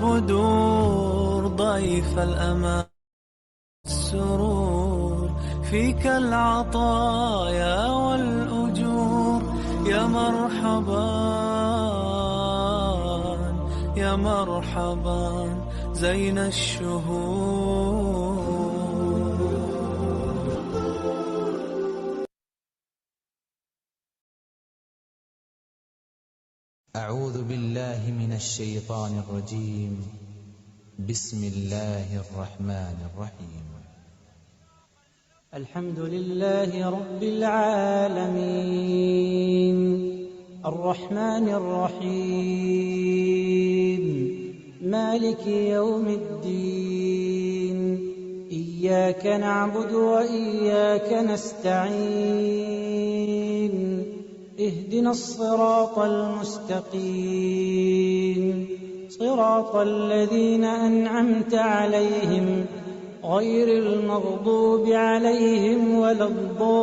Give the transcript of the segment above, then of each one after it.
غدور ضيف الأمان السرور فيك العطايا والأجور يا مرحبا يا مرحبا زين الشهور. أعوذ بالله من الشيطان الرجيم. بسم الله الرحمن الرحيم. الحمد لله رب العالمين الرحمن الرحيم مالك يوم الدين إياك نعبد وإياك نستعين اهدنا الصراط المستقيم صراط الذين أنعمت عليهم غير المغضوب عليهم ولا الضالين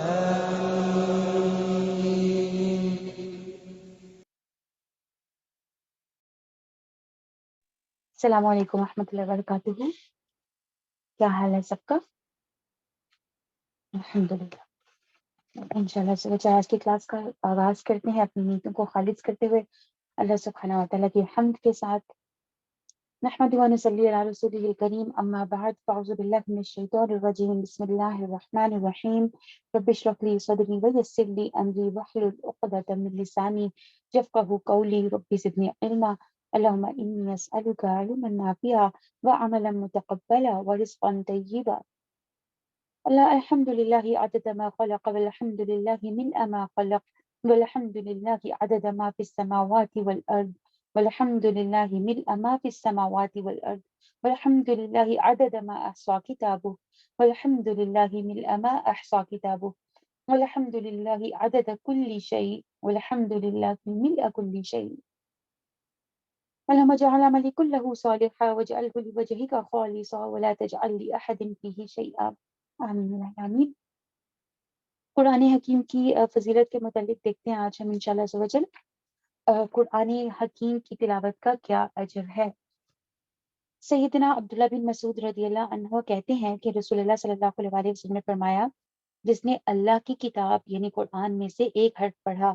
آمين. السلام علیکم ورحمۃ اللہ وبرکاتہ. کیا حال ہے سب کا؟ الحمدللہ. انشاءاللہ سے آج کی کلاس کا آغاز کرتے ہیں اپنی نیتوں کو خالص کرتے ہوئے اللہ سبحانہ و تعالیٰ کی حمد کے ساتھ. نحمد و نصلی علی رسولہ الکریم اما بعد فاعوذ باللہ من الشیطان الرجیم بسم اللہ الرحمن الرحیم رب اشرح لی صدری ویسر لی امری واحلل عقدۃ من لسانی یفقهوا قولی رب زدنی علما اللهم انی اسألک علما نافعا وعملا متقبلا ورزقا طیبا. اللہ الحمد للہ عدد ما خلق والحمد للہ ملء ما خلق والحمد للہ عدد ما فی السماوات والارض والحمد للہ ملء ما فی السماوات والارض والحمد للہ عدد ما احصى کتابه والحمد للہ ملء ما احصى کتابه والحمد للہ عدد كل شيء والحمد للہ ملء كل شيء. اللهم اجعل عملي كله صالحا واجعله لوجهك خالصا ولا تجعل لأحد فيه شيئا. آمین آمین. قرآن حکیم کی فضیلت کے متعلق دیکھتے ہیں آج ہم انشاءاللہ عز و جل قرآن حکیم کی تلاوت کا کیا اجر ہے. سیدنا عبداللہ بن مسعود رضی اللہ عنہ کہتے ہیں کہ رسول اللہ صلی اللہ علیہ وسلم نے فرمایا جس نے اللہ کی کتاب یعنی قرآن میں سے ایک حرف پڑھا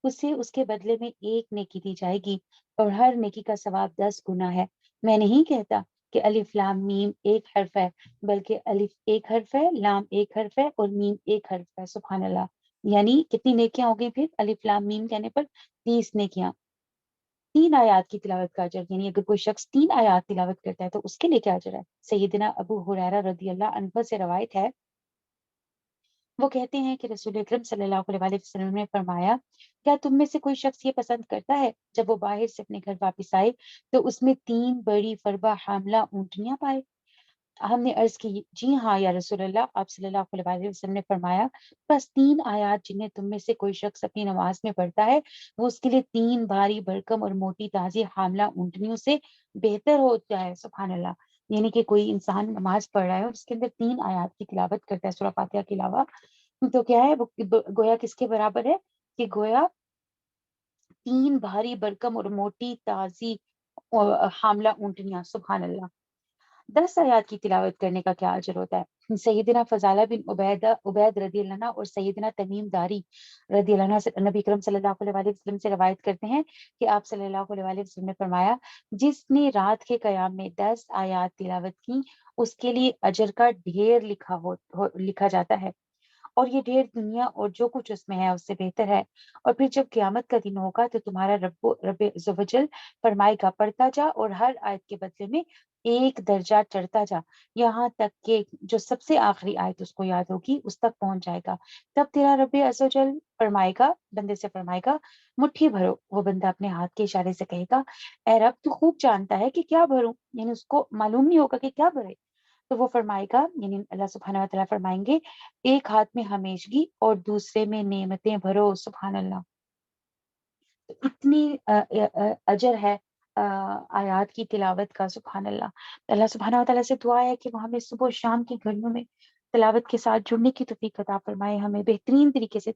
اسے اس کے بدلے میں ایک نیکی دی جائے گی اور ہر نیکی کا ثواب 10 گنا ہے. میں نہیں کہتا کہ الف لام میم ایک حرف ہے بلکہ الف ایک حرف ہے لام ایک حرف ہے اور میم ایک حرف ہے. سبحان اللہ. یعنی کتنی نیکیاں ہو گئی پھر الف لام میم کہنے پر 30 نیکیاں. 3 آیات کی تلاوت کا اجر یعنی اگر کوئی شخص 3 آیات تلاوت کرتا ہے تو اس کے لیے کیا اجر ہے. سیدنا ابو ہریرہ رضی اللہ عنہ سے روایت ہے وہ کہتے ہیں کہ رسول اکرم صلی اللہ علیہ وسلم نے فرمایا کیا تم میں سے کوئی شخص یہ پسند کرتا ہے جب وہ باہر سے اپنے گھر واپس آئے تو اس میں 3 بڑی فربہ حاملہ اونٹنیاں پائے. ہم نے عرض کی جی ہاں یا رسول اللہ. آپ صلی اللہ علیہ وسلم نے فرمایا بس 3 آیات جنہیں تم میں سے کوئی شخص اپنی نماز میں پڑھتا ہے وہ اس کے لیے 3 بھاری بھرکم اور موٹی تازی حاملہ اونٹنیوں سے بہتر ہوتا ہے. سبحان اللہ. یعنی کہ کوئی انسان نماز پڑھ رہا ہے اور اس کے اندر 3 آیات کی تلاوت کرتا ہے سورہ فاتحہ کے علاوہ تو کیا ہے وہ گویا کس کے برابر ہے کہ گویا 3 بھاری بھرکم اور موٹی تازی حاملہ اونٹنیاں. سبحان اللہ. 10 آیات کی تلاوت کرنے کا کیا اجر ہوتا ہے. سیدنا فضالہ بن عبید رضی اللہ عنہ اور سیدنا تمیم داری رضی اللہ عنہ سے نبی کرم صلی اللہ علیہ وسلم سے روایت کرتے ہیں کہ آپ صلی اللہ علیہ وسلم نے فرمایا جس نے رات کے قیام میں 10 آیات تلاوت کی اس کے لیے اجر کا ڈھیر لکھا جاتا ہے اور یہ ڈھیر دنیا اور جو کچھ اس میں ہے اس سے بہتر ہے. اور پھر جب قیامت کا دن ہوگا تو تمہارا رب عز و جل فرمائے گا پڑھتا جا اور ہر آیت کے بدلے میں 1 درجہ چڑھتا جا یہاں تک کہ جو سب سے آخری آیت اس کو یاد ہوگی اس تک پہنچ جائے گا. تب تیرا رب عز و جل فرمائے گا بندے سے فرمائے گا مٹھی بھرو. وہ بندہ اپنے ہاتھ کے اشارے سے کہے گا اے رب تو خوب جانتا ہے کہ کیا بھروں یعنی اس کو معلوم نہیں ہوگا کہ کیا بھرے. تو وہ فرمائے گا یعنی اللہ سبحانہ و تعالیٰ فرمائیں گے ایک ہاتھ میں ہمیشگی اور دوسرے میں نعمتیں بھرو. سبحان اللہ. تو اتنی اجر ہے آیات کی تلاوت کا. سبحان اللہ. اللہ سبحانہ و تعالیٰ سے دعا ہے کہ وہ ہمیں صبح و شام کی گھڑیوں میں تلاوت کے ساتھ جڑنے کی توفیق عطا فرمائے، ہمیں بہترین طریقے سے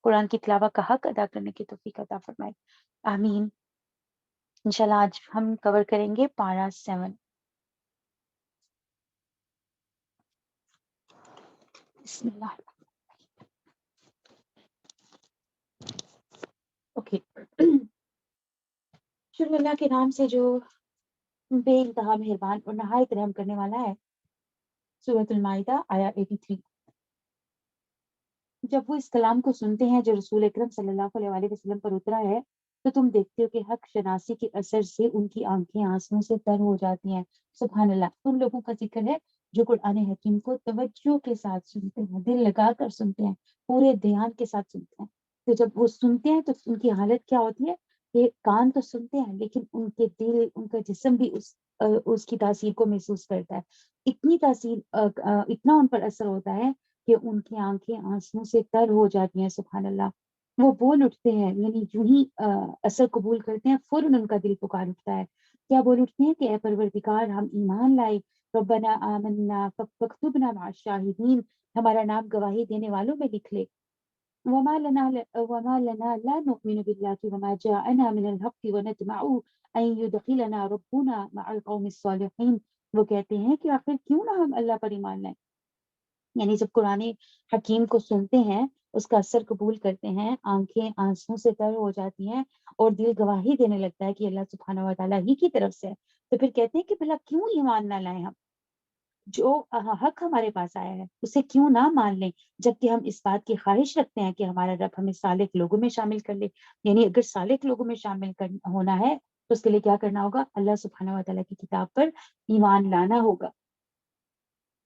قرآن کی تلاوت کا حق ادا کرنے کی توفیق عطا فرمائے، آمین۔ انشاءاللہ آج ہم کور کریں گے پارہ 7۔ بسم اللہ۔ اوکے، شروع اللہ کے نام سے جو بے انتہا مہربان اور نہایت رحم کرنے والا ہے۔ سورۃ المائدہ آیا 83۔ جب وہ اس کلام کو سنتے ہیں جو رسول اکرم صلی اللہ علیہ وآلہ وسلم پر اترا ہے تو تم دیکھتے ہو کہ حق شناسی کے اثر سے ان کی آنکھیں آنسوؤں سے تر ہو جاتی ہیں۔ سبحان اللہ، ان لوگوں کا ذکر ہے جو قرآن حکیم کو توجہ کے ساتھ سنتے ہیں، دل لگا کر سنتے ہیں، پورے دھیان کے ساتھ سنتے ہیں۔ تو جب وہ سنتے ہیں تو ان کی حالت کیا ہوتی ہے کہ کان تو سنتے ہیں لیکن ان کے دل، ان کا جسم بھی اس کی تاثیر کو محسوس کرتا ہے۔ اتنی تاثیر، اتنا ان پر اثر ہوتا ہے کہ ان کی آنکھیں آنسوؤں سے تر ہو جاتی ہیں۔ سبحان اللہ، وہ بول اٹھتے ہیں، یعنی جو ہی اثر قبول کرتے ہیں فوراً ان کا دل پکار اٹھتا ہے۔ کیا بول اٹھتے ہیں کہ اے پروردگار، ہم ایمان لائے، ربنا آمنا فاکتبنا مع الشاہدین، ہمارا نام گواہی دینے والوں میں لکھ لے۔ وما لنا لا نؤمن بالله وما جاءنا من الحق ونطمع ان يدخلنا ربنا مع القوم الصالحين۔ وہ کہتے ہیں کہ آخر کیوں نہ ہم اللہ پر ایمان لائیں، یعنی جب قرآن حکیم کو سنتے ہیں، اس کا اثر قبول کرتے ہیں، آنکھیں آنسوؤں سے تر ہو جاتی ہیں اور دل گواہی دینے لگتا ہے کہ اللہ سبحانہ و تعالیٰ ہی کی طرف سے ہے، تو پھر کہتے ہیں کہ بھلا کیوں ایمان نہ لائیں، ہم جو حق ہمارے پاس آیا ہے اسے کیوں نہ مان لیں، جبکہ ہم اس بات کی خواہش رکھتے ہیں کہ ہمارا رب ہمیں صالح لوگوں میں شامل کر لے۔ یعنی اگر صالح لوگوں میں شامل ہونا ہے تو اس کے لیے کیا کرنا ہوگا؟ اللہ سبحانہ و تعالیٰ کی کتاب پر ایمان لانا ہوگا۔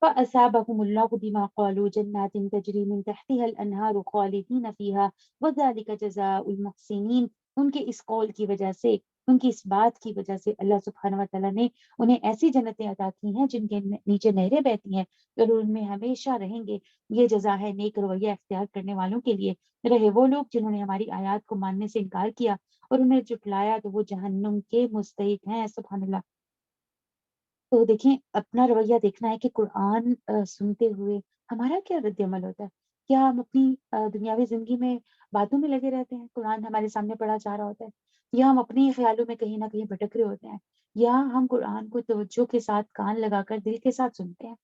فَأَثَابَهُمُ اللَّهُ بِمَا قَالُوا جَنَّاتٍ تَجْرِي مِن تَحْتِهَا الْأَنْهَارُ خَالِدِينَ فِيهَا وَذَلِكَ جَزَاءُ الْمُحْسِنِينَ۔ ان کے اس قول کی وجہ سے، ان کی اس بات کی وجہ سے اللہ سبحانہ و تعالیٰ نے انہیں ایسی جنتیں عطا کی ہیں جن کے نیچے نہریں بہتی ہیں اور ان میں ہمیشہ رہیں گے۔ یہ جزا ہے نیک رویہ اختیار کرنے والوں کے لیے۔ رہے وہ لوگ جنہوں نے ہماری آیات کو ماننے سے انکار کیا اور انہیں جھٹلایا تو وہ جہنم کے مستحق ہیں۔ سبحان اللہ۔ تو دیکھیں، اپنا رویہ دیکھنا ہے کہ قرآن سنتے ہوئے ہمارا کیا رد عمل ہوتا ہے۔ کیا ہم اپنی دنیاوی زندگی میں باتوں میں لگے رہتے ہیں، قرآن ہمارے سامنے پڑھا جا رہا ہوتا ہے، یا ہم اپنے خیالوں میں کہیں نہ کہیں بھٹک رہے ہوتے ہیں، یا ہم قرآن کو توجہ کے ساتھ کان لگا کر دل کے ساتھ سنتے ہیں،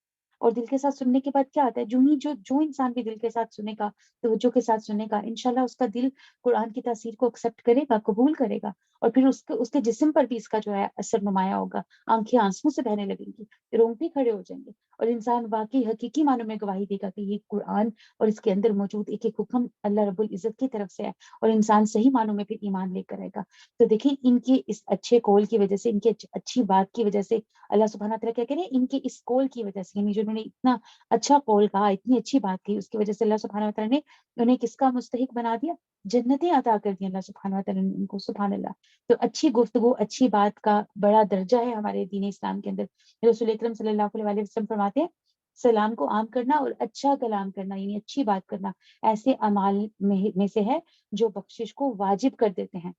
اور دل کے ساتھ سننے کے بعد کیا آتا ہے؟ جو انسان بھی دل کے ساتھ سنے گا، توجہ کے ساتھ سنے گا، انشاءاللہ اس کا دل قرآن کی تاثیر کو ایکسیپٹ کرے گا، قبول کرے گا، اور پھر اس کے جسم پر بھی اس کا جو ہے اثر نمایاں ہوگا، آنکھیں آنسوؤں سے بہنے لگیں گی، رونگٹے کھڑے ہو جائیں گے، اور انسان واقعی حقیقی معنوں میں گواہی دے گا کہ یہ قرآن اور اس کے اندر موجود ایک ایک حکم اللہ رب العزت کی طرف سے ہے، اور انسان صحیح معنوں میں پھر ایمان لے کر آئے گا۔ تو دیکھیں، ان کے اس اچھے قول کی وجہ سے، ان کی اچھی بات کی وجہ سے اللہ سبحانہ تعالیٰ کیا کہہ رہے ہیں، ان کے اس قول کی وجہ سے، یعنی جو انہوں نے اتنا اچھا قول کہا، اتنی اچھی بات کی، اس کی وجہ سے اللہ سبحانہ تعالیٰ نے انہیں کس کا مستحق بنا دیا؟ جنتیں عطا کر دی اللہ سبحانہ تعالیٰ نے ان کو۔ سبحان اللہ۔ تو اچھی گفتگو، اچھی بات کا بڑا درجہ ہے ہمارے دین اسلام کے اندر۔ رسول اکرم صلی اللہ علیہ وسلم فرماتے ہیں، سلام کو عام کرنا اور اچھا کلام کرنا، یعنی اچھی بات کرنا، ایسے اعمال میں سے ہے جو بخشش کو واجب کر دیتے ہیں۔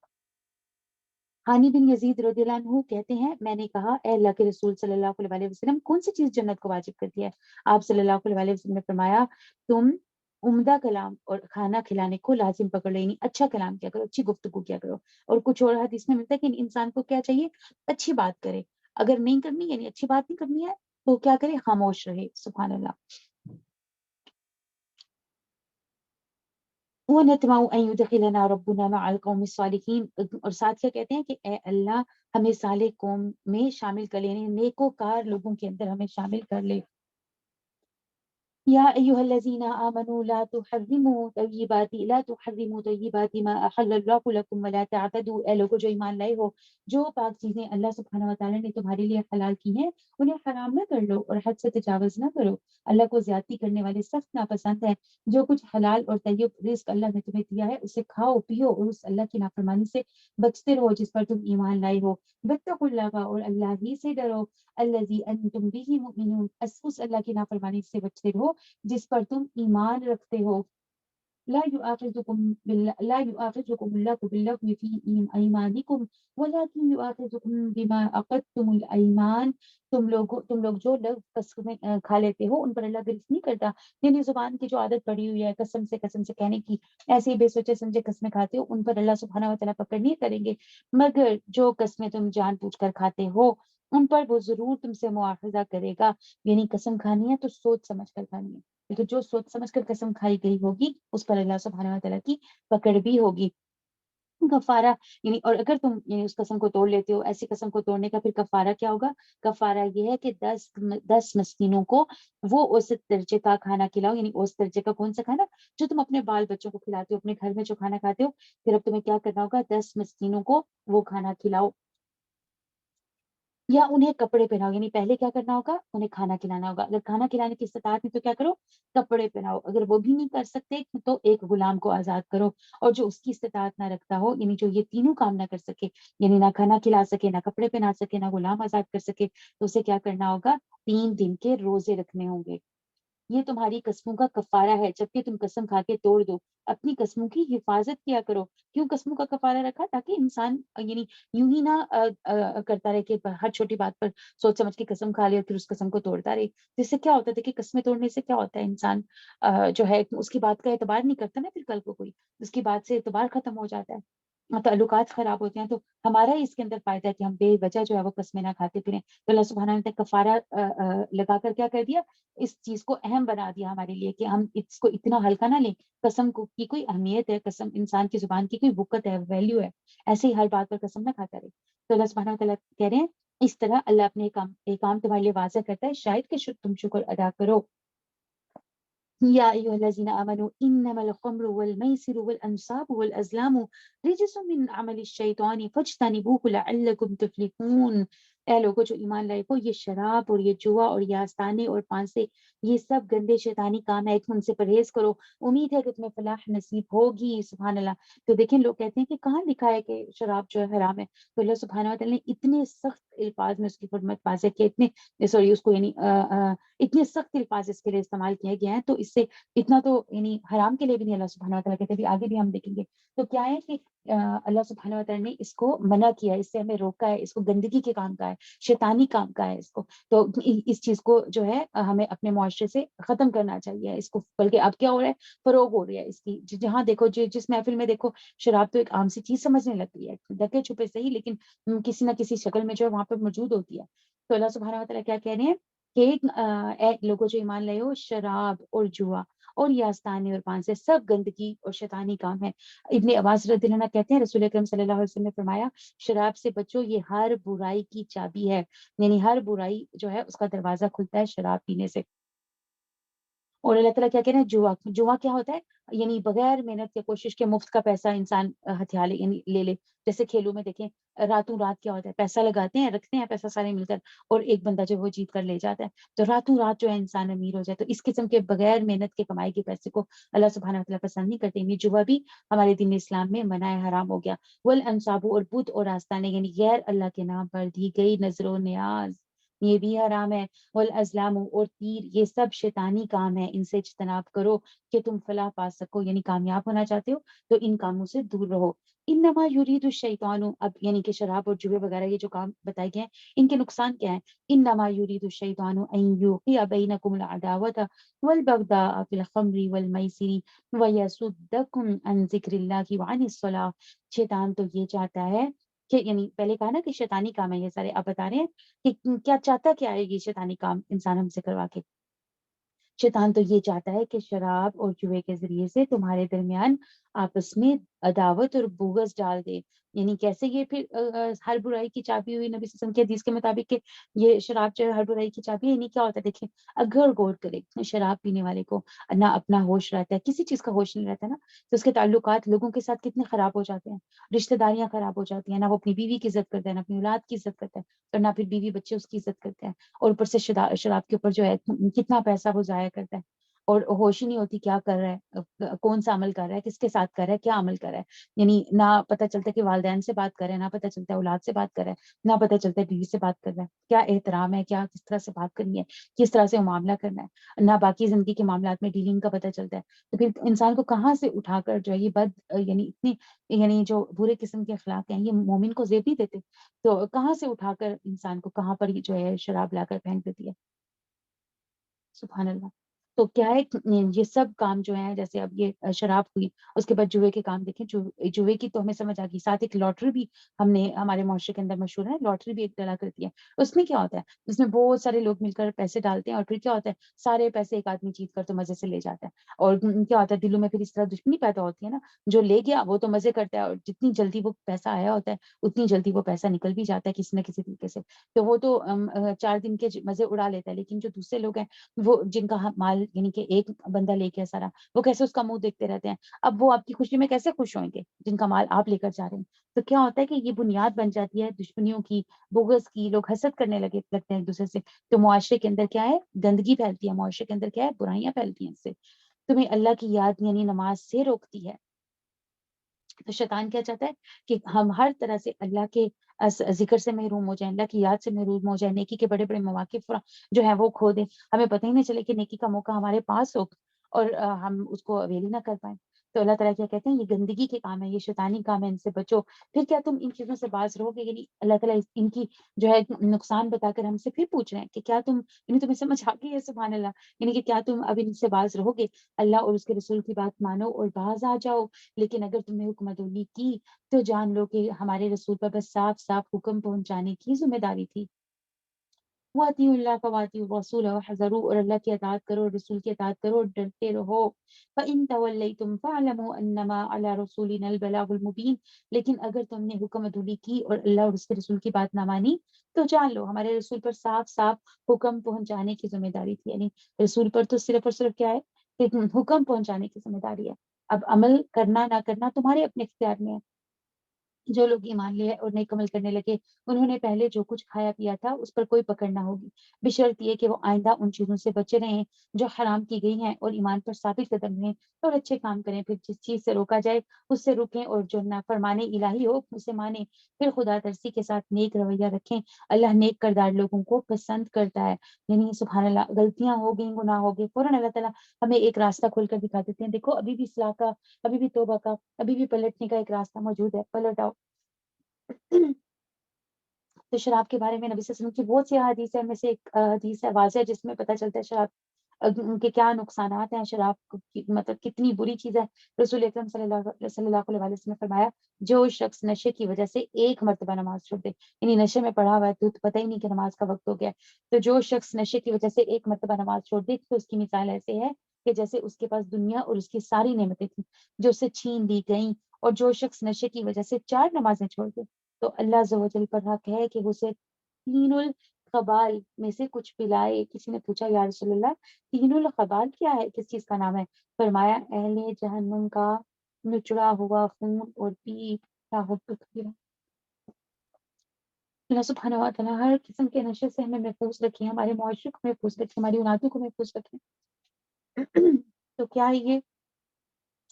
ہانی بن یزید رضی اللہ عنہ کہتے ہیں، میں نے کہا اے اللہ کے رسول صلی اللہ علیہ وسلم، کون سی چیز جنت کو واجب کرتی ہے؟ آپ صلی اللہ علیہ وسلم نے فرمایا، تم عمدہ کلام اور کھانا کھلانے کو لازم پکڑ لو، یعنی اچھا کلام کیا کرو، اچھی گفتگو کیا کرو۔ اور کچھ اور حدیث میں ملتا ہے کہ انسان کو کیا چاہیے؟ اچھی بات کرے، اگر نہیں کرنی، یعنی اچھی بات نہیں کرنی ہے تو کیا کرے؟ خاموش رہے۔ سبحان اللہ۔ وَنَطْمَعُ أَن يُدْخِلَنَا رَبُّنَا مَعَ الْقَوْمِ الصَّالِحِينَ، اور ساتھ کیا کہتے ہیں کہ اے اللہ، ہمیں صالح قوم میں شامل کر لے، یعنی نیکوکار لوگوں کے اندر ہمیں شامل کر لے۔ یا ایھا الذین آمنوا لا تحرموا طیبات ما احل اللہ لکم ولا تعتدوا، اے لوگوں جو ایمان لائے ہو، جو پاک چیزیں اللہ سبحانہ و تعالیٰ نے تمہارے لیے حلال کی ہیں انہیں حرام نہ کر لو اور حد سے تجاوز نہ کرو، اللہ کو زیادتی کرنے والے سخت ناپسند ہے۔ جو کچھ حلال اور طیب رزق اللہ نے تمہیں دیا ہے اسے کھاؤ پیو اور اس اللہ کی نافرمانی سے بچتے رہو جس پر تم ایمان لائے ہو۔ واتقوا اللہ، اور اللہ ہی سے ڈرو، الذی انتم بہ مؤمنون، اس اللہ کی نافرمانی سے بچتے رہو جس پر تم ایمان رکھتے ہو۔ لا يؤاخذكم الله باللغو في أيمانكم ولكن يؤاخذكم بما عقدتم الأيمان. تم لوگ جو لفظ قسمیں کھا لیتے ہو ان پر اللہ گرفت نہیں کرتا، یعنی زبان کی جو عادت پڑی ہوئی ہے قسم سے کہنے کی، ایسے ہی بے سوچے سمجھے قسمیں کھاتے ہو، ان پر اللہ سبحانہ و تعالیٰ پکڑ نہیں کریں گے، مگر جو قسمیں تم جان بوجھ کر کھاتے ہو ان پر وہ ضرور تم سے مواخذہ کرے گا. یعنی قسم کھانی ہے تو سوچ سمجھ کر کھانی ہے، لیکن جو سوچ سمجھ کر قسم کھائی گئی ہوگی اس پر اللہ سبحانہ و تعالیٰ کی پکڑ بھی ہوگی. کفارہ یعنی، اور اگر تم یعنی اس قسم کو توڑ لیتے ہو، ایسی قسم کو توڑنے کا پھر کفارہ کیا ہوگا؟ کفارہ یہ ہے کہ 10 مسکینوں کو وہ اس درجے کا کھانا کھلاؤ. یعنی اس درجے کا کون سا کھانا؟ جو تم اپنے بال بچوں کو کھلاتے ہو، اپنے گھر میں جو کھانا کھاتے ہو، پھر اب تمہیں کیا کرنا ہوگا؟ 10 مسکینوں کو وہ کھانا کھلاؤ یا انہیں کپڑے پہناؤ. یعنی پہلے کیا کرنا ہوگا؟ انہیں کھانا کھلانا ہوگا. اگر کھانا کھلانے کی استطاعت نہیں تو کیا کرو؟ کپڑے پہناؤ. اگر وہ بھی نہیں کر سکتے تو ایک غلام کو آزاد کرو. اور جو اس کی استطاعت نہ رکھتا ہو، یعنی جو یہ تینوں کام نہ کر سکے، یعنی نہ کھانا کھلا سکے، نہ کپڑے پہنا سکے، نہ غلام آزاد کر سکے، تو اسے کیا کرنا ہوگا؟ 3 دن کے روزے رکھنے ہوں گے. یہ تمہاری قسموں کا کفارہ ہے. جبکہ تم قسم کھا کے توڑ دو، اپنی قسموں کی حفاظت کیا کرو. کیوں قسموں کا کفارہ رکھا؟ تاکہ انسان یعنی یوں ہی نہ کرتا رہے کہ ہر چھوٹی بات پر سوچ سمجھ کے قسم کھا لے اور پھر اس قسم کو توڑتا رہے. جس سے کیا ہوتا ہے کہ قسمیں توڑنے سے کیا ہوتا ہے، انسان جو ہے اس کی بات کا اعتبار نہیں کرتا نا، پھر کل کو کوئی اس کی بات سے اعتبار ختم ہو جاتا ہے، تعلقات خراب ہوتے ہیں. تو ہمارا ہی اس کے اندر فائدہ ہے کہ ہم بے وجہ جو ہے وہ قسمیں نہ کھاتے پھریں. تو اللہ سبحانہ نے کفارہ لگا کر کیا کر دیا؟ اس چیز کو اہم بنا دیا ہمارے لیے کہ ہم اس کو اتنا ہلکا نہ لیں. قسم کی کوئی اہمیت ہے، قسم انسان کی زبان کی کوئی وقت ہے، ویلیو ہے. ایسے ہی ہر بات پر قسم نہ کھاتا رہے. تو اللہ سبحانہ تعالیٰ کہہ رہے ہیں اس طرح اللہ اپنے ایک کام تمہارے لیے واضح کرتا ہے، شاید کہ تم شکر ادا کرو. یا ایھا الذین آمنوا انما الخمر والمیسر والانصاب والازلام رجس من عمل الشیطان فاجتنبوه لعلکم تفلحون. اے لوگوں جو ایمان لائے ہو، یہ شراب اور یہ جوا اور یہ آستانے اور پانسے، یہ سب گندے شیطانی کام ہے، ان سے پرہیز کرو، امید ہے کہ تمہیں فلاح نصیب ہوگی. سبحان اللہ. تو دیکھیں لوگ کہتے ہیں کہ کہاں لکھا ہے کہ شراب جو ہے حرام ہے؟ تو اللہ سبحانہ وتعالی نے اتنے سخت الفاظ میں اس کی حرمت واضح کی، اس کو یعنی اتنے سخت الفاظ اس کے لیے استعمال کیے گئے ہیں. تو اس سے اتنا تو یعنی حرام کے لیے بھی نہیں اللہ سبحانہ وتعالیٰ کہتے ہیں. آگے بھی ہم دیکھیں گے. تو کیا ہے کہ اللہ سبحانہ وتعالیٰ نے اس کو منع کیا ہے، اس سے ہمیں روکا ہے، اس کو گندگی کے کام کا ہے، شیطانی کام کا ہے اس کو. تو اس چیز کو جو ہے ہمیں اپنے معاشرے سے ختم کرنا چاہیے اس کو. بلکہ اب کیا ہو رہا ہے؟ فروغ ہو رہی ہے اس کی. جہاں دیکھو جس محفل میں دیکھو، شراب تو ایک عام سی چیز سمجھنے لگتی ہے، ڈکے چھپے صحیح، لیکن کسی نہ کسی شکل میں جو ہے وہاں پر موجود ہوتی ہے. تو اللہ سبحانہ وتعالیٰ کیا کہہ رہے ہیں کہ اے لوگوں جو ایمان لائے ہو، شراب اور جوا اور یہ آستانے اور پانسے سب گندگی اور شیطانی کام ہے. ابن عباس رضی اللہ عنہ کہتے ہیں رسول اکرم صلی اللہ علیہ وسلم نے فرمایا، شراب سے بچو، یہ ہر برائی کی چابی ہے. یعنی ہر برائی جو ہے اس کا دروازہ کھلتا ہے شراب پینے سے. اور اللہ تعالیٰ کیا کہہ رہے ہیں؟ جوا کیا ہوتا ہے؟ یعنی بغیر محنت یا کوشش کے مفت کا پیسہ انسان ہتھیار یعنی لے لے. جیسے کھیلوں میں دیکھیں، راتوں رات کیا ہوتا ہے، پیسہ لگاتے ہیں، رکھتے ہیں پیسہ سارے مل کر، اور ایک بندہ جو وہ جیت کر لے جاتا ہے. تو راتوں رات جو ہے انسان امیر ہو جائے. تو اس قسم کے بغیر محنت کے کمائی کے پیسے کو اللہ سبحانہ وتعالیٰ پسند نہیں کرتے. یہ جوا بھی ہمارے دین اسلام میں منع ہے، حرام ہو گیا. والانصاب، اور بت اور آستانے یعنی غیر اللہ کے نام پر دی گئی نظر و نیاز، یہ بھی حرام ہے. والازلام، اور تیر، یہ سب شیطانی کام ہے، ان سے اجتناب کرو کہ تم فلاح پا سکو. یعنی کامیاب ہونا چاہتے ہو تو ان کاموں سے دور رہو. انما یرید الشیطان، اب یعنی کہ شراب اور جوے وغیرہ یہ جو کام بتائے گئے ہیں ان کے نقصان کیا ہیں؟ انما یرید الشیطان ان یوقع بینکم العداوۃ والبغضاء فی الخمر والمیسر ویصدکم عن ذکر اللہ وعن الصلاۃ. شیطان تو یہ چاہتا ہے کہ، یعنی پہلے کہا نا کہ شیطانی کام ہے یہ سارے، اب بتا رہے ہیں کہ کیا چاہتا کیا ہے یہ شیطانی کام انسان ہم سے کروا کے. شیطان تو یہ چاہتا ہے کہ شراب اور جوئے کے ذریعے سے تمہارے درمیان آپس میں عداوت اور بغض ڈال دے. یعنی کیسے؟ یہ پھر ہر برائی کی چابی ہوئی نبی صلی اللہ علیہ وسلم کے حدیث کے مطابق کہ یہ شراب جو ہے ہر برائی کی چابی ہے. یعنی کیا ہوتا ہے دیکھیں، اگر غور کرے شراب پینے والے کو نہ اپنا ہوش رہتا ہے، کسی چیز کا ہوش نہیں رہتا نا، تو اس کے تعلقات لوگوں کے ساتھ کتنے خراب ہو جاتے ہیں، رشتہ داریاں خراب ہو جاتی ہیں. نہ وہ اپنی بیوی کی عزت کرتا ہے، نہ اپنی اولاد کی عزت کرتا ہے، اور نہ پھر بیوی بچے اس کی عزت کرتے ہیں. اور اوپر سے شراب کے اوپر جو ہے کتنا پیسہ وہ ضائع کرتا ہے. اور ہوش ہی نہیں ہوتی کیا کر رہا ہے، کون سا عمل کر رہا ہے، کس کے ساتھ کر رہا ہے، کیا عمل کر رہا ہے، یعنی نہ پتہ چلتا ہے کہ والدین سے بات کر رہا ہے، نہ پتہ چلتا ہے اولاد سے بات کر رہا ہے، نہ پتہ چلتا ہے بیوی سے بات کر رہا ہے، کیا احترام ہے، کیا کس طرح سے بات کرنی ہے، کس طرح سے معاملہ کرنا ہے، نہ باقی زندگی کے معاملات میں ڈیلنگ کا پتہ چلتا ہے. تو پھر انسان کو کہاں سے اٹھا کر جو ہے یہ یعنی اتنی یعنی جو برے قسم کے اخلاق ہیں یہ مومن کو زیب نہیں دیتے، تو کہاں سے اٹھا کر انسان کو کہاں پر جو ہے شراب لا کر پھینک دیتی ہے. سبحان اللہ. تو کیا ہے یہ سب کام جو ہیں، جیسے اب یہ شراب ہوئی، اس کے بعد جوئے کے کام دیکھیں. جوئے کی تو ہمیں سمجھ آ گئی، ساتھ ایک لاٹری بھی ہمارے معاشرے کے اندر مشہور ہے. لاٹری بھی ایک ڈلا کرتی ہے. اس میں کیا ہوتا ہے، اس میں بہت سارے لوگ مل کر پیسے ڈالتے ہیں، اور پھر کیا ہوتا ہے سارے پیسے ایک آدمی جیت کر تو مزے سے لے جاتا ہے. اور کیا ہوتا ہے دلوں میں پھر اس طرح دشمنی پیدا ہوتی ہے نا، جو لے گیا وہ تو مزے کرتا ہے، اور جتنی جلدی وہ پیسہ آیا ہوتا ہے اتنی جلدی وہ پیسہ نکل بھی جاتا ہے کسی نہ کسی طریقے سے. تو وہ تو 4 دن کے مزے اڑا لیتا ہے، لیکن جو دوسرے لوگ ہیں وہ جن کا مال یعنی کہ ایک بندہ لے گیا سارا، وہ کیسے اس کا منہ دیکھتے رہتے ہیں. اب وہ آپ کی خوشی میں کیسے خوش ہوئیں گے جن کا مال آپ لے کر جا رہے ہیں. تو کیا ہوتا ہے کہ یہ بنیاد بن جاتی ہے دشمنیوں کی، بغض کی، لوگ حسد کرنے لگتے ہیں ایک دوسرے سے. تو معاشرے کے اندر کیا ہے گندگی پھیلتی ہے، معاشرے کے اندر کیا ہے برائیاں پھیلتی ہیں. اس سے تمہیں اللہ کی یاد یعنی نماز سے روکتی ہے. تو شیطان کیا چاہتا ہے کہ ہم ہر طرح سے اللہ کے ذکر سے محروم ہو جائیں، اللہ کی یاد سے محروم ہو جائیں، نیکی کے بڑے بڑے مواقع جو ہے وہ کھو دیں، ہمیں پتہ ہی نہیں چلے کہ نیکی کا موقع ہمارے پاس ہو اور ہم اس کو اویل ہی نہ کر پائیں. تو اللہ تعالیٰ کیا کہتے ہیں یہ گندگی کے کام ہے، یہ شیطانی کام ہے، ان سے بچو. پھر کیا تم ان چیزوں سے باز رہو گے؟ یعنی اللہ تعالیٰ ان کی جو ہے نقصان بتا کر ہم سے پھر پوچھ رہے ہیں کہ کیا تم یعنی تمہیں سمجھ آ گئی ہے سبحان اللہ، یعنی کہ کیا تم اب ان سے باز رہو گے؟ اللہ اور اس کے رسول کی بات مانو اور باز آ جاؤ. لیکن اگر تم نے حکم عدولی کی تو جان لو کہ ہمارے رسول پر بس صاف صاف حکم پہنچانے کی ذمہ داری تھی. وَأَطِیعُوا اللَّهَ وَأَطِیعُوا الرَّسُولَ وَاحْذَرُوا، اور اللہ کی اطاعت کرو اور رسول کی اطاعت کرو اور ڈرتے رہو. فَإِن تَوَلَّیْتُمْ فَاعْلَمُوا أَنَّمَا عَلَىٰ رَسُولِنَا الْبَلَاغُ الْمُبِینُ، لیکن اگر تم نے حکم عدولی کی اور اللہ اور اس کے رسول کی بات نہ مانی تو جان لو ہمارے رسول پر صاف صاف حکم پہنچانے کی ذمہ داری تھی. یعنی رسول پر تو صرف اور صرف کیا ہے کہ حکم پہنچانے کی ذمہ داری ہے. اب عمل کرنا نہ کرنا تمہارے اپنے اختیار میں ہے. جو لوگ ایمان لے اور نیک عمل کرنے لگے انہوں نے پہلے جو کچھ کھایا پیا تھا اس پر کوئی پکڑ نہ ہوگی، بشرط یہ کہ وہ آئندہ ان چیزوں سے بچے رہیں جو حرام کی گئی ہیں اور ایمان پر ثابت قدم رہیں اور اچھے کام کریں. پھر جس چیز سے روکا جائے اس سے رکیں، اور جو نافرمان الہی ہو اسے مانیں. پھر خدا ترسی کے ساتھ نیک رویہ رکھیں. اللہ نیک کردار لوگوں کو پسند کرتا ہے. یعنی سبحان اللہ، غلطیاں ہو گئیں، گناہ ہو گئے، فوراً اللہ تعالیٰ ہمیں ایک راستہ کھول کر دکھا دیتے ہیں. دیکھو ابھی بھی اصلاح کا، ابھی بھی توبہ کا، ابھی بھی پلٹنے کا ایک راستہ موجود ہے، پلٹ آؤ. تو شراب کے بارے میں نبی صلی اللہ علیہ وسلم کی بہت سی احادیث ہے، ان میں سے ایک حدیث ہے واضح جس میں پتہ چلتا ہے شراب کے کیا نقصانات ہیں. شراب مطلب کتنی بری چیز ہے. رسول اکرم صلی اللہ علیہ وسلم نے فرمایا جو شخص نشے کی وجہ سے ایک مرتبہ نماز چھوڑ دے، یعنی نشے میں پڑا ہوا ہے تو پتہ ہی نہیں کہ نماز کا وقت ہو گیا، تو جو شخص نشے کی وجہ سے ایک مرتبہ نماز چھوڑ دے تو اس کی مثال ایسے ہے کہ جیسے اس کے پاس دنیا اور اس کی ساری نعمتیں تھیں جو اسے چھین دی گئیں. اور جو شخص نشے کی وجہ سے 4 نمازیں چھوڑ دے تو اللہ عز و جل پر حق ہے کہ وہ اسے تین الخبال میں سے کچھ پلائے. کسی نے پوچھا یا رسول اللہ تین الخبال کیا ہے، کس چیز کا نام ہے؟ فرمایا اہل جہنم کا نچڑا ہوا خون اور پیٹ کا حب. اللہ سبحانہ و تعالیٰ ہر قسم کے نشے سے ہمیں محفوظ رکھے، ہمارے معاشرے کو محفوظ رکھے، ہماری اولادوں کو محفوظ رکھے. تو کیا یہ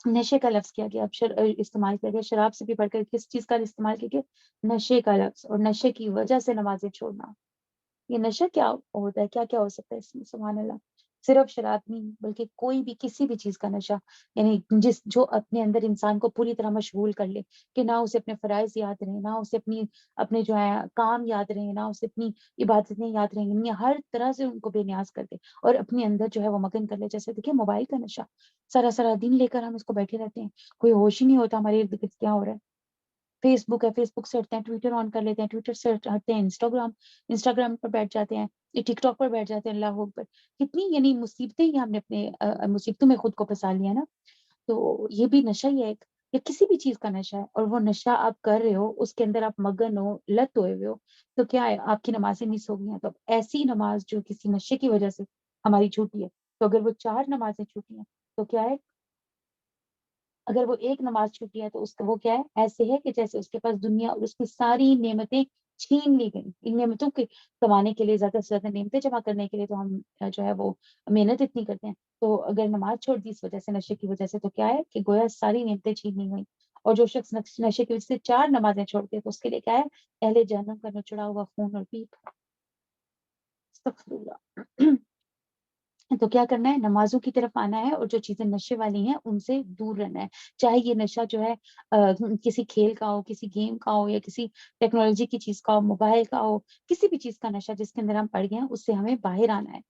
نشے کا لفظ کیا گیا، اب استعمال کیا گیا شراب سے بھی بڑھ کر کس چیز کا استعمال کیا گیا؟ نشے کا لفظ. اور نشے کی وجہ سے نمازیں چھوڑنا، یہ نشہ کیا ہوتا ہے، کیا کیا ہو سکتا ہے اس میں؟ سبحان اللہ. صرف شراب نہیں بلکہ کوئی بھی کسی بھی چیز کا نشہ، یعنی جو اپنے اندر انسان کو پوری طرح مشغول کر لے کہ نہ اسے اپنے فرائض یاد رہیں، نہ اسے اپنے جو ہے کام یاد رہیں، نہ اسے اپنی عبادتیں یاد رہیں، یعنی ہر طرح سے ان کو بے نیاز کر دے اور اپنے اندر جو ہے وہ مگن کر لے. جیسے دیکھیں موبائل کا نشہ، سارا سارا دن لے کر ہم اس کو بیٹھے رہتے ہیں، کوئی ہوش ہی نہیں ہوتا ہمارے ارد گرد کیا ہو رہا ہے. فیس بک ہے، فیس بک سے ہٹتے ہیں ٹویٹر آن کر لیتے ہیں، ٹویٹر سے ہٹتے ہیں انسٹاگرام پر بیٹھ جاتے ہیں، ٹک ٹاک پر بیٹھ جاتے ہیں. اللہ اکبر، کتنی یعنی مصیبتیں ہی ہم نے اپنے مصیبتوں میں خود کو پھنسا لیا نا. تو یہ بھی نشہ ہی ہے ایک، یا کسی بھی چیز کا نشہ ہے اور وہ نشہ آپ کر رہے ہو، اس کے اندر آپ مگن ہو، لت ہوئے ہوئے ہو، تو کیا ہے آپ کی نمازیں مس ہو گئی ہیں. تو ایسی نماز جو کسی نشے کی وجہ سے ہماری چھوٹی ہے، تو اگر وہ 4 نمازیں چھوٹی ہیں تو کیا ہے، اگر وہ ایک نماز چھوٹی ہے تو اس کا وہ کیا ہے، ایسے ہے کہ جیسے اس کے پاس دنیا اور اس کی ساری نعمتیں چھین لی گئی ان نعمتوں کے کمانے کے لیے، زیادہ سے زیادہ نعمتیں جمع کرنے کے لیے تو ہم جو ہے وہ محنت اتنی کرتے ہیں. تو اگر نماز چھوڑ دی اس وجہ سے، نشے کی وجہ سے، تو کیا ہے کہ گویا ساری نعمتیں چھین لی گئی. اور جو شخص نشے کی وجہ سے 4 نمازیں چھوڑتے تو اس کے لیے کیا ہے؟ اہل جہنم کا نچڑا ہوا خون اور پیپ. استغفر اللہ. تو کیا کرنا ہے؟ نمازوں کی طرف آنا ہے، اور جو چیزیں نشے والی ہیں ان سے دور رہنا ہے. چاہے یہ نشہ جو ہے کسی کھیل کا ہو، کسی گیم کا ہو، یا کسی ٹیکنالوجی کی چیز کا ہو، موبائل کا ہو، کسی بھی چیز کا نشہ جس کے اندر ہم پڑ گئے ہیں، اس سے ہمیں باہر آنا ہے.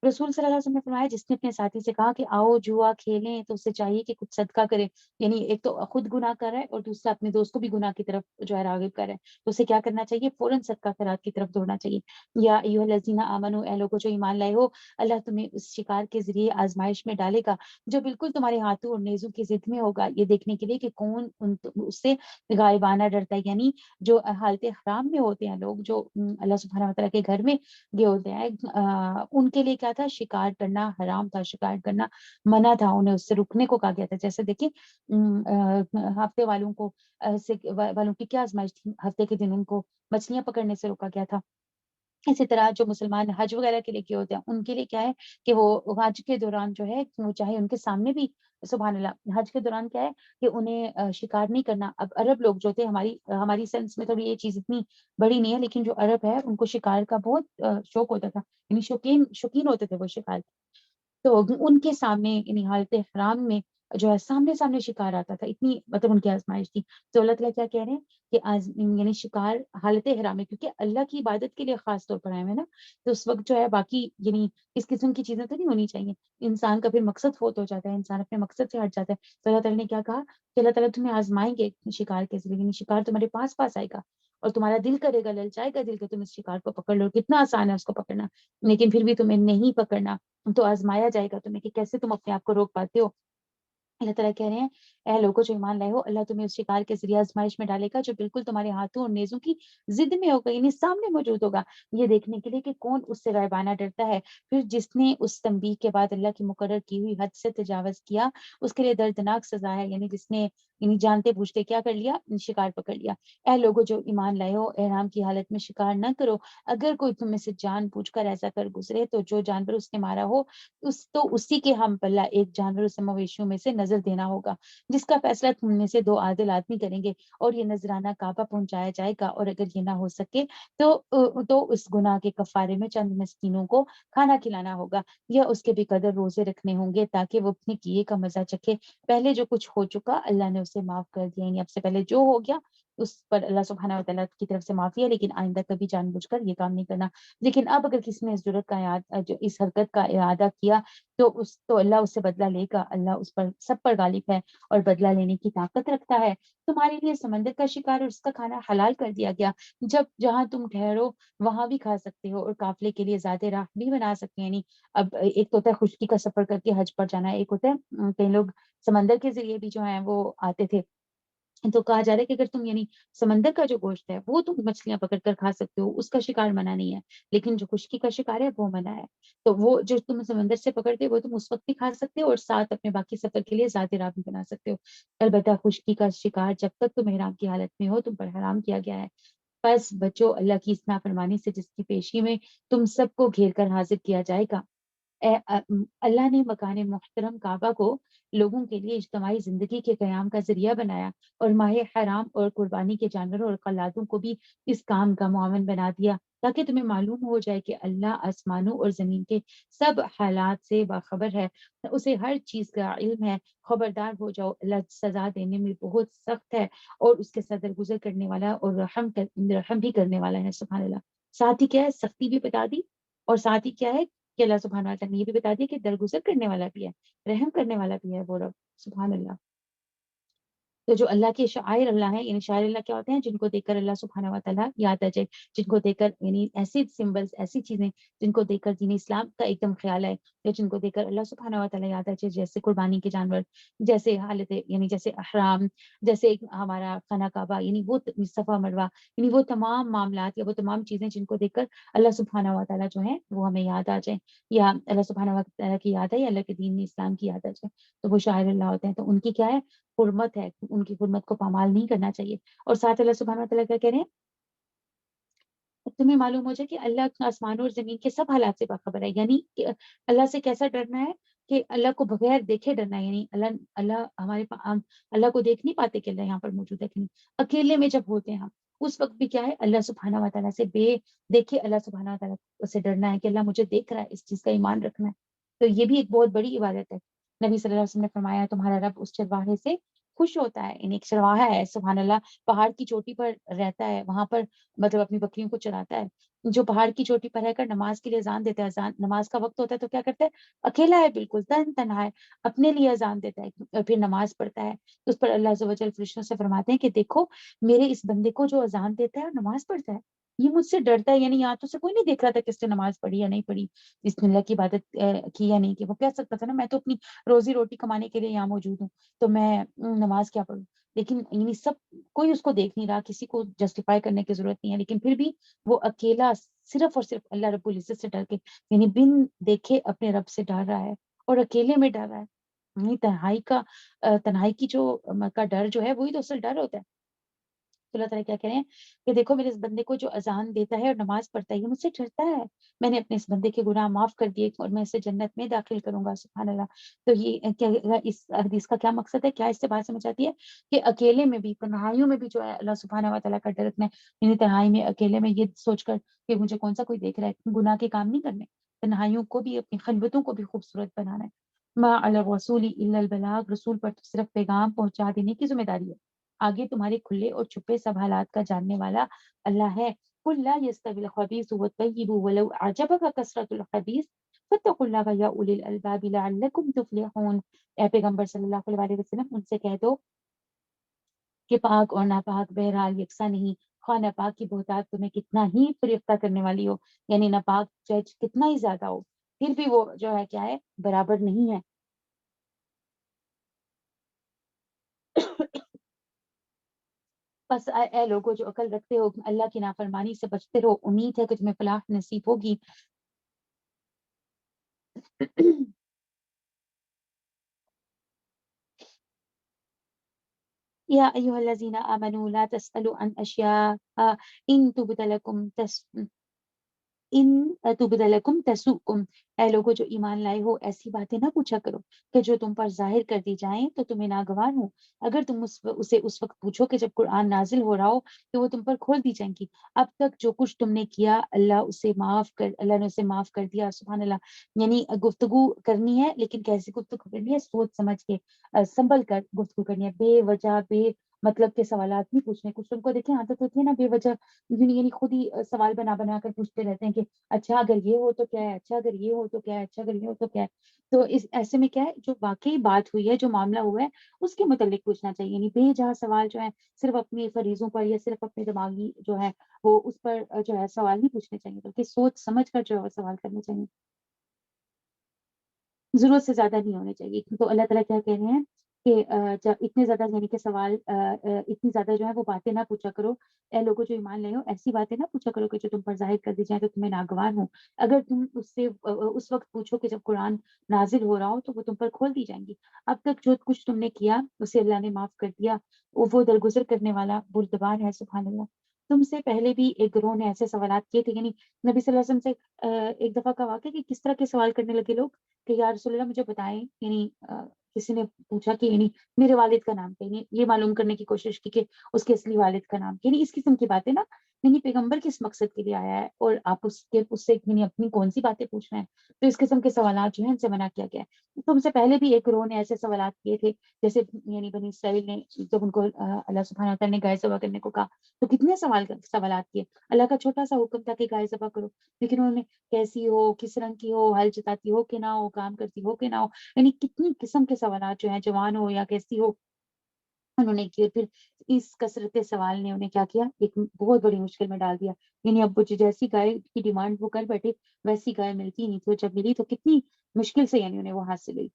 رسول صلی اللہ علیہ وسلم نے فرمایا، جس نے اپنے ساتھی سے کہا کہ آؤ جوا کھیلیں، تو اسے چاہیے کہ کچھ صدقہ کرے. یعنی ایک تو خود گناہ کر رہا ہے، اور دوسرا اپنے دوست کو بھی گناہ کی طرف جو ہے راغب کر رہا ہے. تو اسے کیا کرنا چاہیے؟ فوراً صدقہ خیرات کی طرف دوڑنا چاہیے. یا ایھا الذین آمنو، اے لوگوں جو ایمان لائے ہو، اللہ تمہیں اس شکار کے ذریعے آزمائش میں ڈالے گا جو بالکل تمہارے ہاتھوں اور نیزوں کی ضد میں ہوگا، یہ دیکھنے کے لیے کہ کون اس سے غائبانہ ڈرتا ہے. یعنی جو حالت حرام میں ہوتے ہیں لوگ، جو اللہ سبحانہ وتعالیٰ کے گھر میں گئے ہوتے ہیں، ان کے لیے کیا تھا؟ شکار کرنا حرام تھا، شکار کرنا منع تھا، انہیں اس سے رکنے کو کہا گیا تھا. جیسے دیکھیں ہفتے والوں کو والوں کی کیا آزمائش تھی؟ ہفتے کے دن ان کو مچھلیاں پکڑنے سے روکا گیا تھا. اسی طرح جو مسلمان حج وغیرہ کے لیے کیے ہوتے ہیں، ان کے لیے کیا ہے کہ وہ حج کے دوران جو ہے، وہ چاہے ان کے سامنے بھی، سبحان اللہ، حج کے دوران کیا ہے کہ انہیں شکار نہیں کرنا. اب عرب لوگ جو تھے، ہماری سینس میں تھوڑی یہ چیز اتنی بڑی نہیں ہے، لیکن جو عرب ہے ان کو شکار کا بہت شوق ہوتا تھا. یعنی شوقین ہوتے تھے وہ شکار کے. تو ان کے سامنے، یعنی حالت حرام میں جو ہے سامنے شکار آتا تھا. اتنی مطلب ان کی آزمائش تھی. تو اللہ تعالیٰ کیا کہہ رہے ہیں کہ یعنی شکار حالت حرام ہے، کیونکہ اللہ کی عبادت کے لیے خاص طور پر آئے ہیں نا. تو اس وقت جو ہے باقی یعنی اس قسم کی چیزیں تو نہیں ہونی چاہیے. انسان کا پھر مقصد فوت ہو جاتا ہے، انسان اپنے مقصد سے ہٹ جاتا ہے. تو اللہ تعالیٰ نے کیا کہا کہ اللہ تعالیٰ تمہیں آزمائیں گے شکار کے ذریعے. یعنی شکار تمہارے پاس آئے گا، اور تمہارا دل کرے گا، للچائے گا دل کہ تم اس شکار کو پکڑ لو. کتنا آسان ہے اس کو پکڑنا، لیکن پھر بھی تمہیں نہیں پکڑنا. تو آزمایا جائے گا تمہیں کہ کیسے تم اپنے آپ کو روک پاتے ہو. اللہ تعالیٰ کہہ رہے ہیں، اے لوگوں جو ایمان لائے ہو، اللہ تمہیں اس شکار کے ذریعے آزمائش میں ڈالے گا جو بالکل تمہارے ہاتھوں اور نیزوں کی ضد میں ہوگا، یعنی سامنے موجود ہوگا، یہ دیکھنے کے لیے کہ کون اس سے غائبانہ ڈرتا ہے. پھر جس نے اس تنبیہ کے بعد اللہ کی مقرر کی ہوئی حد سے تجاوز کیا، اس کے لیے دردناک سزا ہے. یعنی جس نے جانتے بوجھتے کیا کر لیا؟ شکار پکڑ لیا. اے لوگوں جو ایمان لائے ہو، احرام کی حالت میں شکار نہ کرو. اگر کوئی تم میں سے جان بوجھ کر ایسا کر گزرے تو جو جانور اس نے مارا ہو، اسی کے ہم پلہ ایک جانور اسے مویشیوں میں سے نظر دینا ہوگا، جس کا فیصلہ تم میں سے 2 عادل آدمی کریں گے، اور یہ نذرانہ کعبہ پہنچایا جائے گا. اور اگر یہ نہ ہو سکے تو اس گناہ کے کفارے میں چند مسکینوں کو کھانا کھلانا ہوگا، یا اس کے بھی قدر روزے رکھنے ہوں گے تاکہ وہ اپنے کیے کا مزہ چکھے. پہلے جو کچھ ہو چکا اللہ نے اسے معاف کر دیا. یعنی اب سے پہلے جو ہو گیا اس پر اللہ سبحانہ وتعالیٰ کی طرف سے معافی ہے، لیکن آئندہ کبھی جان بوجھ کر یہ کام نہیں کرنا. لیکن اب اگر کسی نے اس جرات کا اس حرکت کا اعادہ کیا تو اللہ اس سے بدلہ لے گا. اللہ اس پر سب پر غالب ہے اور بدلہ لینے کی طاقت رکھتا ہے. تمہارے لیے سمندر کا شکار اور اس کا کھانا حلال کر دیا گیا. جہاں تم ٹھہرو وہاں بھی کھا سکتے ہو، اور قافلے کے لیے زیادہ راہ بھی بنا سکتے ہیں. یعنی اب ایک تو ہوتا ہے خشکی کا سفر کر کے حج پر جانا، ایک ہوتا ہے کئی لوگ سمندر کے ذریعے بھی جو ہیں وہ آتے تھے. تو کہا جا رہا ہے کہ اگر تم یعنی سمندر کا جو گوشت ہے وہ تم مچھلیاں پکڑ کر کھا سکتے ہو، اس کا شکار منع نہیں ہے، لیکن جو خشکی کا شکار ہے وہ منع ہے. تو وہ جو تم سمندر سے پکڑتے ہو وہ تم اس وقت بھی کھا سکتے ہو، اور ساتھ اپنے باقی سفر کے لیے ذات راہ بھی بنا سکتے ہو. البتہ خشکی کا شکار جب تک تم احرام کی حالت میں ہو تم پر حرام کیا گیا ہے. بس بچو اللہ کی اس نافرمانی سے جس کی پیشی میں تم سب کو گھیر کر حاضر کیا جائے گا. اللہ نے مکان محترم کعبہ کو لوگوں کے لیے اجتماعی زندگی کے قیام کا ذریعہ بنایا، اور ماہ حرام اور قربانی کے جانوروں اور قلادوں کو بھی اس کام کا معاون بنا دیا، تاکہ تمہیں معلوم ہو جائے کہ اللہ آسمانوں اور زمین کے سب حالات سے باخبر ہے، اسے ہر چیز کا علم ہے. خبردار ہو جاؤ، اللہ سزا دینے میں بہت سخت ہے، اور اس کے صدر درگزر کرنے والا اور رحم بھی کرنے والا ہے. سبحان اللہ. ساتھ ہی کیا ہے؟ سختی بھی بتا دی، اور ساتھ ہی کیا ہے کہ اللہ سبحانہ وتعالیٰ نے یہ بھی بتا دیا کہ درگزر کرنے والا بھی ہے، رحم کرنے والا بھی ہے وہ رب. سبحان اللہ. تو جو اللہ کے شاعر اللہ ہیں، یعنی شاعر اللہ کیا ہوتے ہیں؟ جن کو دیکھ کر اللہ سبحانہ و تعالیٰ یاد آ جائے، جن کو دیکھ کر یعنی ایسی سمبلس، ایسی چیزیں جن کو دیکھ کر دین اسلام کا ایک دم خیال ہے، یا جن کو دیکھ کر اللہ سبحانہ و تعالیٰ یاد آ جائے، جیسے قربانی کے جانور، جیسے حالت یعنی جیسے احرام، جیسے ہمارا خانہ کعبہ، یعنی وہ صفا مروہ، یعنی وہ تمام معاملات یا وہ تمام چیزیں جن کو دیکھ کر اللہ سبحانہ و تعالیٰ جو ہیں وہ ہمیں یاد آ جائیں، یا اللہ سبحانہ و تعالیٰ کی یاد ہے، یا اللہ کے دین اسلام کی یاد آ جائے، تو وہ شاعر اللہ ہوتے ہیں. تو ان کی کیا ہے؟ حرمت ہے، ان کی حرمت کو پامال نہیں کرنا چاہیے. اور ساتھ اللہ سبحانہ و تعالیٰ کیا کہہ رہے ہیں تمہیں معلوم ہو جائے کہ اللہ آسمان اور زمین کے سب حالات سے باخبر ہے. یعنی کہ اللہ سے کیسا ڈرنا ہے کہ اللہ کو بغیر دیکھے ڈرنا ہے. یعنی اللہ ہمارے ہم اللہ کو دیکھ نہیں پاتے کہ اللہ یہاں پر موجود ہے کہ نہیں. اکیلے میں جب ہوتے ہیں ہم اس وقت بھی کیا ہے اللہ سبحانہ و تعالیٰ سے بے دیکھے اللہ سبحانہ و تعالیٰ سے ڈرنا ہے کہ اللہ مجھے دیکھ رہا ہے، اس چیز کا ایمان رکھنا ہے. تو یہ بھی ایک بہت بڑی عبادت ہے. نبی صلی اللہ علیہ وسلم نے فرمایا تمہارا رب اس چرواہے سے خوش ہوتا ہے. یعنی ایک چرواہا ہے سبحان اللہ، پہاڑ کی چوٹی پر رہتا ہے، وہاں پر مطلب اپنی بکریوں کو چراتا ہے. جو پہاڑ کی چوٹی پر رہ کر نماز کے لیے اذان دیتا ہے، نماز کا وقت ہوتا ہے تو کیا کرتا ہے؟ اکیلا ہے، بالکل تنہا ہے، اپنے لیے اذان دیتا ہے اور پھر نماز پڑھتا ہے. اس پر اللہ عز و جل فرشتوں سے فرماتے ہیں کہ دیکھو میرے اس بندے کو جو اذان دیتا ہے اور نماز پڑھتا ہے، یہ مجھ سے ڈرتا ہے. یعنی یہاں تو سے کوئی نہیں دیکھ رہا تھا کہ اس نے نماز پڑھی یا نہیں پڑھی، بسم اللہ کی عبادت کی یا نہیں کی. وہ کہہ سکتا تھا نا میں تو اپنی روزی روٹی کمانے کے لیے یہاں موجود ہوں تو میں نماز کیا پڑھوں. لیکن یعنی سب کوئی اس کو دیکھ نہیں رہا، کسی کو جسٹیفائی کرنے کی ضرورت نہیں ہے، لیکن پھر بھی وہ اکیلا صرف اور صرف اللہ رب العزت سے ڈر کے یعنی بن دیکھے اپنے رب سے ڈر رہا ہے اور اکیلے میں ڈر رہا ہے. یعنی تنہائی کی جو کا ڈر جو ہے وہی تو اصل ڈر ہوتا ہے. تو اللہ تعالیٰ کیا کہہ رہے ہیں کہ دیکھو میرے اس بندے کو جو اذان دیتا ہے اور نماز پڑھتا ہے یہ مجھ سے ڈرتا ہے، میں نے اپنے اس بندے کے گناہ معاف کر دیے اور میں اسے جنت میں داخل کروں گا. سبحان اللہ. تو یہ اس حدیث کا کیا مقصد ہے، کیا اس سے بات سمجھ آتی ہے کہ اکیلے میں بھی تنہائیوں میں بھی جو ہے اللہ سبحانہ و تعالیٰ کا ڈر رکھنا ہے. یعنی تنہائی میں اکیلے میں یہ سوچ کر کہ مجھے کون سا کوئی دیکھ رہا ہے، گناہ کے کام نہیں کرنے، تنہائیوں کو بھی اپنی خلوتوں کو بھی خوبصورت بنانا ہے. ما علی الرسول الا البلاغ، رسول پر تو صرف پیغام پہنچا دینے کی ذمہ داری ہے، آگے تمہارے کھلے اور چھپے سب حالات کا جاننے والا اللہ ہے. قل لا يستوي الخبيث والطيب ولو اعجبك كثرة الخبيث فاتقوا الله يا اولي الالباب لعلكم تفلحون. اے پیغمبر صلی اللہ علیہ وسلم ان سے کہہ دو کہ پاک اور ناپاک بہرحال یکساں نہیں، خواہ ناپاک کی بہتات تمہیں کتنا ہی فریفتہ کرنے والی ہو، یعنی ناپاک جج کتنا ہی زیادہ ہو پھر بھی وہ جو ہے کیا ہے برابر نہیں ہے. بس اے لوگوں جو عقل رکھتے ہو اللہ کی نافرمانی سے بچتے رہو، امید ہے کہ تمہیں فلاح نصیب ہوگی. یا ایھا الذین آمنوا لا تسألوا عن اشیاء ان تبد لکم ان تبد لکم تسؤکم. اے لوگوں جو ایمان لائے ہو ایسی باتیں نہ پوچھا کرو کہ جو تم پر ظاہر کر دی جائیں تو تمہیں ناگوار ہو. اگر تم اسے اس وقت پوچھو کہ جب قرآن نازل ہو رہا ہو تو وہ تم پر کھول دی جائیں گی. اب تک جو کچھ تم نے کیا اللہ نے اسے معاف کر دیا. سبحان اللہ. یعنی گفتگو کرنی ہے لیکن کیسی گفتگو کرنی ہے، سوچ سمجھ کے سنبھل کر گفتگو کرنی ہے. بے وجہ بے مطلب کے سوالات نہیں پوچھنے. کچھ تم کو دیکھیں عادت ہوتی ہے نا بے وجہ یعنی خود ہی سوال بنا بنا کر پوچھتے رہتے ہیں کہ اچھا اگر یہ ہو تو کیا ہے، اچھا اگر یہ ہو تو کیا ہے، اچھا اگر یہ ہو تو کیا ہے. تو اس ایسے میں کیا ہے جو واقعی بات ہوئی ہے، جو معاملہ ہوا ہے اس کے متعلق پوچھنا چاہیے. یعنی بے جہاں سوال جو ہے صرف اپنی فریضوں پر یا صرف اپنے دماغی جو ہے وہ اس پر جو ہے سوال نہیں پوچھنے چاہیے، بلکہ سوچ سمجھ کر جو ہے سوال کرنے چاہیے، ضرورت سے زیادہ نہیں ہونے چاہیے. تو اللہ تعالیٰ کیا کہہ رہے ہیں کہ جب اتنے زیادہ یعنی کہ سوال اتنی زیادہ جو ہے وہ باتیں نہ پوچھا کرو. اے لوگوں جو ایمان لے ہو ایسی باتیں نہ پوچھا کرو کہ جو تم پر ظاہر کر دی جائیں تو تمہیں ناگوار ہو. اگر تم اس سے اس وقت پوچھو کہ جب قرآن نازل ہو رہا ہو تو وہ تم پر کھول دی جائیں گی. اب تک جو کچھ تم نے کیا اسے اللہ نے معاف کر دیا، وہ درگزر کرنے والا بردبار ہے. سبحان اللہ. تم سے پہلے بھی ایک گروہ نے ایسے سوالات کیے تھے. یعنی نبی صلی اللہ علیہ وسلم سے ایک دفعہ کا واقعہ کہ کس طرح کے سوال کرنے لگے لوگ کہ یا رسول اللہ مجھے بتائیں. یعنی کسی نے پوچھا کہ یعنی میرے والد کا نام کیا، یعنی یہ معلوم کرنے کی کوشش کی کہ اس کے اصلی والد کا نام کیا. یعنی اس قسم کی باتیں نا یعنی پیغمبر کس مقصد کے لیے آیا ہے اور آپ اس سے یعنی اپنی کون سی باتیں پوچھ رہے ہیں. تو اس قسم کے سوالات جو ہیں ان سے منع کیا گیا ہے. تم سے پہلے بھی ایک گروہ نے ایسے سوالات کیے تھے، جیسے یعنی بنی اسرائیل نے جب ان کو اللہ سبحانہ و تعالیٰ نے گائے ذبح کرنے کو کہا تو کتنے سوالات کیے. اللہ کا چھوٹا سا حکم تھا کہ گائے ذبح کرو، لیکن انہوں نے کیسی ہو، کس رنگ کی ہو، ہل جتاتی ہو کہ نہ ہو، کام کرتی ہو کہ نہ ہو، یعنی کتنی قسم کے سوالات جو ہیں جوان ہو یا کیسی ہو انہوں نے کیے. پھر اس کثرت سوال نے انہیں کیا کیا، ایک بہت بڑی مشکل میں ڈال دیا. یعنی اب جیسی گائے کی ڈیمانڈ وہ کر بیٹھے ویسی گائے ملتی نہیں تھی، جب ملی تو کتنی مشکل سے یعنی انہیں وہ حاصل ہوئی.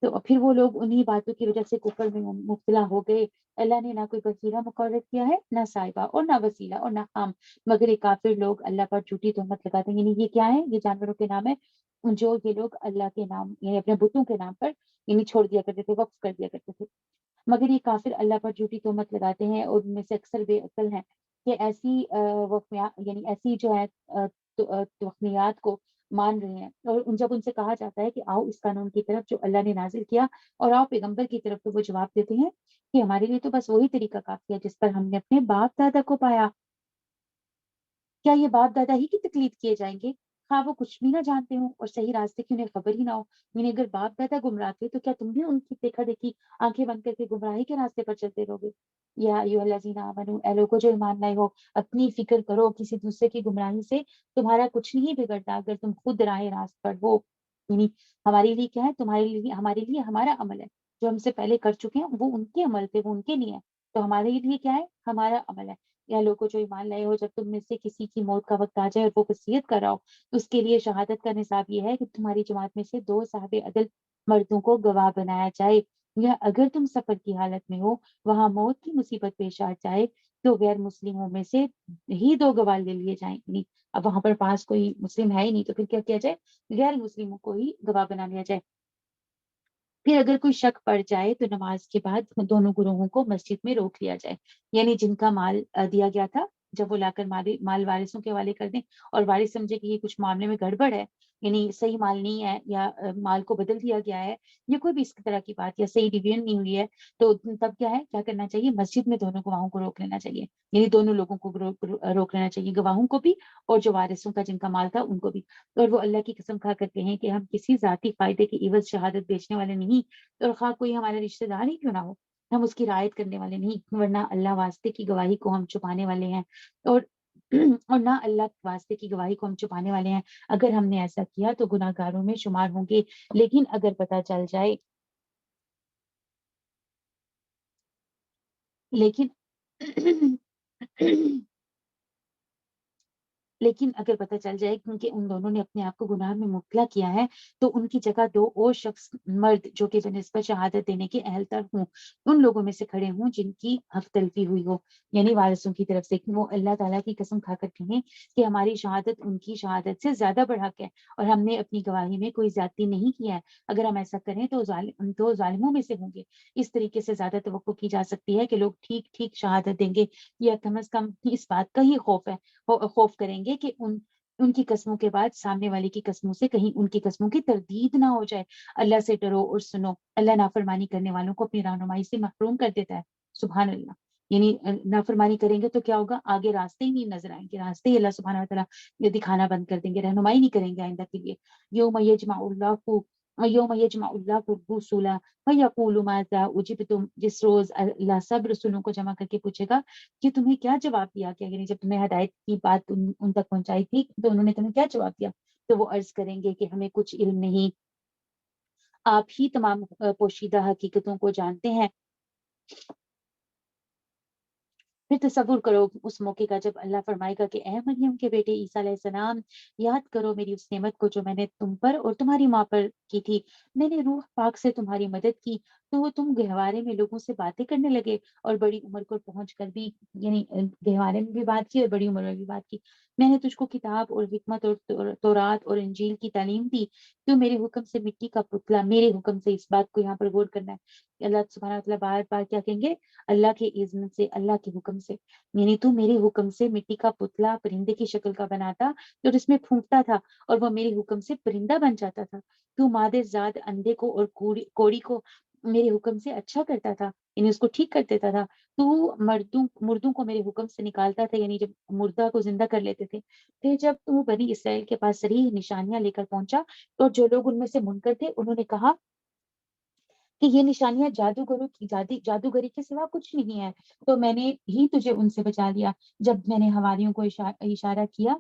تو پھر وہ لوگ انہی باتوں کی وجہ سے کفر میں مبتلا ہو گئے. اللہ نے نہ کوئی وسیلہ مقرر کیا ہے، نہ صاحبہ اور نہ وسیلہ اور نہ خام، مگر یہ کافر لوگ اللہ پر جھوٹی تہمت لگاتے ہیں. یعنی یہ کیا ہے، یہ جانوروں کے نام ہے جو یہ لوگ اللہ کے نام یعنی اپنے بتوں کے نام پر یعنی چھوڑ دیا کرتے تھے، وقف کر دیا کرتے تھے. مگر یہ کافر اللہ پر جھوٹی تہمت لگاتے ہیں اور ان میں سے اکثر بے عقل ہیں. کہ ایسی یعنی ایسی جو ہے توہمات کو مان رہے ہیں، اور جب ان سے کہا جاتا ہے کہ آؤ اس قانون کی طرف جو اللہ نے نازل کیا اور آؤ پیغمبر کی طرف، تو وہ جواب دیتے ہیں کہ ہمارے لیے تو بس وہی طریقہ کافی ہے جس پر ہم نے اپنے باپ دادا کو پایا۔ کیا یہ باپ دادا ہی کی تقلید کیے جائیں گے، خواہ وہ کچھ بھی نہ جانتے ہوں اور صحیح راستے کی انہیں خبر ہی نہ ہو؟ یعنی اگر باپ دادا گمراہ تھے تو کیا تم بھی ان کی دیکھا دیکھی آنکھیں بند کر کے گمراہی کے راستے پر چلتے رہو گے؟ یا ایھا الذین آمنوا، اے لوگو جو ایمان لائے ہو، اپنی فکر کرو، کسی دوسرے کی گمراہی سے تمہارا کچھ نہیں بگڑتا اگر تم خود راہ راست پر ہو۔ یعنی ہمارے لیے کیا ہے، تمہارے لیے ہمارے لیے ہمارا عمل ہے، جو ہم سے پہلے کر چکے ہیں وہ ان کے عمل تھے، وہ ان کے لیے ہے، تو ہمارے لیے کیا ہے، ہمارا عمل ہے۔ یا لوگوں جو ایمان لائے ہو، جب تم میں سے کسی کی موت کا وقت آ جائے اور وہ وصیت کر رہا ہو، تو اس کے لیے شہادت کا نصاب یہ ہے کہ تمہاری جماعت میں سے 2 صاحب عدل مردوں کو گواہ بنایا جائے، یا اگر تم سفر کی حالت میں ہو، وہاں موت کی مصیبت پیش آ جائے، تو غیر مسلموں میں سے ہی 2 گواہ لے لیے جائیں۔ یعنی اب وہاں پر پاس کوئی مسلم ہے ہی نہیں، تو پھر کیا کیا جائے، غیر مسلموں کو ہی گواہ بنا لیا جائے۔ پھر اگر کوئی شک پڑ جائے تو نماز کے بعد دونوں گروہوں کو مسجد میں روک لیا جائے، یعنی جن کا مال دیا گیا تھا، جب وہ لا کر مال وارثوں کے حوالے کر دیں، اور وارث سمجھے کہ یہ کچھ معاملے میں گڑبڑ ہے، یعنی صحیح مال نہیں ہے، یا مال کو بدل دیا گیا ہے، یا کوئی بھی اس طرح کی بات، یا صحیح ڈویژن نہیں ہوئی ہے، تو تب کیا ہے، کیا کرنا چاہیے، مسجد میں دونوں گواہوں کو روک لینا چاہیے، یعنی دونوں لوگوں کو روک لینا چاہیے، گواہوں کو بھی اور جو وارثوں کا جن کا مال تھا ان کو بھی۔ اور وہ اللہ کی قسم کھا کرتے ہیں کہ ہم کسی ذاتی فائدے کے عوض شہادت بیچنے والے نہیں، اور خواہ کوئی ہمارا رشتہ دار ہی کیوں نہ ہو، ہم اس کی رعایت کرنے والے نہیں، ورنہ اللہ واسطے کی گواہی کو ہم چھپانے والے ہیں، اور اور نہ اللہ واسطے کی گواہی کو ہم چھپانے والے ہیں۔ اگر ہم نے ایسا کیا تو گناہ گاروں میں شمار ہوں گے، لیکن اگر پتہ چل جائے لیکن لیکن اگر پتہ چل جائے کیونکہ ان دونوں نے اپنے آپ کو گناہ میں مبتلا کیا ہے، تو ان کی جگہ 2 اور شخص مرد جو کہ بنسبت شہادت دینے کے اہل تر ہوں، ان لوگوں میں سے کھڑے ہوں جن کی حق تلفی ہوئی ہو، یعنی وارثوں کی طرف سے، کہ وہ اللہ تعالیٰ کی قسم کھا کر کہیں کہ ہماری شہادت ان کی شہادت سے زیادہ بڑھک ہے، اور ہم نے اپنی گواہی میں کوئی زیادتی نہیں کیا ہے، اگر ہم ایسا کریں تو ظالموں میں سے ہوں گے۔ اس طریقے سے زیادہ توقع کی جا سکتی ہے کہ لوگ ٹھیک ٹھیک شہادت دیں گے، یا کم از کم اس بات کا ہی خوف کریں گے کہ ان کی قسموں کے بعد سامنے والے کی قسموں سے کہیں ان کی قسموں کی تردید نہ ہو جائے۔ اللہ سے ڈرو اور سنو، اللہ نافرمانی کرنے والوں کو اپنی رہنمائی سے محروم کر دیتا ہے۔ سبحان اللہ۔ یعنی نافرمانی کریں گے تو کیا ہوگا، آگے راستے ہی نہیں نظر آئیں گے، راستے ہی اللہ سبحانہ وتعالیٰ یہ دکھانا بند کر دیں گے، رہنمائی نہیں کریں گے آئندہ کے لیے۔ یوم یجمع اللہ الرسل فیقول ماذا اجبتم، جس روز اللہ سب رسولوں کو جمع کر کے پوچھے گا کہ تمہیں کیا جواب دیا گیا، یعنی جب تمہیں ہدایت کی بات ان تک پہنچائی تھی تو انہوں نے تمہیں کیا جواب دیا، تو وہ عرض کریں گے کہ ہمیں کچھ علم نہیں، آپ ہی تمام پوشیدہ حقیقتوں کو جانتے ہیں۔ پھر تصور کرو اس موقع کا جب اللہ فرمائے گا کہ اے مریم کے بیٹے عیسیٰ علیہ السلام، یاد کرو میری اس نعمت کو جو میں نے تم پر اور تمہاری ماں پر کی تھی، میں نے روح پاک سے تمہاری مدد کی تو وہ تم گہوارے میں لوگوں سے باتیں کرنے لگے، اور بڑی عمر کو پہنچ کر بھی، یعنی گہوارے میں بھی بات کی اور بڑی عمر میں بھی بات کی، میں نے تجھ کو کتاب اور حکمت اور تورات اور انجیل کی تعلیم دی، تو میرے حکم سے مٹی کا پتلا، میرے حکم سے، اس بات کو یہاں پر غور کرنا ہے، اللہ سبحانہ وتعالیٰ بار بار کیا کہیں گے، اللہ کے اذن سے، اللہ کے حکم سے، یعنی تو میرے حکم سے مٹی کا پتلا پرندے کی شکل کا بناتا جو اس میں پھونکتا تھا، اور وہ میرے حکم سے پرندہ بن جاتا تھا، تو مادر زاد اندھے کو اور کوڑی کو میرے حکم سے اچھا کرتا تھا، یعنی اس کو ٹھیک کر دیتا تھا، تو مردوں کو میرے حکم سے نکالتا تھا، یعنی جب مردہ کو زندہ کر لیتے تھے، پھر جب تو بنی اسرائیل کے پاس صریح نشانیاں لے کر پہنچا، تو جو لوگ ان میں سے منکر تھے انہوں نے کہا کہ یہ نشانیاں جادوگری کے سوا کچھ نہیں ہے، تو میں نے ہی تجھے ان سے بچا لیا۔ جب میں نے حواریوں کو اشارہ کیا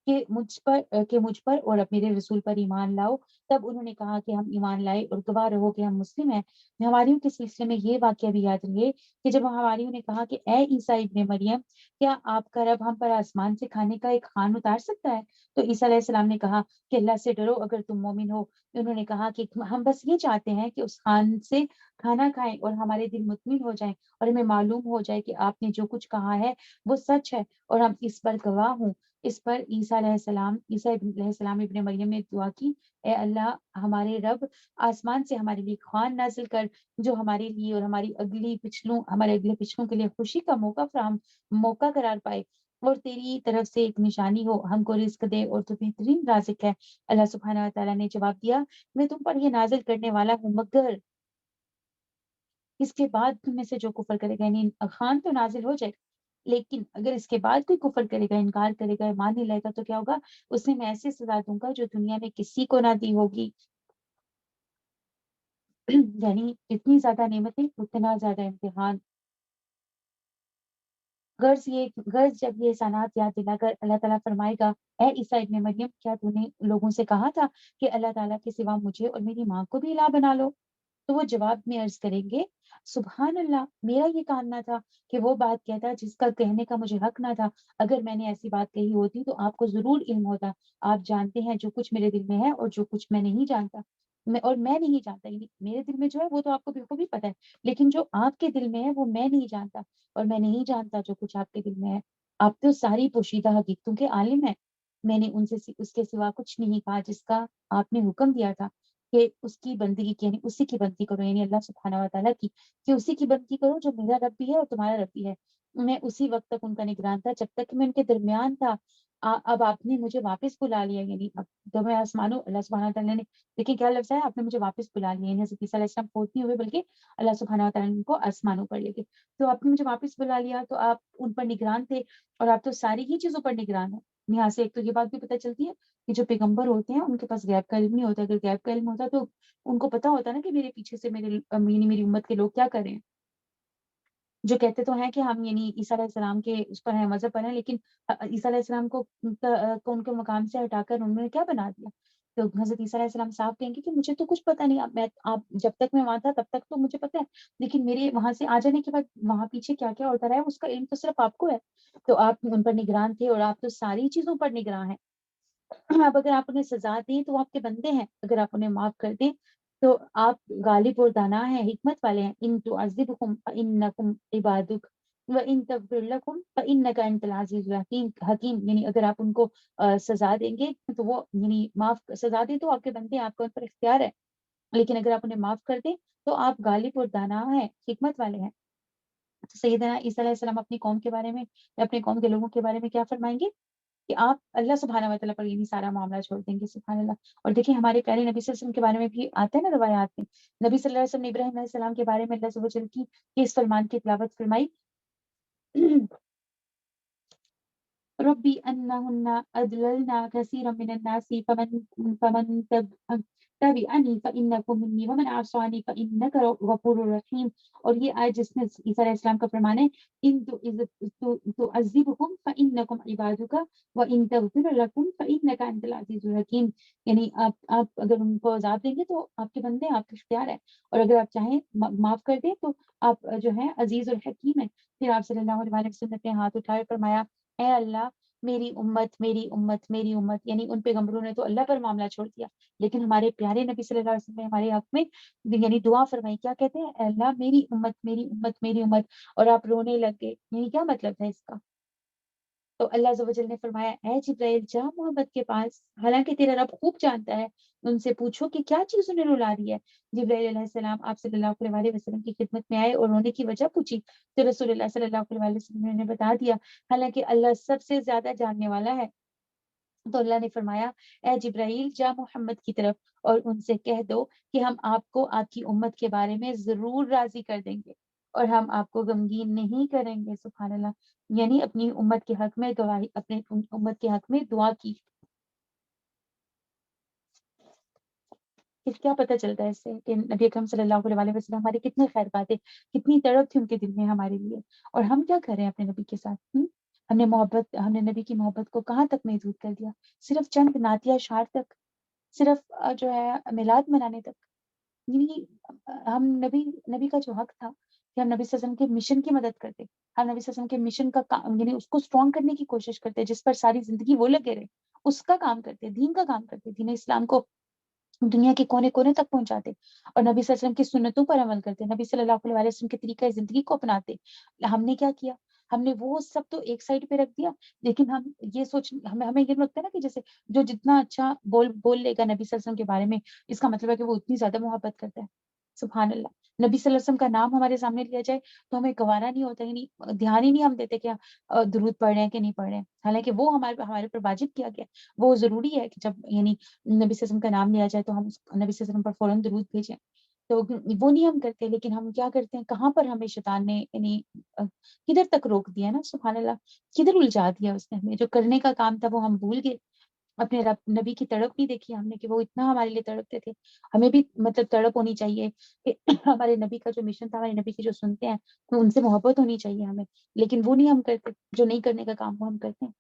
کہ مجھ پر اور میرے رسول پر ایمان لاؤ، تب انہوں نے کہا کہ ہم ایمان لائے اور گواہ رہو کہ ہم مسلم ہیں۔ حواریوں کے سلسلے میں یہ واقعہ بھی یاد رہے کہ جب حواریوں نے کہا کہ اے عیسیٰ ابن مریم، کیا آپ کا رب ہم پر آسمان سے کھانے کا ایک خوان اتار سکتا ہے؟ تو عیسیٰ علیہ السلام نے کہا کہ اللہ سے ڈرو اگر تم مومن ہو۔ انہوں نے کہا کہ ہم بس یہ چاہتے ہیں کہ اس خوان سے کھانا کھائیں اور ہمارے دل مطمئن ہو جائیں، اور ہمیں معلوم ہو جائے کہ آپ نے جو کچھ کہا ہے وہ سچ ہے، اور ہم اس پر گواہ ہوں۔ اس پر عیسیٰ علیہ السلام ابن مریم نے دعا کی، اے اللہ ہمارے رب، آسمان سے ہمارے لیے خوان نازل کر جو ہمارے لیے اور ہمارے اگلے پچھلوں کے لیے خوشی کا موقع قرار پائے، اور تیری طرف سے ایک نشانی ہو، ہم کو رزق دے اور تو بہترین رازق ہے۔ اللہ سبحانہ و تعالیٰ نے جواب دیا، میں تم پر یہ نازل کرنے والا ہوں، مگر اس کے بعد تم میں سے جو کفر کرے گا، یعنی خوان تو نازل ہو جائے گا، لیکن اگر اس کے بعد کوئی کفر کرے گا، انکار کرے گا، مان نہیں لائے گا، تو کیا ہوگا؟ اس میں ایسی سزا دوں گا جو دنیا میں کسی کو نہ دی ہوگی۔ یعنی اتنی زیادہ نعمتیں، اتنا زیادہ امتحان۔ غرض جب یہ احسانات یاد دلا کر اللہ تعالیٰ فرمائے گا، اے عیسیٰ ابن مریم، کیا تو نے لوگوں سے کہا تھا کہ اللہ تعالیٰ کے سوا مجھے اور میری ماں کو بھی الہ بنا لو؟ تو وہ جواب میں عرض کریں گے، سبحان اللہ، میرا یہ کام نہ تھا کہ وہ بات کہتا جس کا کہنے کا مجھے حق نہ تھا۔ اگر میں نے ایسی بات کہی ہوتی تو آپ کو ضرور علم ہوتا۔ آپ جانتے ہیں جو کچھ میرے دل میں ہے اور جو کچھ میں نہیں جانتا، میں نہیں جانتا، یعنی میرے دل میں جو ہے وہ تو آپ کو بالکل بھی پتہ ہے، لیکن جو آپ کے دل میں ہے وہ میں نہیں جانتا، اور میں نہیں جانتا جو کچھ آپ کے دل میں ہے۔ آپ تو ساری پوشیدہ حقیقتوں کے عالم ہیں۔ میں نے ان سے اس کے سوا کچھ نہیں کہا جس کا آپ نے حکم دیا تھا کہ اس کی بندگی کی، یعنی اسی کی بندگی کرو، یعنی اللہ سبحانہ و تعالیٰ کی، کہ اسی کی بندگی کرو جو میرا رب بھی ہے اور تمہارا رب بھی ہے۔ میں اسی وقت تک ان کا نگران تھا جب تک کہ میں ان کے درمیان تھا۔ اب آپ نے مجھے واپس بلا لیا، یعنی اب تو میں آسمانوں، اللہ سبحانہ و تعالیٰ نے، دیکھیں کیا لفظ ہے، آپ نے مجھے واپس بلا لیا، یعنی حضرت عیسیٰ علیہ السلام فوت نہیں ہوئے بلکہ اللہ سبحانہ و تعالیٰ نے ان کو آسمانوں پر لے گئے۔ تو آپ نے مجھے واپس بلا لیا، تو آپ ان پر نگران تھے، اور آپ تو ساری ہی چیزوں پر نگران ہیں۔ یہاں سے ایک تو یہ بات بھی پتہ چلتی ہے کہ جو پیغمبر ہوتے ہیں ان کے پاس غیب کا علم نہیں ہوتا۔ اگر غیب کا علم ہوتا تو ان کو پتا ہوتا نا کہ میرے پیچھے سے میری امت کے لوگ کیا کر رہے ہیں۔ جو کہتے تو ہیں کہ ہم یعنی عیسیٰ علیہ السلام کے اس پر ہیں، مذہب پر ہیں، لیکن عیسیٰ علیہ السلام کو ان کے مقام سے ہٹا کر انہوں نے کیا بنا دیا؟ تو حضرت عیسیٰ علیہ السلام صاحب کہیں گے کہ مجھے تو کچھ پتا نہیں، آپ جب تک میں وہاں تھا تب تک تو مجھے پتا ہے، لیکن میرے وہاں سے آ جانے کے بعد وہاں پیچھے کیا کیا ہوتا رہا ہے اس کا علم تو صرف آپ کو ہے۔ تو آپ ان پر نگران تھے، اور آپ تو ساری چیزوں پر نگراں ہیں۔ اب اگر آپ انہیں سزا دیں تو وہ آپ کے بندے ہیں، اگر آپ انہیں معاف کر دیں تو آپ غالب اور دانا ہیں، حکمت والے ہیں۔ ان تعذبهم فانکم عبادک وان تغفر لكم فانک انت العزیز الحکیم، یعنی اگر آپ ان کو سزا دیں گے تو وہ یعنی سزا دیں تو آپ کے بندے ہیں، آپ کا ان پر اختیار ہے، لیکن اگر آپ انہیں معاف کر دیں تو آپ غالب اور دانا ہیں، حکمت والے ہیں۔ تو سیدنا عیسیٰ علیہ السلام اپنی قوم کے بارے میں، اپنے قوم کے لوگوں کے بارے میں کیا فرمائیں گے کہ آپ اللہ سبحانہ و تعالیٰ پر یعنی سارا معاملہ چھوڑ دیں گے، سبحان اللہ۔ اور دیکھیں ہمارے پیارے نبی صلی اللہ علیہ وسلم کے بارے میں بھی آتا ہے نا روایات میں، نبی صلی اللہ علیہ وسلم نے ابراہیم علیہ السلام کے بارے میں اللہ سبحانہ کی اس فرمان کی تلاوت فرمائی، ربی انہن اضللن کثیرا من الناس فمن تبعنی فانک منی ومن عصانی فانک غفور رحیم۔ اور یہ آیت جس میں عیسیٰ علیہ السلام کا فرمان ہے، ان تعذبهم فانکم عبادک وان تغفر لكم فانک انت العزیز الحکیم، یعنی آپ اگر ان کو عذاب دیں گے تو آپ کے بندے ہیں، آپ کا اختیار ہے، اور اگر آپ چاہیں معاف کر دیں تو آپ جو ہیں عزیز الحکیم ہیں۔ پھر آپ صلی اللہ علیہ وسلم نے اپنے ہاتھ اٹھائے فرمایا، اے اللہ میری امت میری امت میری امت، یعنی ان پیغمبروں نے تو اللہ پر معاملہ چھوڑ دیا، لیکن ہمارے پیارے نبی صلی اللہ علیہ وسلم نے ہمارے حق میں یعنی دعا فرمائی، کیا کہتے ہیں، اے اللہ میری امت میری امت میری امت، اور آپ رونے لگ گئے، یعنی کیا مطلب تھا اس کا؟ تو اللہ عز و جل نے فرمایا، اے جبرائیل جا محمد کے پاس، حالانکہ تیرا رب خوب جانتا ہے، ان سے پوچھو کہ کیا چیز انہیں رلا رہی ہے۔ جبرائیل علیہ السلام آپ صلی اللہ علیہ وسلم کی خدمت میں آئے اور رونے کی وجہ پوچھی، تو رسول اللہ صلی اللہ علیہ وسلم نے انہیں بتا دیا، حالانکہ اللہ سب سے زیادہ جاننے والا ہے۔ تو اللہ نے فرمایا، اے جبرائیل جا محمد کی طرف اور ان سے کہہ دو کہ ہم آپ کو آپ کی امت کے بارے میں ضرور راضی کر دیں گے، اور ہم آپ کو غمگین نہیں کریں گے، سبحان اللہ، یعنی اپنی امت کے حق میں دعا، اپنے امت کے حق میں دعا کی۔ کیا پتہ چلتا ہے اس سے کہ نبی اکرم صلی اللہ علیہ وسلم ہمارے کتنے خیر باتیں، کتنی تڑپ تھی ان کے دل میں ہمارے لیے، اور ہم کیا کر رہے ہیں اپنے نبی کے ساتھ؟ ہم نے نبی کی محبت کو کہاں تک محدود کر دیا؟ صرف چند نعتیہ اشعار تک، صرف جو ہے میلاد منانے تک، یعنی ہم نبی کا جو حق تھا کہ ہم نبی صلی اللہ علیہ وسلم کے مشن کی مدد کرتے، ہم نبی صلی اللہ علیہ وسلم کے مشن کا یعنی اس کو اسٹرانگ کرنے کی کوشش کرتے، جس پر ساری زندگی وہ لگے رہے، اس کا کام کرتے، دین کا کام کرتے، دین اسلام کو دنیا کے کونے کونے تک پہنچاتے، اور نبی صلی اللہ علیہ وسلم کی سنتوں پر عمل کرتے، نبی صلی اللہ علیہ وسلم کے طریقہ زندگی کو اپناتے۔ ہم نے کیا کیا؟ ہم نے وہ سب تو ایک سائڈ پہ رکھ دیا، لیکن ہم یہ سوچ ہمیں یہ لگتا ہے نا کہ جیسے جو جتنا اچھا بول لے گا نبی صلی اللہ علیہ وسلم کے بارے میں، اس کا مطلب ہے کہ وہ اتنی زیادہ محبت کرتا ہے. سبحان اللہ. نبی صلی اللہ علیہ وسلم کا نام ہمارے سامنے لیا جائے تو ہمیں گوارا نہیں ہوتا، یعنی دھیان ہی نہیں ہم دیتے کہ درود پڑھ رہے ہیں کہ نہیں پڑھ رہے ہیں، حالانکہ وہ ہمارے پر واجب کیا گیا. وہ ضروری ہے کہ جب یعنی نبی صلی اللہ علیہ وسلم کا نام لیا جائے تو ہم نبی صلی اللہ علیہ وسلم پر فوراً درود بھیجیں. تو وہ نہیں ہم کرتے، لیکن ہم کیا کرتے ہیں، کہاں پر ہمیں شیطان نے یعنی کدھر تک روک دیا نا، سبحان اللہ، کدھر الجھا دیا اس نے ہمیں. جو کرنے کا کام تھا وہ ہم بھول گئے. اپنے رب نبی کی تڑپ نہیں دیکھی ہم نے کہ وہ اتنا ہمارے لیے تڑپتے تھے. ہمیں بھی مطلب تڑپ ہونی چاہیے کہ ہمارے نبی کا جو مشن تھا، ہمارے نبی کی جو سنتے ہیں تو ان سے محبت ہونی چاہیے ہمیں، لیکن وہ نہیں ہم کرتے. جو نہیں کرنے کا کام وہ ہم کرتے ہیں.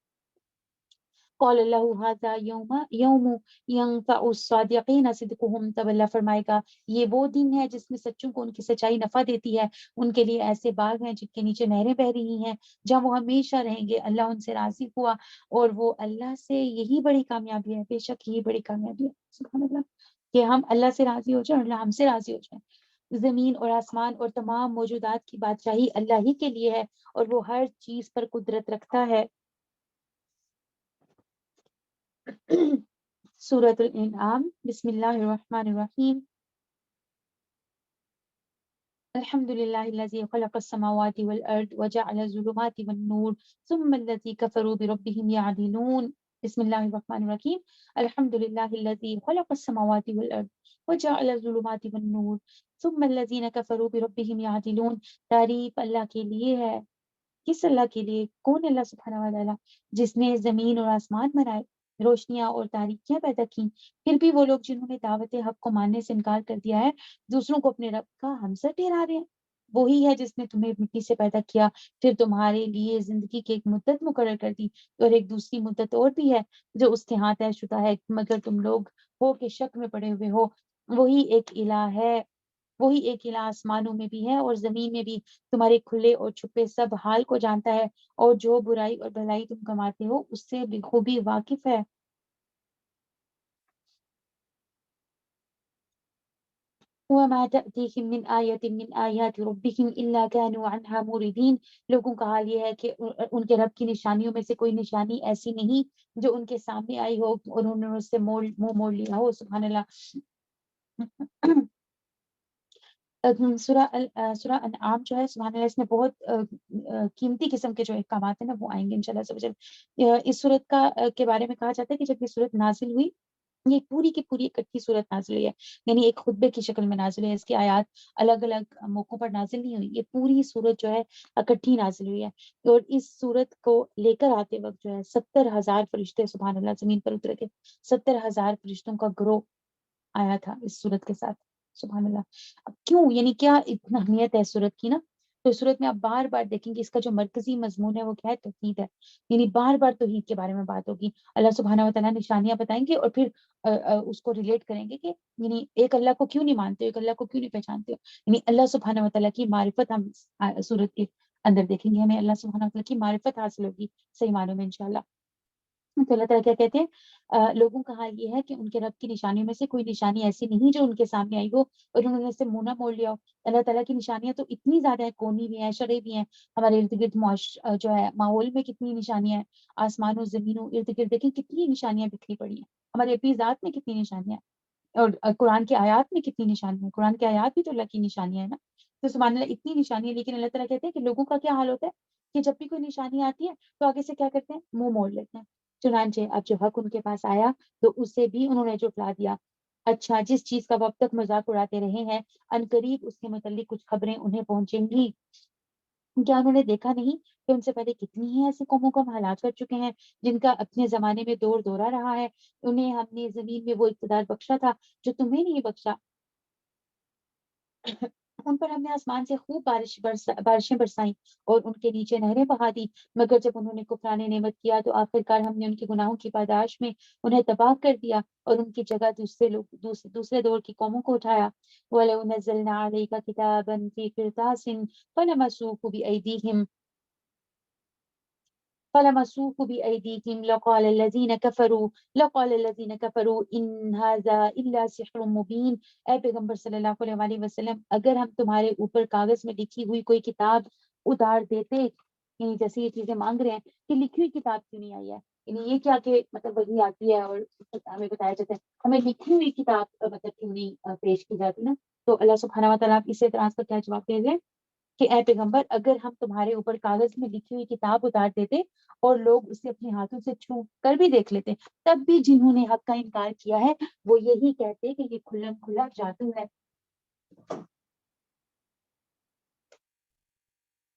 قال اللہ ھذا یوم ینفع الصادقین صدقہم. تب اللہ فرمائے گا یہ وہ دن ہے جس میں سچوں کو ان کی سچائی نفع دیتی ہے. ان کے لیے ایسے باغ ہیں جن کے نیچے نہریں بہ رہی ہیں، جہاں وہ ہمیشہ رہیں گے. اللہ ان سے راضی ہوا اور وہ اللہ سے، یہی بڑی کامیابی ہے، بے شک یہی بڑی کامیابی ہے. سبحان اللہ، کہ ہم اللہ سے راضی ہو جائیں اور اللہ ہم سے راضی ہو جائیں. زمین اور آسمان اور تمام موجودات کی بادشاہی اللہ ہی کے لیے ہے اور وہ ہر چیز پر قدرت رکھتا ہے. سورۃ الانعام. بسم اللہ الرحمن الرحیم. الحمد للہ الذی خلق السماوات والارض وجعل الظلمات والنور ثم الذی کفروا بربهم یعدلون. بسم اللہ الرحمن الرحیم. الحمد للہ الذی خلق السماوات والارض وجعل الظلمات والنور ثم الذین کفروا بربهم یعدلون. تعریف اللہ کے لیے ہے. کس اللہ کے لیے؟ کون اللہ سبحانہ و تعالیٰ؟ جس نے زمین اور آسمان بنائے، روشنیاں اور تاریکیاں پیدا کی. پھر بھی وہ لوگ جنہوں نے دعوت حق کو ماننے سے انکار کر دیا ہے، دوسروں کو اپنے رب کا ہمسر ٹھہرا رہے ہیں. وہی ہے جس نے تمہیں مٹی سے پیدا کیا، پھر تمہارے لیے زندگی کی ایک مدت مقرر کر دی، اور ایک دوسری مدت اور بھی ہے جو اس کے ہاتھ طے شدہ ہے، مگر تم لوگ ہو کہ شک میں پڑے ہوئے ہو. وہی ایک الہ ہے، وہی ایک الہ آسمانوں میں بھی ہے اور زمین میں بھی. تمہارے کھلے اور چھپے سب حال کو جانتا ہے، اور جو برائی اور بھلائی تم کماتے ہو اس سے بخوبی واقف ہے. وَمَا تَأْتِيهِم مِّنْ آيَةٍ مِّنْ آيَاتِ رَبِّهِمْ إِلَّا كَانُوا عَنْهَا مُعْرِضِينَ. لوگوں کا حال یہ ہے کہ ان کے رب کی نشانیوں میں سے کوئی نشانی ایسی نہیں جو ان کے سامنے آئی ہو اور انہوں نے اس سے منہ موڑ لیا ہو. سبحان اللہ. سورہ انعام جو ہے، سبحان اللہ، اس میں بہت قیمتی قسم کے جو احکامات ہیں نا وہ آئیں گے انشاءاللہ عز و جل. اس صورت کے بارے میں کہا جاتا ہے کہ جب یہ صورت نازل ہوئی، یہ پوری کی پوری اکٹھی صورت نازل ہوئی ہے، یعنی ایک خطبے کی شکل میں نازل ہے. اس کی آیات الگ الگ موقعوں پر نازل نہیں ہوئی، یہ پوری صورت جو ہے اکٹھی نازل ہوئی ہے. اور اس صورت کو لے کر آتے وقت جو ہے 70,000 فرشتے سبحان اللہ زمین پر اترے تھے. 70,000 فرشتوں کا گروہ آیا تھا اس صورت کے ساتھ. سبحان اللہ. اب کیوں، یعنی کیا اتنا اہمیت ہے صورت کی نا؟ تو اس صورت میں آپ بار بار دیکھیں گے اس کا جو مرکزی مضمون ہے وہ کیا ہے؟ توحید ہے. یعنی بار بار توحید کے بارے میں بات ہوگی. اللہ سبحانہ و تعالیٰ نشانیاں بتائیں گے اور پھر اس کو ریلیٹ کریں گے کہ یعنی ایک اللہ کو کیوں نہیں مانتے ہو، ایک اللہ کو کیوں نہیں پہچانتے ہو. یعنی اللہ سبحانہ و تعالیٰ کی معرفت ہم صورت کے اندر دیکھیں گے. ہمیں اللہ سبحانہ و تعالیٰ کی معرفت حاصل ہوگی صحیح معنوں میں انشاءاللہ. تو اللہ تعالیٰ کیا کہتے ہیں، لوگوں کا حال یہ ہے کہ ان کے رب کی نشانیوں میں سے کوئی نشانی ایسی نہیں جو ان کے سامنے آئی ہو اور انہوں نے اس سے منہ نہ موڑ لیا ہو. اللہ تعالیٰ کی نشانیاں تو اتنی زیادہ ہیں، کونی بھی ہیں، شرعی بھی ہیں. ہمارے ارد گرد جو ہے ماحول میں کتنی نشانیاں ہیں، آسمان و زمینوں ارد گرد دیکھیں کتنی نشانیاں بکھری پڑی ہیں. ہمارے اپنی ذات میں کتنی نشانیاں ہیں، اور قرآن کی آیات میں کتنی نشانیاں ہیں. قرآن کی آیات بھی تو اللہ کی نشانیاں ہیں نا. تو سبحان اللہ اتنی نشانیاں، لیکن اللہ تعالیٰ کہتے ہیں کہ لوگوں کا کیا حال ہوتا ہے کہ جب بھی کوئی نشانی آتی ہے تو آگے سے کیا کرتے ہیں، منہ موڑ لیتے ہیں. چنانچہ اب جو حق ان کے پاس آیا تو اسے بھی انہوں نے جھٹلا دیا. اچھا، جس چیز کا وہ اب تک مذاق اڑاتے رہے ہیں، عنقریب اس کے متعلق کچھ خبریں انہیں پہنچیں گی. کیا انہوں نے دیکھا نہیں کہ ان سے پہلے کتنی ہی ایسی قوموں کو ہم ہلاک کر چکے ہیں جن کا اپنے زمانے میں دور دورہ رہا ہے. انہیں ہم نے زمین میں وہ اقتدار بخشا تھا جو تمہیں نہیں بخشا. ان پر ہم نے آسمان سے خوب بارشیں برسائیں اور ان کے نیچے نہریں بہا دی، مگر جب انہوں نے کفران نعمت کیا تو آخرکار ہم نے ان کے گناہوں کی پاداش میں انہیں تباہ کر دیا اور ان کی جگہ دوسرے دور کی قوموں کو اٹھایا. وَلَوْ نَزَّلْنَا عَلَيْكَ كِتَابًا فِي قِرْطَاسٍ فَلَمَسُوهُ بِأَيْدِيهِمْ لَقَالَ الَّذِينَ كَفَرُوا إِنْ هَذَا إِلَّا سِحْرٌ مُبِينٌ. اے پیغمبر صلی اللہ علیہ وسلم، اگر ہم تمہارے اوپر کاغذ میں لکھی ہوئی کوئی کتاب اتار دیتے یعنی جیسے یہ چیزیں مانگ رہے ہیں کہ لکھی ہوئی کتاب کیوں نہیں آئی ہے، یعنی یہ کیا کہ مطلب وہی آتی ہے اور ہمیں بتایا جاتا ہے ہمیں لکھی ہوئی کتاب مطلب کیوں نہیں پیش کی جاتی نا. تو اللہ سبحانہ و تعالیٰ اس اعتراض کا کیا جواب دے رہے ہیں کہ اے پیغمبر اگر ہم تمہارے اوپر کاغذ میں لکھی ہوئی کتاب اتار دیتے اور لوگ اسے اپنے ہاتھوں سے چھو کر بھی دیکھ لیتے، تب بھی جنہوں نے حق کا انکار کیا ہے وہ یہی کہتے کہ یہ کھلم کھلا جادو ہے.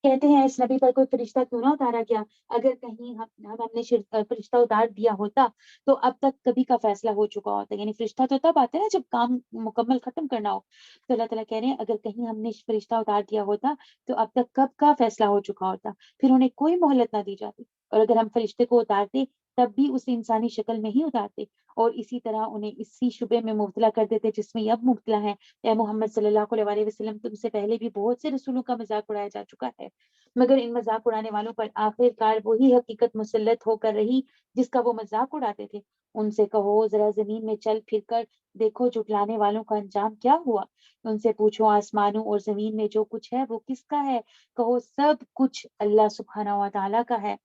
کہتے ہیں اس نبی پر کوئی فرشتہ کیوں نہ اتارا گیا، اگر کہیں ہم نے فرشتہ اتار دیا ہوتا تو اب تک کبھی کا فیصلہ ہو چکا ہوتا. یعنی فرشتہ تو تب آتا ہے نا جب کام مکمل ختم کرنا ہو. تو اللہ تعالیٰ کہہ رہے ہیں اگر کہیں ہم نے فرشتہ اتار دیا ہوتا تو اب تک کب کا فیصلہ ہو چکا ہوتا، پھر انہیں کوئی مہلت نہ دی جاتی. اور اگر ہم فرشتے کو اتارتے تب بھی اسے انسانی شکل میں ہی اتارتے اور اسی طرح انہیں اسی شبے میں مبتلا کر دیتے جس میں یہ اب مبتلا ہے. اے محمد صلی اللہ علیہ وسلم تم سے پہلے بھی بہت سے رسولوں کا مذاق اڑایا جا چکا ہے، مگر ان مذاق اڑانے والوں پر آخر کار وہی حقیقت مسلط ہو کر رہی جس کا وہ مذاق اڑاتے تھے. ان سے کہو ذرا زمین میں چل پھر کر دیکھو جھٹلانے والوں کا انجام کیا ہوا. ان سے پوچھو آسمانوں اور زمین میں جو کچھ ہے وہ کس کا ہے، کہو سب کچھ اللہ سبحانہ و تعالیٰ کا ہے.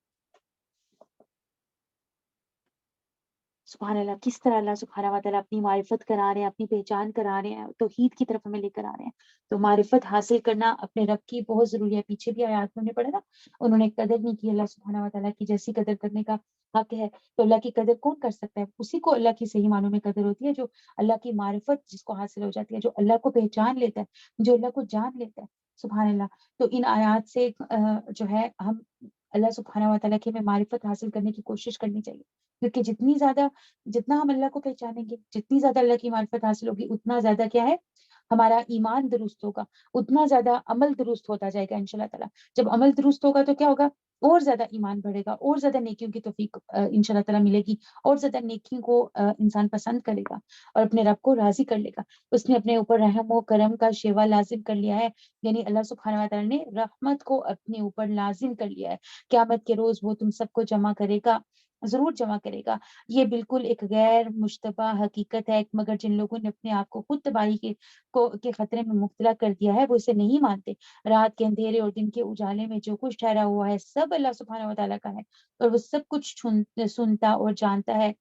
سبحان اللہ، کس طرح اللہ سبحانہ و تعالیٰ اپنی معرفت کرا رہے ہیں، اپنی پہچان کرا رہے ہیں، توحید کی طرف ہمیں لے کر آ رہے ہیں. تو معرفت حاصل کرنا اپنے رب کی بہت ضروری ہے. پیچھے بھی آیات میں نے پڑھا نا، انہوں نے قدر نہیں کی اللہ سبحانہ و تعالیٰ کی جیسی قدر کرنے کا حق ہے. تو اللہ کی قدر کون کر سکتا ہے؟ اسی کو اللہ کی صحیح معنوں میں قدر ہوتی ہے جو اللہ کی معرفت جس کو حاصل ہو جاتی ہے، جو اللہ کو پہچان لیتا ہے، جو اللہ کو جان لیتا ہے. سبحان اللہ. تو ان آیات سے جو ہے ہم اللہ سبحانہ و تعالیٰ کی ہمیں معرفت حاصل کرنے کی کوشش کرنی چاہیے، کیونکہ جتنا ہم اللہ کو پہچانیں گے، جتنی زیادہ اللہ کی معرفت حاصل ہوگی، اتنا زیادہ کیا ہے ہمارا ایمان درست ہوگا، اتنا زیادہ عمل درست ہوتا جائے گا انشاءاللہ تعالیٰ. جب عمل درست ہوگا تو کیا ہوگا، اور زیادہ ایمان بڑھے گا، اور زیادہ نیکیوں کی توفیق انشاءاللہ تعالیٰ ملے گی، اور زیادہ نیکیوں کو انسان پسند کرے گا اور اپنے رب کو راضی کر لے گا. اس نے اپنے اوپر رحم و کرم کا شیوا لازم کر لیا ہے، یعنی اللہ سبحانہ و تعالیٰ نے رحمت کو اپنے اوپر لازم کر لیا ہے. قیامت کے روز وہ تم سب کو جمع کرے گا، ضرور جمع کرے گا. یہ بالکل ایک غیر مشتبہ حقیقت ہے، مگر جن لوگوں نے اپنے آپ کو خود تباہی کے خطرے میں مبتلا کر دیا ہے وہ اسے نہیں مانتے. رات کے اندھیرے اور دن کے اجالے میں جو کچھ ٹھہرا ہوا ہے سب اللہ سبحانہ و تعالیٰ کا ہے اور وہ سب کچھ سنتا اور جانتا ہے.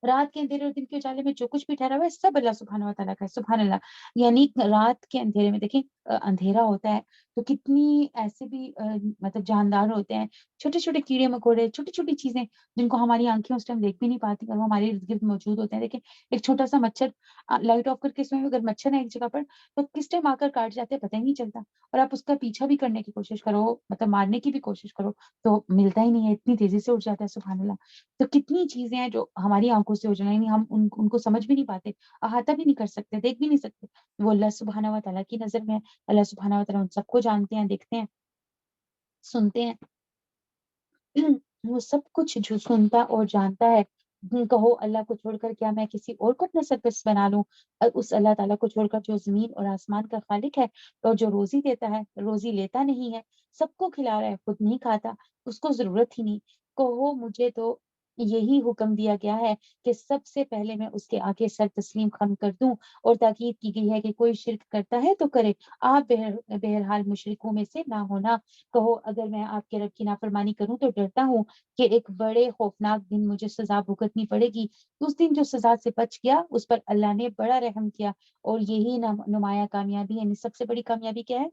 رات کے اندھیرے اور دن کے اجالے میں جو کچھ بھی ٹھہرا ہوا ہے سب اللہ سبحانہ و تعالیٰ کا ہے. سبحان اللہ. یعنی رات کے اندھیرے میں دیکھیں اندھیرا ہوتا ہے تو کتنی ایسے بھی مطلب جاندار ہوتے ہیں، چھوٹے چھوٹے کیڑے مکوڑے، چھوٹی چھوٹی چیزیں جن کو ہماری آنکھیں اس ٹائم دیکھ بھی نہیں پاتی اور وہ ہمارے ارد گرد موجود ہوتے ہیں. دیکھیں ایک چھوٹا سا مچھر، لائٹ آف کر کے سوئیں اگر مچھر ہے ایک جگہ پر تو کس ٹائم آ کر کاٹ جاتے ہیں پتہ ہی نہیں چلتا، اور آپ اس کا پیچھا بھی کرنے کی کوشش کرو، مطلب مارنے کی بھی کوشش کرو تو ملتا ہی نہیں ہے، اتنی تیزی سے اٹھ جاتا ہے. سبحان اللہ. تو کتنی چیزیں ہیں جو ہماری آنکھوں سے ہو جائیں، یعنی ہم ان کو سمجھ بھی نہیں پاتے، احاطہ بھی نہیں کر سکتے، دیکھ بھی نہیں سکتے. وہ اللہ سبحانہ و تعالیٰ کی نظر میں ہے. اللہ سبحانہ و تعالیٰ ان سب کو جانتے ہیں، دیکھتے ہیں، سنتے ہیں. وہ سب کچھ جو سنتا اور جانتا ہے. کہو اللہ کو چھوڑ کر کیا میں کسی اور کو اپنا سرپرست بنا لوں، اس اللہ تعالیٰ کو چھوڑ کر جو زمین اور آسمان کا خالق ہے اور جو روزی دیتا ہے، روزی لیتا نہیں ہے، سب کو کھلا رہا ہے، خود نہیں کھاتا، اس کو ضرورت ہی نہیں. کہو مجھے تو یہی حکم دیا گیا ہے کہ سب سے پہلے میں اس کے آگے سر تسلیم خم کر دوں، اور تاکید کی گئی ہے کہ کوئی شرک کرتا ہے تو کرے، آپ بہرحال مشرکوں میں سے نہ ہونا. کہو اگر میں آپ کے رب کی نافرمانی کروں تو ڈرتا ہوں کہ ایک بڑے خوفناک دن مجھے سزا بھگتنی پڑے گی. اس دن جو سزا سے بچ گیا اس پر اللہ نے بڑا رحم کیا، اور یہی نمایاں کامیابی، یعنی سب سے بڑی کامیابی کیا ہے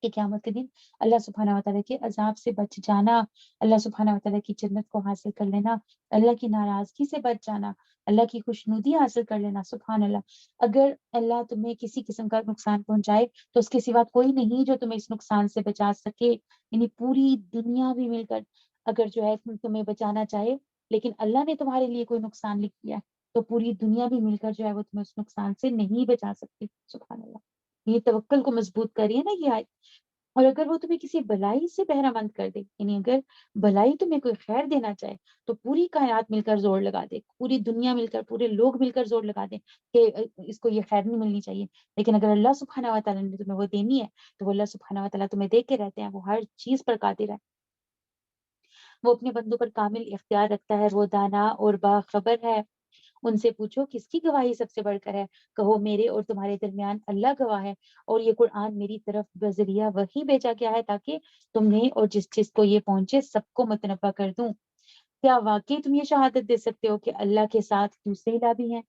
کہ قیامت کے دن اللہ سبحانہ و تعالیٰ کے عذاب سے بچ جانا، اللہ سبحانہ و تعالیٰ کی جنت کو حاصل کر لینا، اللہ کی ناراضگی سے بچ جانا، اللہ کی خوشنودی حاصل کر لینا. سبحان اللہ. اگر اللہ تمہیں کسی قسم کا نقصان پہنچائے تو اس کے سوا کوئی نہیں جو تمہیں اس نقصان سے بچا سکے. یعنی پوری دنیا بھی مل کر اگر جو ہے تمہیں بچانا چاہے، لیکن اللہ نے تمہارے لیے کوئی نقصان لکھ دیا تو پوری دنیا بھی مل کر جو ہے وہ تمہیں اس نقصان سے نہیں بچا سکتی. سبحان اللہ. یہ توکل کو مضبوط کریے نا یہ آیت. اور اگر وہ تمہیں کسی بلائی سے بہرہ مند کر دے، یعنی اگر بلائی تمہیں کوئی خیر دینا چاہے تو پوری کائنات مل کر زور لگا دے، پوری دنیا مل کر، پورے لوگ مل کر زور لگا دیں کہ اس کو یہ خیر نہیں ملنی چاہیے، لیکن اگر اللہ سبحانہ و تعالیٰ نے تمہیں وہ دینی ہے تو وہ اللہ سبحانہ و تعالیٰ تمہیں دے کے رہتے ہیں. وہ ہر چیز پر قادر ہے، وہ اپنے بندوں پر کامل اختیار رکھتا ہے، وہ دانا اور باخبر ہے. ان سے پوچھو کس کی گواہی سب سے بڑھ کر ہے، کہو میرے اور تمہارے درمیان اللہ گواہ ہے، اور یہ قرآن میری طرف بذریعہ وحی بھیجا گیا ہے تاکہ تمہیں اور جس جس کو یہ پہنچے سب کو متنبع کر دوں۔ کیا واقعی تم یہ شہادت دے سکتے ہو کہ اللہ کے ساتھ دوسرے الہ بھی ہیں؟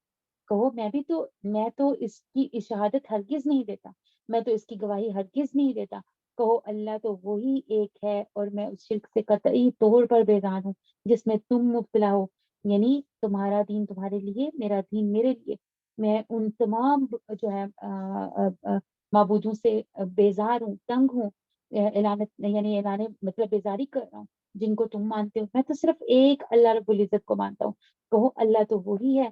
کہو میں تو اس کی شہادت ہرگز نہیں دیتا، میں تو اس کی گواہی ہرگز نہیں دیتا۔ کہو اللہ تو وہی ایک ہے اور میں اس شرک سے قطعی طور پر بیزار ہوں جس میں تم مبتلا ہو، یعنی تمہارا دین تمہارے لیے، میرا دین میرے لیے۔ میں ان تمام جو ہے معبودوں سے بیزار ہوں، تنگ ہوں، اعلان مطلب بیزاری کر رہا ہوں جن کو تم مانتے ہو، میں تو صرف ایک اللہ رب العزت کو مانتا ہوں۔ کہو اللہ تو وہی ہے،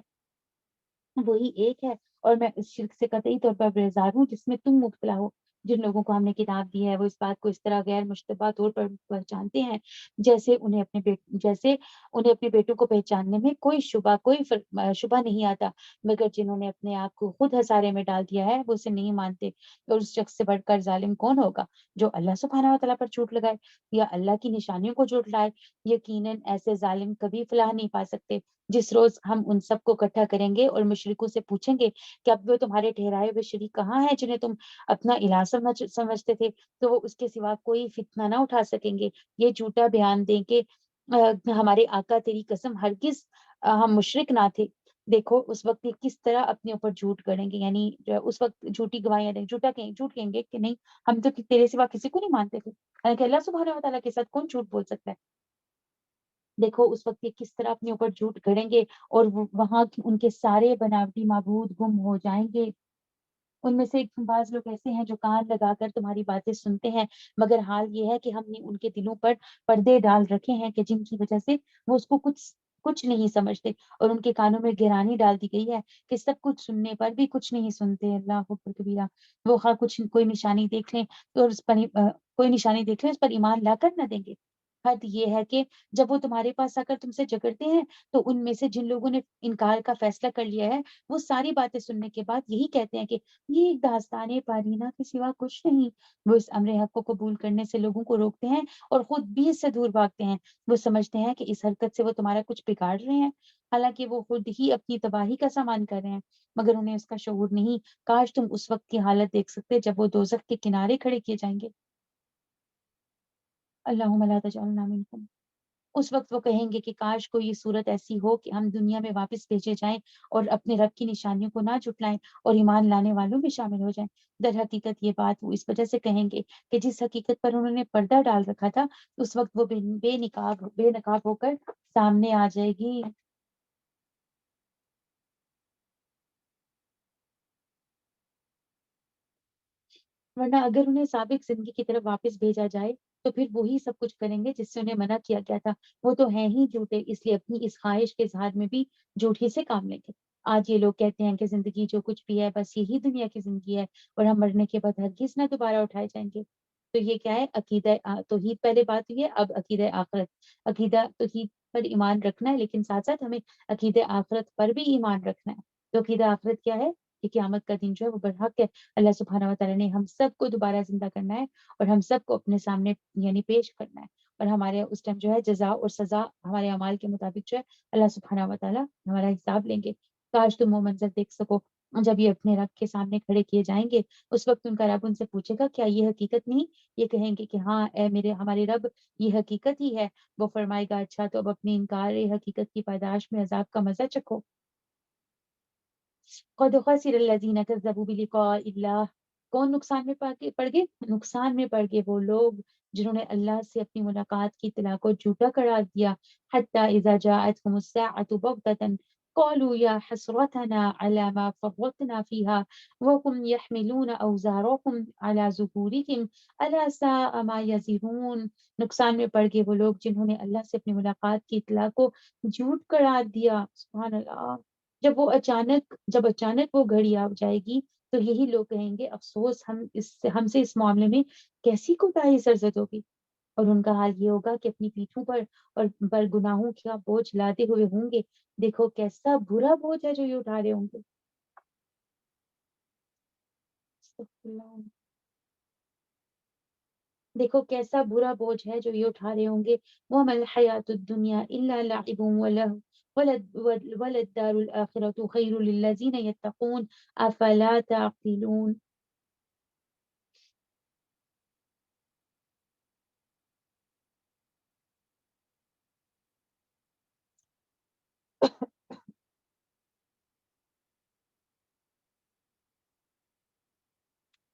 وہی ایک ہے اور میں اس شرک سے قطعی طور پر بیزار ہوں جس میں تم مبتلا ہو۔ جن لوگوں کو ہم نے کتاب دی ہے وہ اس بات کو اس طرح غیر مشتبہ طور پر پہچانتے ہیں جیسے انہیں اپنے بیٹوں کو پہچاننے میں کوئی شبہ نہیں آتا، مگر جنہوں نے اپنے آپ کو خود ہسارے میں ڈال دیا ہے وہ اسے نہیں مانتے۔ اور اس شخص سے بڑھ کر ظالم کون ہوگا جو اللہ سبحانہ و تعالیٰ پر جھوٹ لگائے یا اللہ کی نشانیوں کو جھوٹ لائے؟ یقیناً ایسے ظالم کبھی فلاح نہیں پا سکتے۔ جس روز ہم ان سب کو اکٹھا کریں گے اور مشرکوں سے پوچھیں گے کہ اب وہ تمہارے ٹھہرائے ہوئے شریک کہاں ہیں جنہیں تم اپنا الہ سمجھتے تھے، تو وہ اس کے سوا کوئی فتنہ نہ اٹھا سکیں گے۔ یہ جھوٹا بیان دیں کہ ہمارے آقا تیری قسم ہرگز ہم مشرک نہ تھے۔ دیکھو اس وقت یہ کس طرح اپنے اوپر جھوٹ گڑیں گے، یعنی اس وقت جھوٹی گواہیاں دیں، جھوٹ کہیں گے کہ نہیں ہم تو تیرے سوا کسی کو نہیں مانتے تھے، حالانکہ اللہ سبحانہ و تعالیٰ کے ساتھ کون جھوٹ بول سکتا ہے؟ دیکھو اس وقت یہ کس طرح اپنے اوپر جھوٹ گڑیں گے اور وہاں ان کے سارے بناوٹی معبود گم ہو جائیں گے۔ ان میں سے بعض لوگ ایسے ہیں جو کان لگا کر تمہاری باتیں سنتے ہیں، مگر حال یہ ہے کہ ہم نے ان کے دلوں پر پردے ڈال رکھے ہیں کہ جن کی وجہ سے وہ اس کو کچھ نہیں سمجھتے، اور ان کے کانوں میں گرانی ڈال دی گئی ہے کہ سب کچھ سننے پر بھی کچھ نہیں سنتے۔ اللہ اکبر کبیرہ۔ وہ خواہ کوئی نشانی دیکھ لیں تو کوئی نشانی دیکھ لیں اس پر ایمان لا کر نہ دیں گے۔ حد یہ ہے کہ جب وہ تمہارے پاس آ کر تم سے جھگڑتے ہیں تو ان میں سے جن لوگوں نے انکار کا فیصلہ کر لیا ہے وہ ساری باتیں سننے کے بعد یہی کہتے ہیں کہ یہ ایک داستان پارینہ کے سوا کچھ نہیں۔ وہ اس امر حق کو قبول کرنے سے لوگوں کو روکتے ہیں اور خود بھی اس سے دور بھاگتے ہیں۔ وہ سمجھتے ہیں کہ اس حرکت سے وہ تمہارا کچھ بگاڑ رہے ہیں، حالانکہ وہ خود ہی اپنی تباہی کا سامان کر رہے ہیں، مگر انہیں اس کا شعور نہیں۔ کاش تم اس وقت کی حالت دیکھ سکتے جب وہ دوزخ کے کنارے کھڑے کیے جائیں گے۔ اللہم لا تجعلنا منکم۔ اس وقت وہ کہیں گے کہ کاش کوئی یہ صورت ایسی ہو کہ ہم دنیا میں واپس بھیجے جائیں اور اپنے رب کی نشانیوں کو نہ جھٹلائیں اور ایمان لانے والوں میں شامل ہو جائیں۔ در حقیقت یہ بات وہ اس وجہ سے کہیں گے کہ جس حقیقت پر انہوں نے پردہ ڈال رکھا تھا اس وقت وہ بے نقاب ہو کر سامنے آ جائے گی۔ ورنہ اگر انہیں سابق زندگی کی طرف واپس بھیجا جائے تو پھر وہی سب کچھ کریں گے جس سے انہیں منع کیا گیا تھا۔ وہ تو ہیں ہی جھوٹے، اس لیے اپنی اس خواہش کے اظہار میں بھی جھوٹ ہی سے کام لیں گے۔ آج یہ لوگ کہتے ہیں کہ زندگی جو کچھ بھی ہے بس یہی دنیا کی زندگی ہے اور ہم مرنے کے بعد ہرگز نہ دوبارہ اٹھائے جائیں گے۔ تو یہ کیا ہے؟ عقیدہ توحید پہلے بات ہوئی ہے، اب عقیدہ آخرت۔ عقیدہ توحید پر ایمان رکھنا ہے لیکن ساتھ ساتھ ہمیں عقیدہ آخرت پر بھی ایمان رکھنا ہے۔ تو عقیدہ آخرت کیا ہے؟ کہ قیامت کا دن جو ہے وہ برحق ہے، اللہ سبحانہ و تعالیٰ نے ہم سب کو دوبارہ زندہ کرنا ہے اور ہم سب کو اپنے سامنے یعنی پیش کرنا ہے، اور ہمارے اس ٹائم جو ہے جزا اور سزا ہمارے اعمال کے مطابق جو ہے اللہ سبحانہ و تعالیٰ ہمارا حساب لیں گے۔ کاش تم وہ منظر دیکھ سکو جب یہ اپنے رب کے سامنے کھڑے کیے جائیں گے۔ اس وقت ان کا رب ان سے پوچھے گا کیا یہ حقیقت نہیں؟ یہ کہیں گے کہ ہاں اے ہمارے رب یہ حقیقت ہی ہے۔ وہ فرمائے گا اچھا تو اب اپنی انکار حقیقت کی پاداش میں عذاب کا مزہ چکھو۔ قد خسر الذین کذبوا بلقاء اللہ۔ کون نقصان میں پڑ گئے؟ نقصان میں پڑ گئے وہ لوگ جنہوں نے اللہ سے اپنی ملاقات کی اطلاع کو جھوٹا قرار دیا۔ حتی اذا جاءتهم الساعة بغتة قالوا یا حسرتنا على ما فرطنا فيها وهم يحملون اوزارهم على ظهورهم الا ساء ما يزرون۔ نقصان میں پڑ گئے وہ لوگ جنہوں نے اللہ سے اپنی ملاقات کی اطلاع کو جھوٹ قرار دیا۔ سبحان اللہ۔ جب اچانک وہ گھڑی آ جائے گی تو یہی لوگ کہیں گے افسوس ہم سے اس معاملے میں کیسی کوتاہی سرزد ہوگی، اور ان کا حال یہ ہوگا کہ اپنی پیٹھوں پر اور پر گناہوں کا بوجھ لاتے ہوئے ہوں گے۔ دیکھو کیسا برا بوجھ ہے جو یہ اٹھا رہے ہوں گے۔ استغفر اللہ۔ دیکھو کیسا برا بوجھ ہے جو یہ اٹھا رہے ہوں گے۔ وَمَا الْحَيَاةُ الدُّنْيَا إِلَّا لَعِبٌ وَلَهْوٌ وَلَلدَّارُ الْآخِرَةُ خَيْرٌ لِلَّذِينَ يَتَّقُونَ أَفَلَا تَعْقِلُونَ۔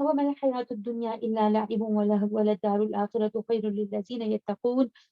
وما الحياة الدنيا إلا لعب ولهو وللدار الآخرة خير للذين يتقون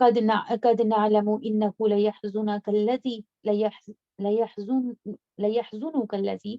قد نعلم إنه ليحزنك الذي ليحز ليحزن ليحزنك الذي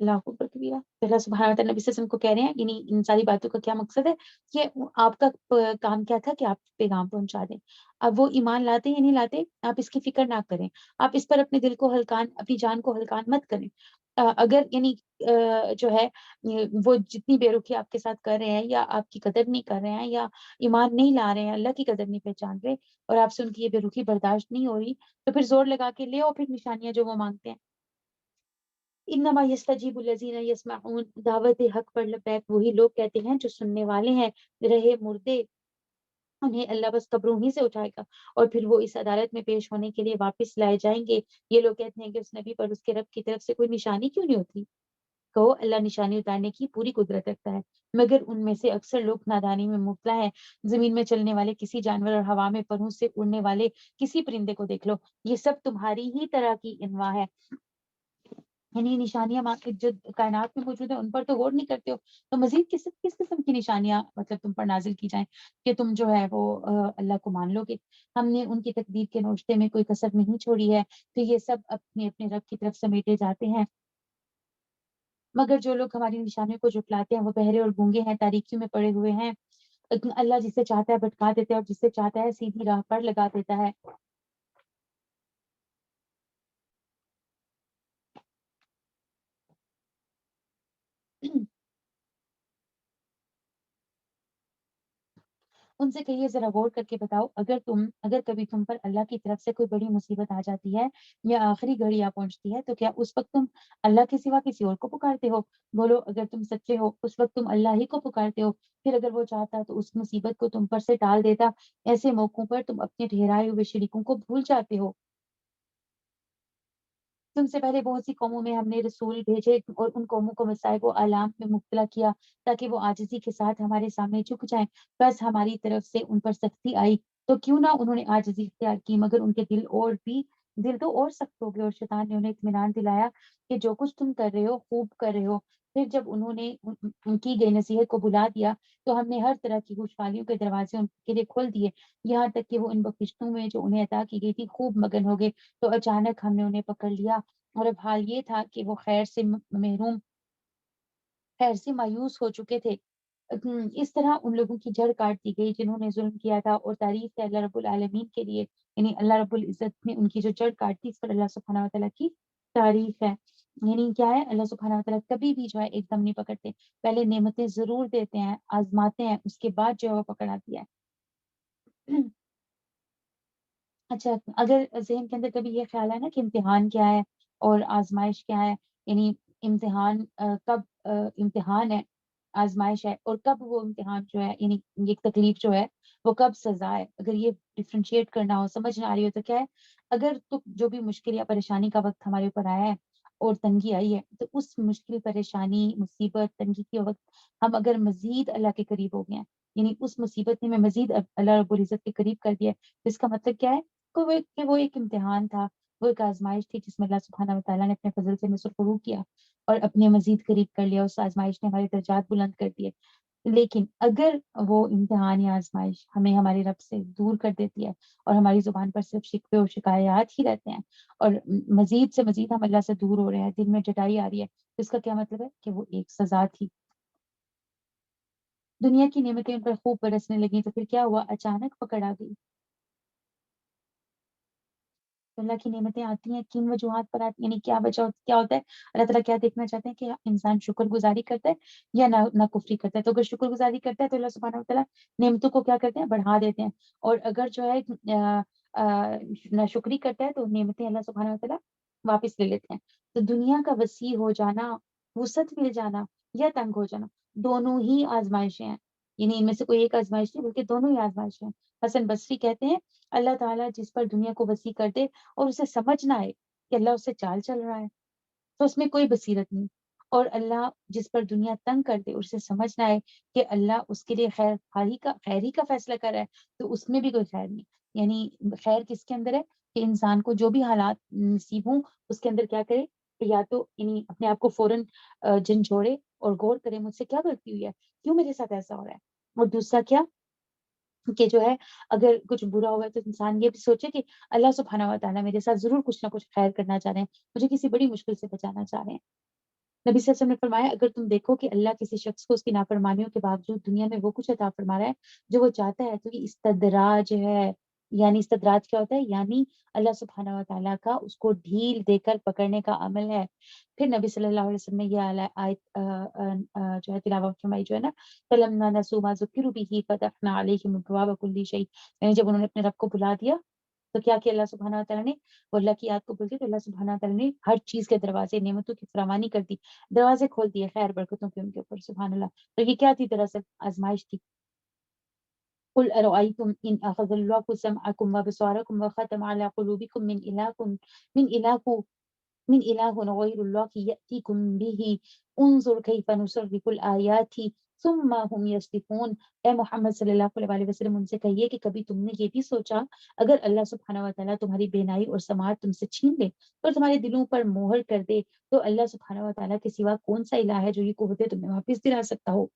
اللہ اکبر کبیرہ۔ تو اللہ سبحانہ وتعالیٰ نبی صلی اللہ علیہ وسلم کو کہہ رہے ہیں یعنی ان ساری باتوں کا کیا مقصد ہے کہ آپ کا کام کیا تھا کہ آپ پیغام پہنچا دیں۔ اب وہ ایمان لاتے یا نہیں لاتے آپ اس کی فکر نہ کریں، آپ اس پر اپنے دل کو ہلکان، اپنی جان کو ہلکان مت کریں۔ اگر یعنی جو ہے وہ جتنی بے رخی آپ کے ساتھ کر رہے ہیں یا آپ کی قدر نہیں کر رہے ہیں یا ایمان نہیں لا رہے ہیں، اللہ کی قدر نہیں پہچان رہے اور آپ سے ان کی یہ بے رخی برداشت نہیں ہو رہی، تو پھر زور لگا کے لے آؤ پھر نشانیاں جو وہ مانگتے ہیں۔ انما یستجیب الذین یسمعون، دعوت حق پر لبیک وہی لوگ کہتے ہیں جو سننے والے ہیں، رہے مردے انہیں اللہ بس قبروں ہی سے اٹھائے گا اور پھر وہ اس عدالت میں پیش ہونے کے لیے واپس لائے جائیں گے۔ یہ لوگ کہتے ہیں کہ اس نبی پر اس کے رب کی طرف سے کوئی نشانی کیوں نہیں ہوتی؟ کہو اللہ نشانی اتارنے کی پوری قدرت رکھتا ہے، مگر ان میں سے اکثر لوگ نادانی میں مبتلا ہیں۔ زمین میں چلنے والے کسی جانور اور ہوا میں پروں سے اڑنے والے کسی پرندے کو دیکھ لو، یہ سب تمہاری ہی طرح کی انواع ہے۔ یعنی نشانیاں جو کائنات میں موجود ہیں ان پر تو غور نہیں کرتے ہو، تو مزید کس کس قسم کی نشانیاں مطلب تم پر نازل کی جائیں کہ تم جو ہے وہ اللہ کو مان لو گے۔ ہم نے ان کی تقدیر کے نوشتے میں کوئی کسر نہیں چھوڑی ہے، تو یہ سب اپنے اپنے رب کی طرف سمیٹے جاتے ہیں۔ مگر جو لوگ ہماری نشانیوں کو جھٹلاتے ہیں وہ بہرے اور گونگے ہیں، تاریکیوں میں پڑے ہوئے ہیں۔ اللہ جسے چاہتا ہے بھٹکا دیتا ہے اور جسے چاہتا ہے سیدھی راہ پر لگا دیتا ہے۔ ان سے کہیے ذرا غور کر کے بتاؤ، اگر کبھی تم پر اللہ کی طرف سے کوئی بڑی مصیبت آ جاتی ہے یا آخری گھڑی آ پہنچتی ہے تو کیا اس وقت تم اللہ کے سوا کسی اور کو پکارتے ہو؟ بولو اگر تم سچے ہو اس وقت تم اللہ ہی کو پکارتے ہو، پھر اگر وہ چاہتا تو اس مصیبت کو تم پر سے ٹال دیتا۔ ایسے موقعوں پر تم اپنے ٹھہرائے ہوئے شریکوں کو بھول جاتے ہو۔ تم سے پہلے بہت سی قوموں میں ہم نے رسول بھیجے اور ان قوموں کو مصائب و آلام میں مبتلا کیا تاکہ وہ عاجزی کے ساتھ ہمارے سامنے جھک جائیں۔ بس ہماری طرف سے ان پر سختی آئی تو کیوں نہ انہوں نے عاجزی اختیار کی، مگر ان کے دل تو اور سخت ہو گئے اور شیطان نے انہیں اطمینان دلایا کہ جو کچھ تم کر رہے ہو خوب کر رہے ہو۔ پھر جب انہوں نے ان کی گئی نصیحت کو بلا دیا تو ہم نے ہر طرح کی خوشحالیوں کے دروازے ان کے لیے کھول دیے، یہاں تک کہ وہ ان بخشتوں میں جو انہیں عطا کی گئی تھی خوب مگن ہو گئے۔ تو اچانک ہم نے انہیں پکڑ لیا اور اب حال یہ تھا کہ وہ خیر سے محروم، خیر سے مایوس ہو چکے تھے۔ اس طرح ان لوگوں کی جڑ کاٹ دی گئی جنہوں نے ظلم کیا تھا، اور تعریف ہے اللہ رب العالمین کے لیے، یعنی اللہ رب العزت نے ان کی جو جڑ کاٹ دی اس پر اللہ سبحانہ وتعالیٰ کی تعریف ہے۔ یعنی کیا ہے، اللہ سبحانہ وتعالیٰ کبھی بھی جو ہے ایک دم نہیں پکڑتے، پہلے نعمتیں ضرور دیتے ہیں، آزماتے ہیں، اس کے بعد جو ہے وہ پکڑ آتی ہے۔ اچھا، اگر ذہن کے اندر کبھی یہ خیال ہے نا کہ امتحان کیا ہے اور آزمائش کیا ہے، یعنی امتحان کب امتحان ہے، آزمائش ہے، اور کب وہ امتحان جو ہے یعنی یہ تکلیف جو ہے وہ کب سزا ہے، اگر یہ ڈفرینشیٹ کرنا ہو، سمجھ نہ آ رہی ہو تو کیا ہے، اگر تو جو بھی مشکل یا پریشانی کا وقت ہمارے اوپر آیا ہے اور تنگی آئی ہے تو اس مشکل، پریشانی، مصیبت، تنگی کے وقت ہم اگر مزید اللہ کے قریب ہو گئے ہیں، یعنی اس مصیبت نے ہمیں مزید اللہ رب العزت کے قریب کر دیا ہے، تو اس کا مطلب کیا ہے کہ وہ ایک امتحان تھا، وہ ایک آزمائش تھی جس میں اللہ سبحانہ وتعالیٰ نے اپنے فضل سے ہمیں سرخرو کیا اور اپنے مزید قریب کر لیا، اس آزمائش نے ہمارے درجات بلند کر دیے۔ لیکن اگر وہ امتحان یا آزمائش ہمیں ہمارے رب سے دور کر دیتی ہے اور ہماری زبان پر صرف شکوے اور شکایات ہی رہتے ہیں اور مزید سے مزید ہم اللہ سے دور ہو رہے ہیں، دل میں جٹائی آ رہی ہے، تو اس کا کیا مطلب ہے کہ وہ ایک سزا تھی۔ دنیا کی نعمتیں ان پر خوب برسنے لگیں تو پھر کیا ہوا، اچانک پکڑ آ گئی۔ اللہ کی نعمتیں آتی ہیں کن وجوہات پر آتی ہیں، یعنی کیا وجہ کیا ہوتا ہے، اللہ تعالیٰ کیا دیکھنا چاہتے ہیں کہ انسان شکر گزاری کرتا ہے یا نہ کفری کرتا ہے۔ تو اگر شکر گزاری کرتا ہے تو اللہ سبحانہ وتعالیٰ نعمتوں کو کیا کرتے ہیں، بڑھا دیتے ہیں، اور اگر جو ہے نہ شکری کرتا ہے تو نعمتیں اللہ سبحانہ وتعالیٰ واپس لے لیتے ہیں۔ تو دنیا کا وسیع ہو جانا، وسعت مل جانا یا تنگ ہو جانا، دونوں ہی آزمائشیں ہیں، یعنی ان میں سے کوئی ایک آزمائش نہیں بلکہ دونوں ہی آزمائشیں ہیں۔ حسن بصری کہتے ہیں اللہ تعالیٰ جس پر دنیا کو وسیع کر دے اور اسے سمجھ نہ آئے کہ اللہ اس سے چال چل رہا ہے تو اس میں کوئی بصیرت نہیں، اور اللہ جس پر دنیا تنگ کر دے اور اسے سمجھ نہ آئے کہ اللہ اس کے لیے خیر ہی کا فیصلہ کر رہا ہے تو اس میں بھی کوئی خیر نہیں۔ یعنی خیر کس کے اندر ہے کہ انسان کو جو بھی حالات نصیب ہوں اس کے اندر کیا کرے کہ یا تو یعنی اپنے آپ کو فوراً جھنجھوڑے اور غور کرے مجھ سے کیا غلطی ہوئی ہے، کیوں میرے ساتھ ایسا ہو رہا ہے، اور دوسرا کیا کہ جو ہے اگر کچھ برا ہوا ہے تو انسان یہ بھی سوچے کہ اللہ سبحانہ و تعالیٰ میرے ساتھ ضرور کچھ نہ کچھ خیر کرنا چاہ رہے ہیں، مجھے کسی بڑی مشکل سے بچانا چاہ رہے ہیں۔ نبی صلی اللہ علیہ وسلم نے فرمایا اگر تم دیکھو کہ اللہ کسی شخص کو اس کی نافرمانیوں کے باوجود دنیا میں وہ کچھ عطا فرما رہا ہے جو وہ چاہتا ہے، تو یہ استدراج ہے۔ یعنی استدراج کیا ہوتا ہے؟ یعنی اللہ سبحانہ و تعالیٰ کا اس کو ڈھیل دے کر پکڑنے کا عمل ہے۔ پھر نبی صلی اللہ علیہ وسلم نے یہ آیت جو ہے تلاوت فرمائی، جو ہے نا فَلَمَّا نَسُوا مَا ذُكِّرُوا بِهِ فَتَحْنَا عَلَيْهِمْ أَبْوَابَ كُلِّ شَيْءٍ، یعنی جب انہوں نے اپنے رب کو بلا دیا تو کیا کیا اللہ سبحانہ و تعالیٰ نے؟ وہ اللہ کی یاد کو بھول گئے تو اللہ سبحانہ و تعالیٰ نے ہر چیز کے دروازے، نعمتوں کی فراوانی کر دی، دروازے کھول دیے خیر برکتوں کے ان کے اوپر، سبحان اللہ۔ تو یہ کیا تھی؟ دراصل آزمائش تھی۔ قل أرأيتم إن أخذ الله سمعكم وأبصاركم وختم على قلوبكم من إله غير الله يأتيكم به انظر كيف نصرف الآيات ثم هم يصدفون۔ اے محمد صلی اللہ علیہ وسلم ان سے کہیے کہ کبھی تم نے یہ بھی سوچا اگر اللہ سبحانہ و تعالیٰ تمہاری بینائی اور سماعت تم سے چھین لے اور تمہارے دلوں پر مہر کر دے تو اللہ سبحانہ و تعالیٰ کے سوا کون سا الہ ہے جو یہ قوتیں تمہیں واپس دلا سکتا ہو؟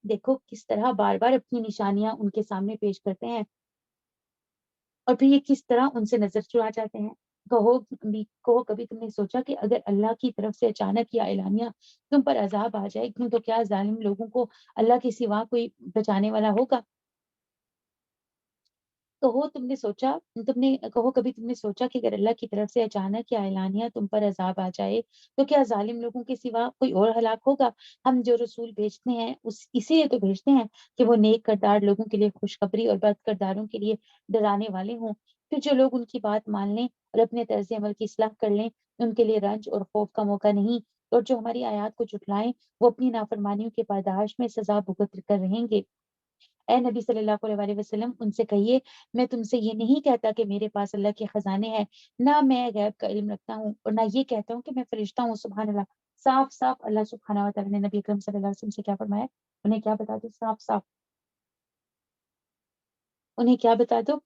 دیکھو کس طرح بار بار اپنی نشانیاں ان کے سامنے پیش کرتے ہیں اور پھر یہ کس طرح ان سے نظر چرا جاتے ہیں۔ کہو کبھی تم نے سوچا کہ اگر اللہ کی طرف سے اچانک یا اعلانیہ تم پر عذاب آ جائے کیوں تو کیا ظالم لوگوں کو اللہ کے سوا کوئی بچانے والا ہوگا؟ کہو کبھی تم نے سوچا کہ اگر اللہ کی طرف سے اچانک یا اعلانیہ تم پر عذاب آ جائے تو کیا ظالم لوگوں کے سوا کوئی اور ہلاک ہوگا؟ ہم جو رسول بھیجتے ہیں اسی لیے تو بھیجتے ہیں کہ وہ نیک کردار لوگوں کے لیے خوشخبری اور بد کرداروں کے لیے ڈرانے والے ہوں۔ پھر جو لوگ ان کی بات مان لیں اور اپنے طرز عمل کی اصلاح کر لیں ان کے لیے رنج اور خوف کا موقع نہیں، اور جو ہماری آیات کو جھٹلائیں وہ اپنی نافرمانیوں کے پاداش میں سزا بھگت کر رہیں گے۔ اے نبی صلی اللہ علیہ وسلم ان سے کہیے میں تم سے یہ نہیں کہتا کہ میرے پاس اللہ کے خزانے ہیں، نہ میں غیب کا علم رکھتا ہوں، اور نہ یہ کہتا ہوں کہ میں فرشتہ ہوں۔ سبحان اللہ۔ صاف صاف اللہ سبحانہ و تعالیٰ نے نبی اکرم صلی اللہ علیہ وسلم سے کیا فرمایا؟ انہیں کیا بتا دو؟ صاف صاف انہیں کیا بتا دو؟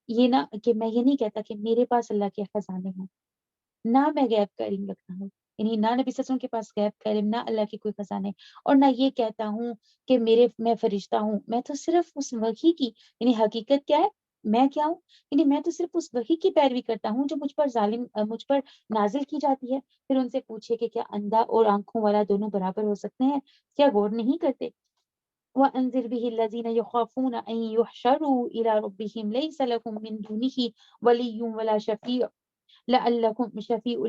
یہ نہ کہ میں یہ نہیں کہتا کہ میرے پاس اللہ کے خزانے ہیں، نہ میں غیب کا علم رکھتا ہوں، یعنی نہ نبی صلی اللہ علیہ وسلم کے پاس غیب کا علم، نہ اللہ کے کوئی خزانے، اور نہ یہ کہتا ہوں کہ میں فرشتہ ہوں، میں تو صرف اس وحی کی، یعنی حقیقت کیا ہے؟ میں کیا ہوں؟ یعنی میں تو صرف اس وحی کی پیروی کرتا ہوں جو مجھ پر نازل کی جاتی ہے۔ پھر ان سے پوچھے کہ کیا اندھا اور آنکھوں والا دونوں برابر ہو سکتے ہیں؟ کیا غور نہیں کرتے؟ وَأَنذِرْ بِهِ الَّذِينَ يَخَافُونَ أَن يُحْشَرُوا إِلَى رَبِّهِمْ لَيْسَ لَهُم مِّن دُونِهِ وَلِيٌّ وَلَا شَفِيعٌ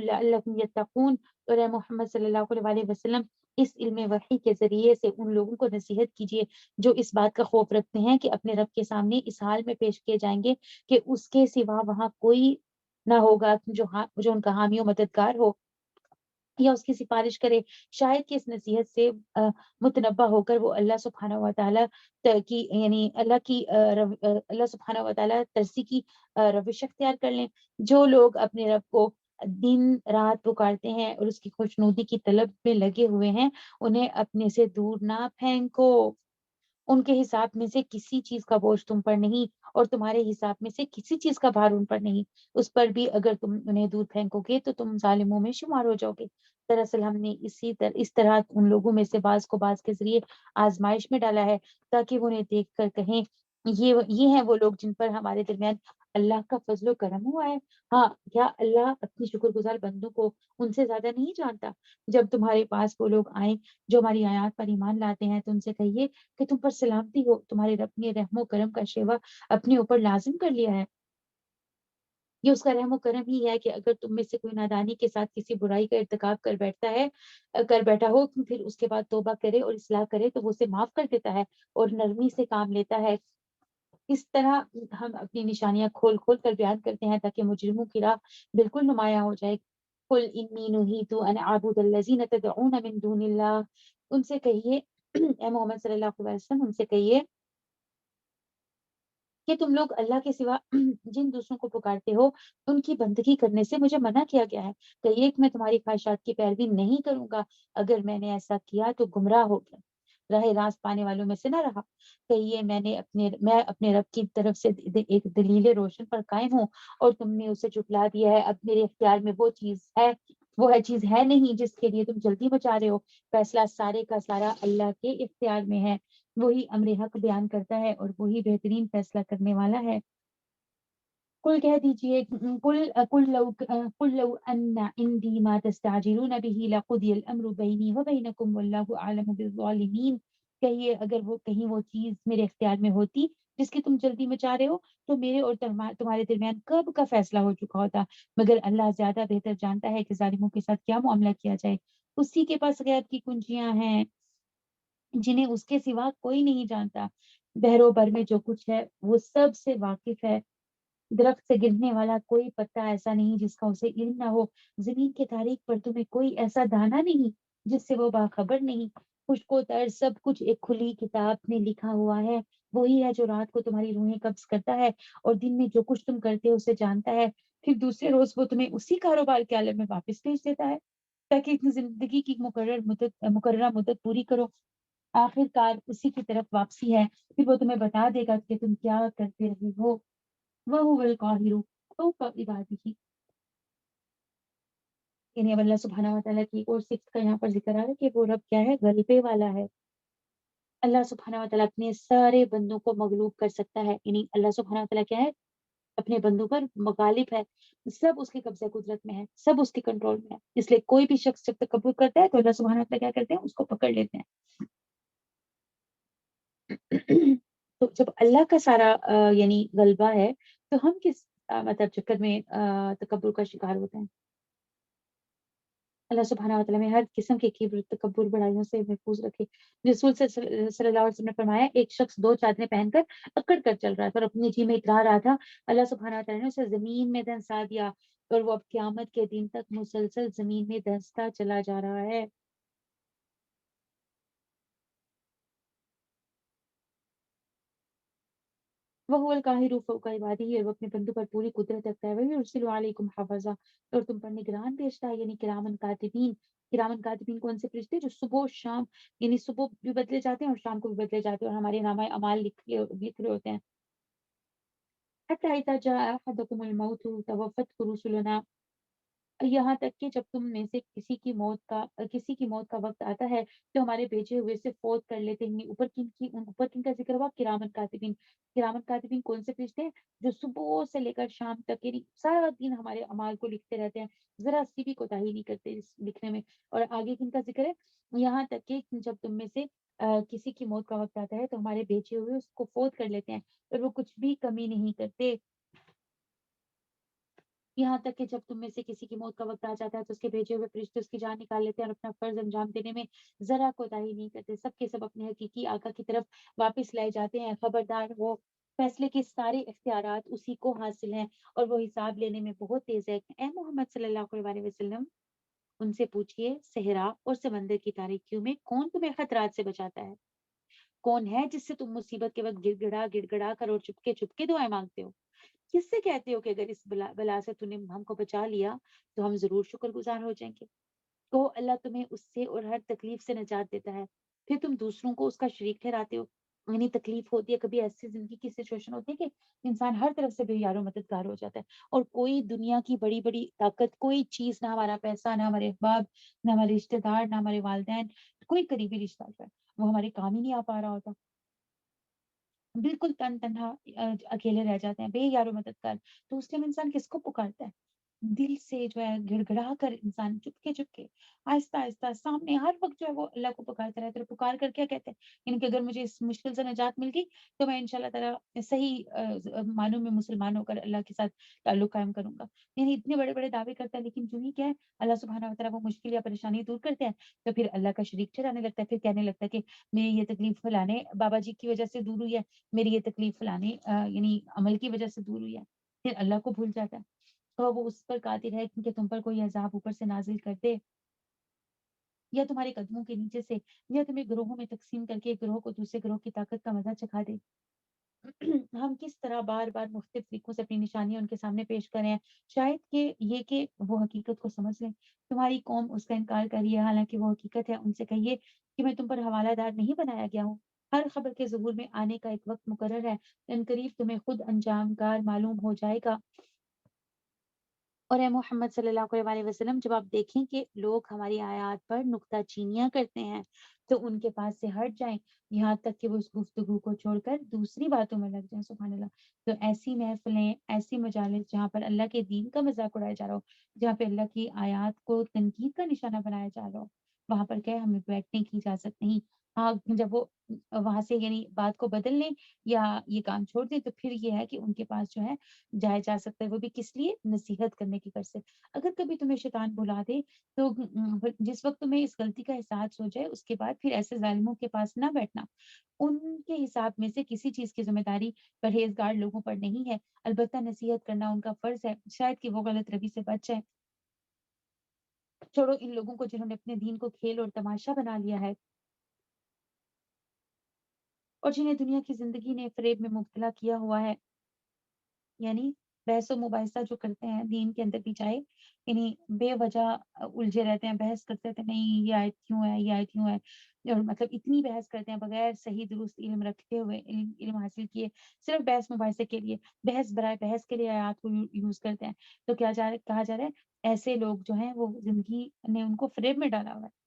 لعلکم یتقون۔ اور اے محمد صلی اللہ علیہ وسلم اس علم وحی کے ذریعے سے ان لوگوں کو نصیحت کیجیے جو اس بات کا خوف رکھتے ہیں کہ اپنے رب کے سامنے اس حال میں پیش کیے جائیں گے کہ اس کے سوا وہاں کوئی نہ ہوگا جو ان کا حامی و مددگار ہو یا اس کی سفارش کرے۔ شاید کہ اس نصیحت سے متنبہ ہو کر وہ اللہ سبحانہ و تعالیٰ کی یعنی اللہ سبحانہ و تعالیٰ ترسی کی روش اختیار کر لیں۔ جو لوگ اپنے رب کو دن رات پکارتے ہیں اور اس کی خوشنودی کی طلب میں لگے ہوئے ہیں انہیں اپنے سے دور نہ پھینکو۔ ان کے حساب میں سے کسی چیز کا بوجھ تم پر نہیں اور تمہارے حساب میں سے کسی چیز کا بھار ان پر نہیں، اس پر بھی اگر تم انہیں دور پھینکو گے تو تم ظالموں میں شمار ہو جاؤ گے۔ دراصل ہم نے اس طرح ان لوگوں میں سے بعض کو بعض کے ذریعے آزمائش میں ڈالا ہے تاکہ وہ انہیں دیکھ کر کہیں یہ ہیں وہ لوگ جن پر ہمارے درمیان اللہ کا فضل و کرم ہوا ہے۔ ہاں، کیا اللہ اپنی شکر گزار بندوں کو ان سے زیادہ نہیں جانتا؟ جب تمہارے پاس وہ لوگ آئیں جو ہماری آیات پر ایمان لاتے ہیں تو ان سے کہیے کہ تم پر سلامتی ہو، تمہارے رب نے رحم و کرم کا شیوا اپنے اوپر لازم کر لیا ہے۔ یہ اس کا رحم و کرم ہی ہے کہ اگر تم میں سے کوئی نادانی کے ساتھ کسی برائی کا ارتکاب کر بیٹھا ہو پھر اس کے بعد توبہ کرے اور اصلاح کرے تو وہ اسے معاف کر دیتا ہے اور نرمی سے کام لیتا ہے۔ اس طرح ہم اپنی نشانیاں کھول کھول کر بیان کرتے ہیں تاکہ مجرموں کی راہ بالکل نمایاں ہو جائے۔ قل انی نہیت ان اعبد الذین تدعون من دون اللہ، ان سے کہیے اے محمد صلی اللہ علیہ وسلم ان سے کہیے کہ تم لوگ اللہ کے سوا جن دوسروں کو پکارتے ہو ان کی بندگی کرنے سے مجھے منع کیا گیا ہے۔ کہیے کہ میں تمہاری خواہشات کی پیروی نہیں کروں گا، اگر میں نے ایسا کیا تو گمراہ ہو گیا، راہ راست پانے والوں میں سے نہ رہا۔ کہیے میں اپنے رب کی طرف سے ایک دلیل روشن پر قائم ہوں اور تم نے اسے جھٹلا دیا ہے۔ اب میرے اختیار میں وہ چیز ہے نہیں جس کے لیے تم جلدی مچا رہے ہو۔ فیصلہ سارے کا سارا اللہ کے اختیار میں ہے، وہی امر حق بیان کرتا ہے اور وہی بہترین فیصلہ کرنے والا ہے۔ کل کہہ دیجئے قل لو ان عندي ما تستعجلون به لقضي الامر بيني وبينكم والله اعلم بالظالمین، کہیے اگر وہ کہیں وہ چیز میرے اختیار میں ہوتی جس کی تم جلدی میں چاہ رہے ہو تو میرے اور تمہارے درمیان کب کا فیصلہ ہو چکا ہوتا، مگر اللہ زیادہ بہتر جانتا ہے کہ ظالموں کے ساتھ کیا معاملہ کیا جائے، اسی کے پاس غیب کی کنجیاں ہیں جنہیں اس کے سوا کوئی نہیں جانتا، بحر و بر میں جو کچھ ہے وہ سب سے واقف ہے، درخت سے گرنے والا کوئی پتا ایسا نہیں جس کا اسے علم نہ ہو، زمین کے تاریخ پر تمہیں کوئی ایسا دانا نہیں جس سے وہ باخبر نہیں، خشک و تر سب کچھ ایک کھلی کتاب میں لکھا ہوا ہے، وہی ہے جو رات کو تمہاری روحیں قبض کرتا ہے اور دن میں جو کچھ تم کرتے ہو اسے جانتا ہے، پھر دوسرے روز وہ تمہیں اسی کاروبار کے عالم میں واپس بھیج دیتا ہے تاکہ اتنی زندگی کی مقررہ مدت پوری کرو، آخر کار اسی کی طرف واپسی ہے، پھر وہ تمہیں بتا دے گا کہ تم کیا کرتے رہے ہو، وَهُوَ الْقَاهِرُ فَوْقَ عِبَادِهِ، یعنی اب اللہ سبحانہ و تعالیٰ کی اور صفت کا یہاں پر ذکر آ رہا ہے کہ وہ رب کیا ہے، غلبے والا ہے، اللہ سبحانہ و تعالیٰ اپنے سارے بندوں کو مغلوب کر سکتا ہے، یعنی اللہ سبحانہ و تعالیٰ کیا ہے، اپنے بندوں پر مغالب ہے، سب اس کے قبضہ قدرت میں ہے، سب اس کے کنٹرول میں ہے، اس لیے کوئی بھی شخص جب تکبر کرتا ہے تو اللہ سبحانہ و تعالیٰ کیا کرتے ہیں، اس کو پکڑ لیتے ہیں تو جب اللہ کا سارا یعنی غلبہ ہے تو ہم کس مطلب چکر میں تکبر کا شکار ہوتے ہیں، اللہ سبحانہ و تعالیٰ میں ہر قسم کے کبر تکبر بڑائیوں سے محفوظ رکھے، رسول صلی اللہ علیہ وسلم نے فرمایا ایک شخص دو چادریں پہن کر اکڑ کر چل رہا تھا اور اپنی جی میں اترا رہا تھا، اللہ سبحانہ و تعالیٰ نے اسے زمین میں دھنسا دیا اور وہ اب قیامت کے دن تک مسلسل زمین میں دھنستا چلا جا رہا ہے، وہ القاہر فوق عبادہ، اور وہ اپنے بندوں پر پوری قدرت رکھتا ہے، وہی ارسل علیکم حفظہ، اور تم پر نگران بھیجتا ہے، یعنی کرامن کاتبین، کرامن کاتبین کون سے فرشتے جو صبح و شام یعنی صبح بھی بدلے جاتے ہیں اور شام کو بھی بدلے جاتے ہیں اور ہمارے نامہ اعمال لکھ رہے ہوتے ہیں، حتی اذا جاء احدکم الموت توفته رسلنا، یہاں تک کہ جب تم میں سے کسی کی موت کا وقت آتا ہے تو ہمارے بھیجے ہوئے سے فوت کر لیتے ہیں، اوپر کن کا ذکر ہوا، کرامن کاتبین، کرامن کاتبین کون سے فرشتے ہیں جو صبح سے لے کر شام تک یعنی سارا دن ہمارے اعمال کو لکھتے رہتے ہیں، ذرا سی بھی کوتاہی نہیں کرتے اس لکھنے میں، اور آگے کن کا ذکر ہے، یہاں تک کہ جب تم میں سے کسی کی موت کا وقت آتا ہے تو ہمارے بھیجے ہوئے اس کو فوت کر لیتے ہیں اور وہ کچھ بھی کمی نہیں کرتے، یہاں تک کہ جب تم میں سے کسی کی موت کا وقت آ جاتا ہے تو اس کے بھیجے ہوئے فرشتے اس کی جان نکال لیتے ہیں اور اپنا فرض انجام دینے میں ذرا کوتاہی نہیں کرتے، سب کے سب اپنے حقیقی آقا کی طرف واپس لائے جاتے ہیں، خبردار وہ فیصلے کے سارے اختیارات اسی کو حاصل ہیں اور وہ حساب لینے میں بہت تیز ہے، اے محمد صلی اللہ علیہ وسلم ان سے پوچھئے صحرا اور سمندر کی تاریکیوں میں کون تمہیں خطرات سے بچاتا ہے، کون ہے جس سے تم مصیبت کے وقت گڑ گڑا کر اور چپ کے دعائیں مانگتے ہو، کس سے کہتے ہو کہ اگر اس بلا سے تو نے ہم کو بچا لیا تو ہم ضرور شکر گزار ہو جائیں گے، تو اللہ تمہیں اس سے اور ہر تکلیف سے نجات دیتا ہے، پھر تم دوسروں کو اس کا شریک ٹھہراتے ہو، یعنی تکلیف ہوتی ہے، کبھی ایسی زندگی کی سچویشن ہوتی ہے کہ انسان ہر طرف سے بے یار و مددگار ہو جاتا ہے اور کوئی دنیا کی بڑی بڑی طاقت، کوئی چیز، نہ ہمارا پیسہ، نہ ہمارے احباب، نہ ہمارے رشتے دار، نہ ہمارے والدین، کوئی قریبی رشتہ دار وہ ہمارے کام ہی نہیں آ پا رہا ہوتا، بالکل تنہا اکیلے رہ جاتے ہیں، بے یار و مددگار، تو اس ٹائم انسان کس کو پکارتا ہے، دل سے جو ہے گڑ گڑا کر انسان چپ کے آہستہ آہستہ سامنے ہر وقت جو ہے وہ اللہ کو پکارتا رہتا ہے، پکار کر کیا کہتے ہیں، یعنی کہ اگر مجھے اس مشکل سے نجات مل گئی تو میں انشاءاللہ تعالیٰ صحیح معنوں میں مسلمان ہو کر اللہ کے ساتھ تعلق قائم کروں گا، یعنی اتنے بڑے بڑے دعوے کرتا ہے، لیکن جو ہی کیا ہے اللہ سبحانہ و تعالیٰ وہ مشکل یا پریشانی دور کرتے ہیں تو پھر اللہ کا شریک ٹھہرانے لگتا ہے، پھر کہنے لگتا ہے کہ میری یہ تکلیف فلانے بابا جی کی وجہ سے دور ہوئی ہے، میری یہ تکلیف فلانے یعنی عمل کی وجہ سے دور ہوئی ہے، پھر اللہ کو بھول جاتا ہے، تو وہ اس پر قادر ہے کہ تم پر کوئی عذاب اوپر سے نازل کر دے یا تمہارے قدموں کے نیچے سے یا تمہیں گروہوں میں تقسیم کر کے ایک گروہ کو دوسرے گروہ کی طاقت کا مزہ چکھا دے، ہم کس طرح بار بار مختلف طریقوں سے اپنی نشانیاں ان کے سامنے پیش کریں ہیں، شاید کہ وہ حقیقت کو سمجھ لیں، تمہاری قوم اس کا انکار کر رہی ہے حالانکہ وہ حقیقت ہے، ان سے کہیے کہ میں تم پر حوالہ دار نہیں بنایا گیا ہوں، ہر خبر کے ظہور میں آنے کا ایک وقت مقرر ہے، ان قریب تمہیں خود انجام کار معلوم ہو جائے گا، اور اے محمد صلی اللہ علیہ وسلم، جب آپ دیکھیں کہ لوگ ہماری آیات پر نکتہ چینیاں کرتے ہیں تو ان کے پاس سے ہٹ جائیں، یہاں تک کہ وہ اس گفتگو کو چھوڑ کر دوسری باتوں میں لگ جائیں، سبحان اللہ۔ تو ایسی محفلیں، ایسی مجالس جہاں پر اللہ کے دین کا مذاق اڑایا جا رہا ہو، جہاں پہ اللہ کی آیات کو تنقید کا نشانہ بنایا جا رہا ہو، وہاں پر کیا ہے، ہمیں بیٹھنے کی اجازت نہیں۔ ہاں، جب وہ وہاں سے یعنی بات کو بدل لیں یا یہ کام چھوڑ دیں تو پھر یہ ہے کہ ان کے پاس جو ہے جایا جا سکتا ہے، وہ بھی کس لیے، نصیحت کرنے کی غرض سے۔ اگر کبھی تمہیں شیطان بلا دے تو جس وقت تمہیں اس غلطی کا احساس ہو جائے، اس کے بعد پھر ایسے ظالموں کے پاس نہ بیٹھنا۔ ان کے حساب میں سے کسی چیز کی ذمہ داری پرہیزگار لوگوں پر نہیں ہے، البتہ نصیحت کرنا ان کا فرض ہے، شاید کہ وہ غلط روی سے بچ جائیں۔ چھوڑو ان لوگوں کو جنہوں نے اپنے دین کو کھیل اور تماشا بنا لیا ہے، اور جنہیں دنیا کی زندگی نے فریب میں مبتلا کیا ہوا ہے، یعنی بحث و مباحثہ جو کرتے ہیں دین کے اندر بھی جائے، یعنی بے وجہ الجھے رہتے ہیں، بحث کرتے رہتے ہیں، نہیں یہ آیت کیوں ہے، یہ آیت کیوں ہے، اور مطلب اتنی بحث کرتے ہیں بغیر صحیح درست علم رکھتے ہوئے، علم حاصل کیے، صرف بحث مباحثے کے لیے، بحث برائے بحث کے لیے آیات کو یوز کرتے ہیں۔ تو کہا جا رہا ہے ایسے لوگ جو ہیں وہ زندگی نے ان کو فریب میں ڈالا ہوا ہے۔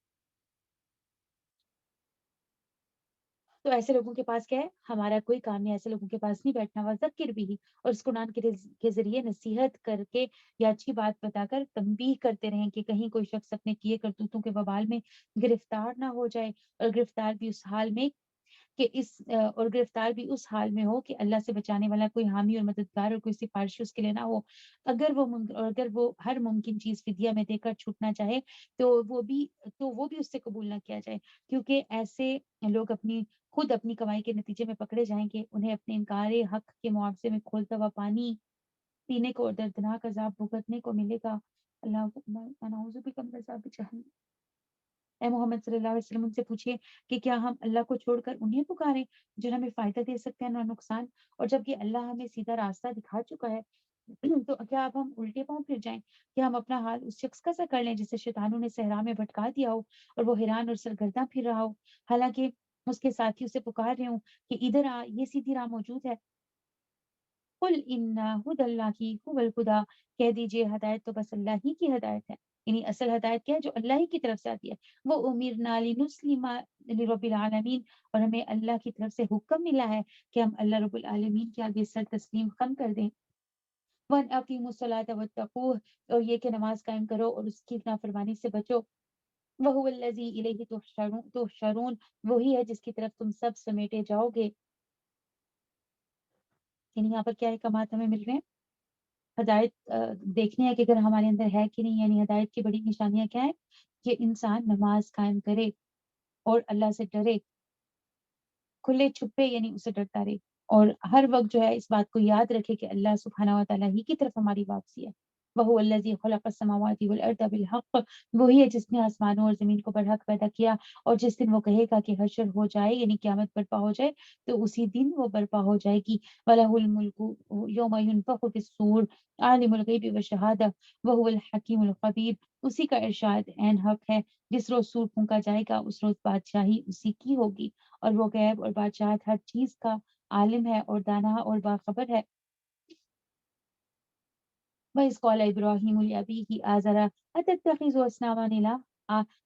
تو ایسے لوگوں کے پاس کیا ہے، ہمارا کوئی کام نہیں، ایسے لوگوں کے پاس نہیں بیٹھنا، وذکر بھی، اور اس قرآن کے ذریعے نصیحت کر کے یا اچھی بات بتا کر تنبیہ کرتے رہیں کہ کہیں کوئی شخص اپنے کیے کرتوتوں کے وبال میں گرفتار نہ ہو جائے، اور گرفتار بھی اس حال میں کہ اور گرفتار بھی اس حال میں ہو کہ اللہ سے بچانے والا کوئی حامی اور مددگار اور کوئی سفارش اس کے لیے نہ ہو۔ اگر وہ ہر ممکن چیز فدیہ میں دے کر چھوٹنا چاہے تو وہ بھی اس سے قبول نہ کیا جائے، کیونکہ ایسے لوگ خود اپنی کمائی کے نتیجے میں پکڑے جائیں گے، انہیں اپنے انکار حق کے معاوضے میں کھولتا ہوا پانی پینے کو اور دردناک عذاب بھگتنے کو ملے گا۔ اللہ نعوذ بک من عذاب جہنم۔ اے محمد صلی اللہ علیہ وسلم، ان سے پوچھیے کہ کیا ہم اللہ کو چھوڑ کر انہیں پکاریں جو ہمیں فائدہ دے سکتے ہیں نہ نقصان، اور جب یہ اللہ ہمیں سیدھا راستہ دکھا چکا ہے تو کیا اب ہم الٹے پاؤں پھر جائیں؟ کیا ہم اپنا حال اس شخص کا سا کر لیں جسے شیطانوں نے صحرا میں بھٹکا دیا ہو اور وہ حیران اور سرگرداں پھر رہا ہو، حالانکہ اس کے ساتھی اسے پکار رہے ہوں کہ ادھر آ، یہ سیدھی راہ موجود ہے۔ قل ان ہدی اللہ هو الہدی، کہہ دیجئے ہدایت تو بس اللہ ہی کی ہدایت ہے، یعنی اصل ہدایت کیا ہے، جو اللہ ہی کی طرف سے آتی ہے۔ وہ امرنا لنسلم لرب العالمین، اور ہمیں اللہ کی طرف سے حکم ملا ہے کہ ہم اللہ رب العالمین کے آگے سر تسلیم خم کر دیں۔ وَأَنْ أَقِيمُوا الصَّلَاةَ وَاتَّقُوهُ، اور یہ کہ نماز قائم کرو اور اس کی نافرمانی سے بچو۔ وَهُوَ الَّذِي إِلَيْهِ تُحْشَرُونَ، وہی ہے جس کی طرف تم سب سمیٹے جاؤ گے۔ یعنی یہاں پر کیا احکامات ہمیں مل رہے ہیں؟ ہدایت دیکھنے ہے کہ اگر ہمارے اندر ہے کہ نہیں، یعنی ہدایت کی بڑی نشانیاں کیا ہے کہ انسان نماز قائم کرے اور اللہ سے ڈرے، کھلے چھپے یعنی اسے ڈرتا رہے، اور ہر وقت جو ہے اس بات کو یاد رکھے کہ اللہ سبحانہ و تعالیٰ ہی کی طرف ہماری واپسی ہے۔ وَهُوَ الَّذِي خَلَقَ السَّمَاوَاتِ وَالْأَرْضَ بِالْحَقِّ، وہی ہے جس نے آسمانوں اور زمین کو برحق پیدا کیا، اور جس دن وہ کہے گا کہ حشر ہو جائے یعنی قیامت برپا ہو جائے تو اسی دن وہ برپا ہو جائے گی۔ وَلَهُ الْمُلْكُ يَوْمَ يُنفَخُ فِي الصُّورِ عَالِمُ الْغَيْبِ وَالشَّهَادَةِ وَهُوَ الْحَكِيمُ الْخَبِيرُ، اسی کا ارشاد عین حق ہے۔ جس روز سور پھونکا جائے گا اس روز بادشاہی اسی کی ہوگی، اور وہ غیب اور بادشاہت ہر چیز کا عالم ہے اور دانا اور باخبر ہے۔ وَإِذْ قَالَ إِبْرَاهِيمُ لِأَبِيهِ آزَرَ أَتَتَّخِذُ أَصْنَامًا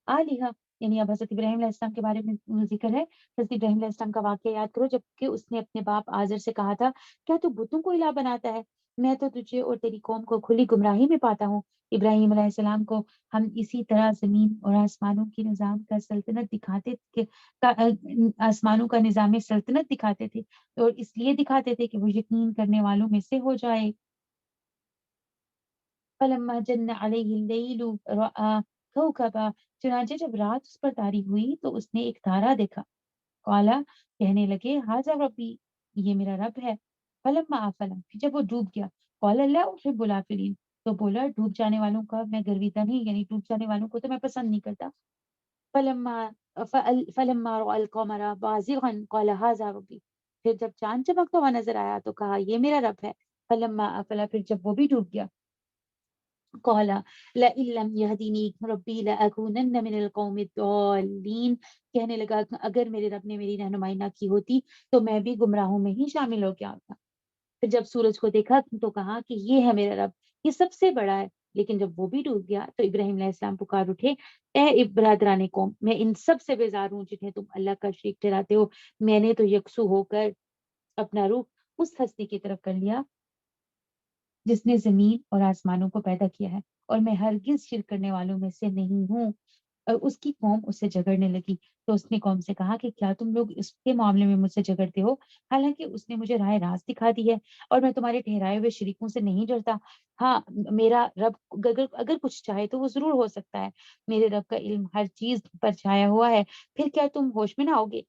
آلِهَةً، یعنی اب حضرت ابراہیم علیہ السلام کے بارے میں ذکر ہے۔ حضرت ابراہیم علیہ السلام کا واقعہ یاد کرو، جبکہ اس نے اپنے باپ آزر سے کہا تھا کیا تو بتوں کو الہ بناتا ہے، میں تو تجھے اور تیری قوم کو کھلی گمراہی میں پاتا ہوں۔ ابراہیم علیہ السلام کو ہم اسی طرح زمین اور آسمانوں کی نظام کا سلطنت دکھاتے آسمانوں کا نظام سلطنت دکھاتے تھے، اور اس لیے دکھاتے تھے کہ وہ یقین کرنے والوں میں سے ہو جائے۔ فلما جن علیہ اللیل رأى کوكبا، چنانچہ جب رات اس پر طاری ہوئی تو اس نے ایک تارا دیکھا۔ قالا، کہنے لگے ھذا ربی، یہ میرا رب ہے۔ فلما آفلا، پھر جب وہ ڈوب گیا، قال لا احب الافلین، تو بولا ڈوب جانے والوں کا میں گرویدہ نہیں، یعنی ڈوب جانے والوں کو تو میں پسند نہیں کرتا۔ فلما فلما رأى القمر بازغا قال ھذا ربی، پھر جب چاند چمکتا ہوا نظر آیا تو کہا یہ میرا رب ہے۔ فلما آفلا، پھر جب وہ بھی ڈوب گیا، قال لئن لم يهدني ربي لأكونن من القوم الضالين، کہنے لگا اگر میرے رب نے میری رہنمائی نہ کی ہوتی تو میں بھی گمراہوں میں ہی شامل ہو گیا ہوتا۔ پھر جب سورج کو دیکھا تو کہا کہ یہ ہے میرا رب، یہ سب سے بڑا ہے، لیکن جب وہ بھی ڈوب گیا تو ابراہیم علیہ السلام پکار اٹھے، اے برادران قوم، میں ان سب سے بیزار ہوں جنہیں تم اللہ کا شریک ٹھہراتے ہو، میں نے تو یکسو ہو کر اپنا روح اس ہستی کی طرف کر لیا جس نے زمین اور آسمانوں کو پیدا کیا ہے، اور میں ہرگز شرک کرنے والوں میں سے نہیں ہوں۔ اور اس کی قوم اس سے جھگڑنے لگی تو اس نے قوم سے کہا کہ کیا تم لوگ اس کے معاملے میں مجھ سے جھگڑتے ہو، حالانکہ اس نے مجھے راہ راست دکھا دی ہے، اور میں تمہارے ٹھہرائے ہوئے شریکوں سے نہیں ڈرتا۔ ہاں، میرا رب اگر کچھ چاہے تو وہ ضرور ہو سکتا ہے، میرے رب کا علم ہر چیز پر چھایا ہوا ہے، پھر کیا تم ہوش میں نہ ہوگے؟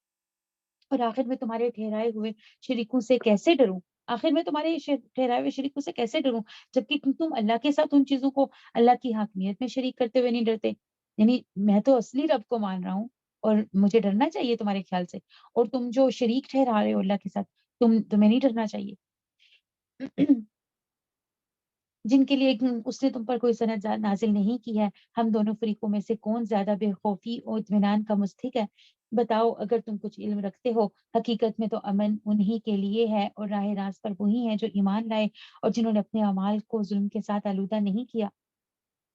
اور آخر میں تمہارے ٹھہرائے ہوئے شریکوں سے کیسے ڈروں؟ آخر میں تمہارے ٹھہرائے ہوئے شریکوں سے کیسے ڈروں جبکہ تم اللہ کے ساتھ ان چیزوں کو اللہ کی حاکمیت میں شریک کرتے ہوئے نہیں ڈرتے؟ یعنی میں تو اصلی رب کو مان رہا ہوں اور مجھے ڈرنا چاہیے تمہارے خیال سے، اور تم جو شریک ٹھہرا رہے ہو اللہ کے ساتھ، تمہیں نہیں ڈرنا چاہیے؟ جن کے لیے اس نے تم پر کوئی سند نازل نہیں کی ہے، ہم دونوں فریقوں میں سے کون زیادہ بے خوفی اور اطمینان کا مستحق ہے؟ بتاؤ اگر تم کچھ علم رکھتے ہو، حقیقت میں تو امن انہی کے لیے ہے، اور راہ راست پر وہی ہیں جو ایمان لائے اور جنہوں نے اپنے اعمال کو ظلم کے ساتھ آلودہ نہیں کیا۔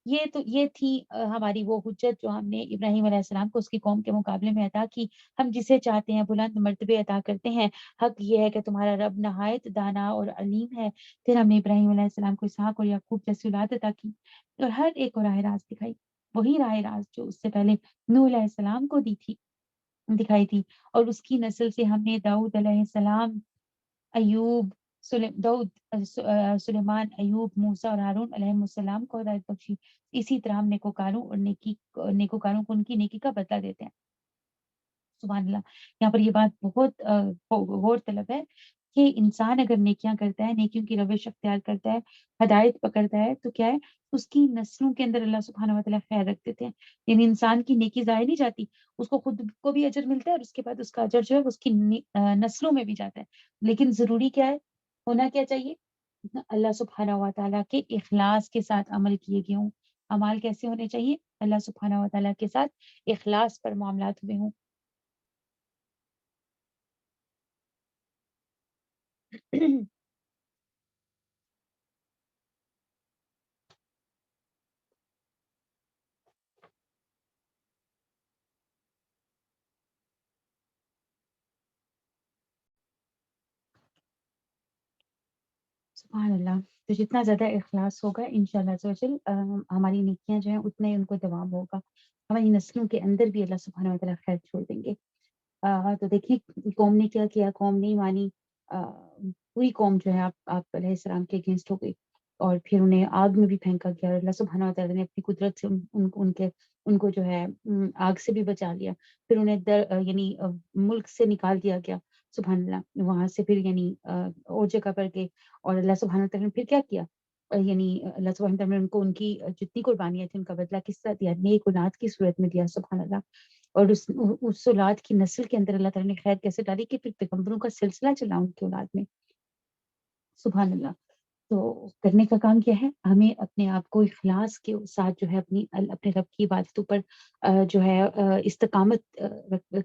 یہ تھی ہماری وہ حجت جو ہم نے ابراہیم علیہ السلام کو اس کی قوم کے مقابلے میں عطا کی۔ ہم جسے چاہتے ہیں بلند مرتبے عطا کرتے ہیں، حق یہ ہے کہ تمہارا رب نہایت دانا اور علیم ہے۔ پھر ہم نے ابراہیم علیہ السلام کو اسحاق اور یعقوب جیسی اولاد عطا کی اور ہر ایک کو راہ راست دکھائی، وہی راہ راست جو اس سے پہلے نوح علیہ السلام کو دکھائی تھی، اور اس کی نسل سے ہم نے داؤد علیہ السلام، ایوب، سلیمان، ایوب، موسیٰ اور ہارون علیہ السلام کو ہدایت بخشی۔ اسی طرح ہم نیکوکاروں کو ان کی نیکی کا بدلہ دیتے ہیں۔ سبحان اللہ، یہاں پر یہ بات بہت غور طلب ہے کہ انسان اگر نیکیاں کرتا ہے، نیکیوں کی روش اختیار کرتا ہے، ہدایت پکڑتا ہے، تو کیا ہے، اس کی نسلوں کے اندر اللہ سبحانہ و تعالیٰ خیر رکھ دیتے ہیں۔ یعنی انسان کی نیکی ضائع نہیں جاتی، اس کو خود کو بھی اجر ملتا ہے، اور اس کے بعد اس کا اجر جو ہے اس کی نسلوں میں بھی جاتا ہے۔ لیکن ضروری کیا ہے، ہونا کیا چاہیے؟ اللہ سبحانہ و تعالیٰ کے اخلاص کے ساتھ عمل کیے گئے ہوں۔ اعمال کیسے ہونے چاہیے؟ اللہ سبحانہ و تعالیٰ کے ساتھ اخلاص پر معاملات ہوئے ہوں۔ سبحان اللہ، تو جتنا زیادہ اخلاص ہوگا انشاءاللہ عز و جل ہماری نیکیاں جو ہیں اتنا ہی ان کو دوام ہوگا، ہماری نسلوں کے اندر بھی اللہ سبحانہ و تعالیٰ خیر چھوڑ دیں گے۔ تو دیکھیے قوم نے کیا کیا، قوم نہیں مانی، پوری قوم جو ہے آپ علیہ السلام کے اگینسٹ ہو گئی، اور پھر انہیں آگ میں بھی پھینکا گیا، اور اللہ سبحانہ و تعالیٰ نے اپنی قدرت سے ان کو جو ہے آگ سے بھی بچا لیا، پھر انہیں یعنی ملک سے نکال دیا گیا، سبحان اللہ، وہاں سے پھر یعنی اور جگہ پر گئے، اور اللہ سبحانہ و تعالیٰ نے پھر کیا کیا، یعنی اللہ سبحانہ و تعالیٰ نے ان کو ان کی جتنی قربانیاں تھیں ان کا بدلہ کس طرح دیا، نیک اولاد کی صورت میں دیا، سبحان اللہ، اور اس اولاد کی نسل کے اندر اللہ تعالیٰ نے خیر کیسے ڈالی کہ پھر پیغمبروں کا سلسلہ چلا ان کی اولاد میں، سبحان اللہ۔ تو کرنے کا کام کیا ہے، ہمیں اپنے آپ کو اخلاص کے ساتھ جو ہے اپنے رب کی عبادتوں پر جو ہے استقامت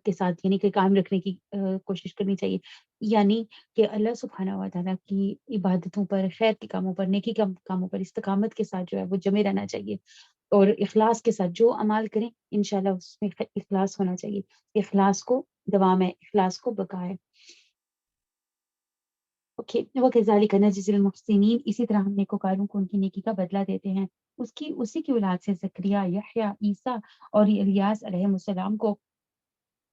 کے ساتھ یعنی کہ قائم رکھنے کی کوشش کرنی چاہیے، یعنی کہ اللہ سبحانہ و تعالیٰ کی عبادتوں پر، خیر کے کاموں پر، نیکی کے کاموں پر استقامت کے ساتھ جو ہے وہ جمے رہنا چاہیے، اور اخلاص کے ساتھ جو اعمال کریں انشاءاللہ اس میں اخلاص ہونا چاہیے، اخلاص کو دوام ہے، اخلاص کو بقا ہے۔ وَكَذَلِكَ نَجْزِي الْمُحْسِنِينَ، اسی طرح ہم نیکوکاروں کو ان کی نیکی کا بدلہ دیتے ہیں۔ اسی کی اولاد سے زکریا، یحییٰ، عیسیٰ اور الیاس علیہ السلام کو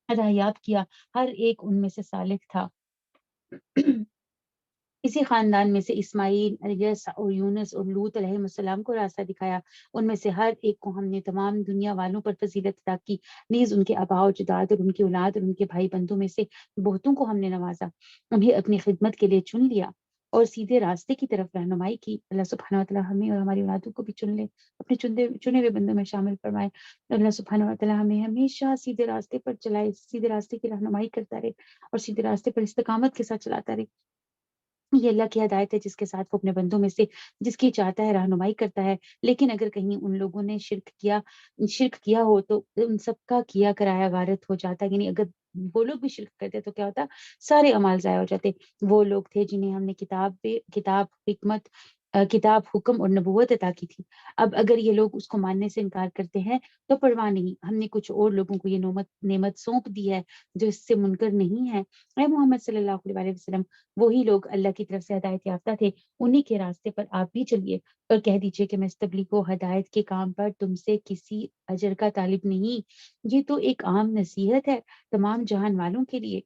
ہدایات کیا، ہر ایک ان میں سے صالح تھا۔ اسی خاندان میں سے اسماعیل، الیسع اور یونس اور لوط علیہ السلام کو راستہ دکھایا، ان میں سے ہر ایک کو ہم نے تمام دنیا والوں پر فضیلت عطا کی، نیز ان کے آباء و اجداد اور ان کی اولاد اور ان کے بھائی بندوں میں سے بہتوں کو ہم نے نوازا، انہیں اپنی خدمت کے لیے چن لیا اور سیدھے راستے کی طرف رہنمائی کی۔ اللہ سبحانہ و تعالیٰ ہمیں اور ہماری اولادوں کو بھی چن لے، اپنے چنے ہوئے بندوں میں شامل فرمائے۔ اللہ سبحانہ و تعالیٰ ہمیں ہمیشہ سیدھے راستے پر چلائے، سیدھے راستے کی رہنمائی کرتا رہے اور سیدھے راستے پر استقامت کے ساتھ چلاتا رہے۔ یہ اللہ کی ہدایت ہے جس کے ساتھ وہ اپنے بندوں میں سے جس کی چاہتا ہے رہنمائی کرتا ہے، لیکن اگر کہیں ان لوگوں نے شرک کیا ہو تو ان سب کا کیا کرایا غارت ہو جاتا، یعنی اگر وہ لوگ بھی شرک کرتے تو کیا ہوتا، سارے اعمال ضائع ہو جاتے۔ وہ لوگ تھے جنہیں ہم نے کتاب، حکمت کتاب، حکم اور نبوت عطا کی تھی۔ اب اگر یہ لوگ اس کو ماننے سے انکار کرتے ہیں تو پرواہ نہیں، ہم نے کچھ اور لوگوں کو یہ نعمت سونپ دی ہے جو اس سے منکر نہیں ہے۔ اے محمد صلی اللہ علیہ وسلم، وہی لوگ اللہ کی طرف سے ہدایت یافتہ تھے، انہی کے راستے پر آپ بھی چلیے اور کہہ دیجئے کہ میں اس تبلیغ و ہدایت کے کام پر تم سے کسی اجر کا طالب نہیں، یہ تو ایک عام نصیحت ہے تمام جہان والوں کے لیے۔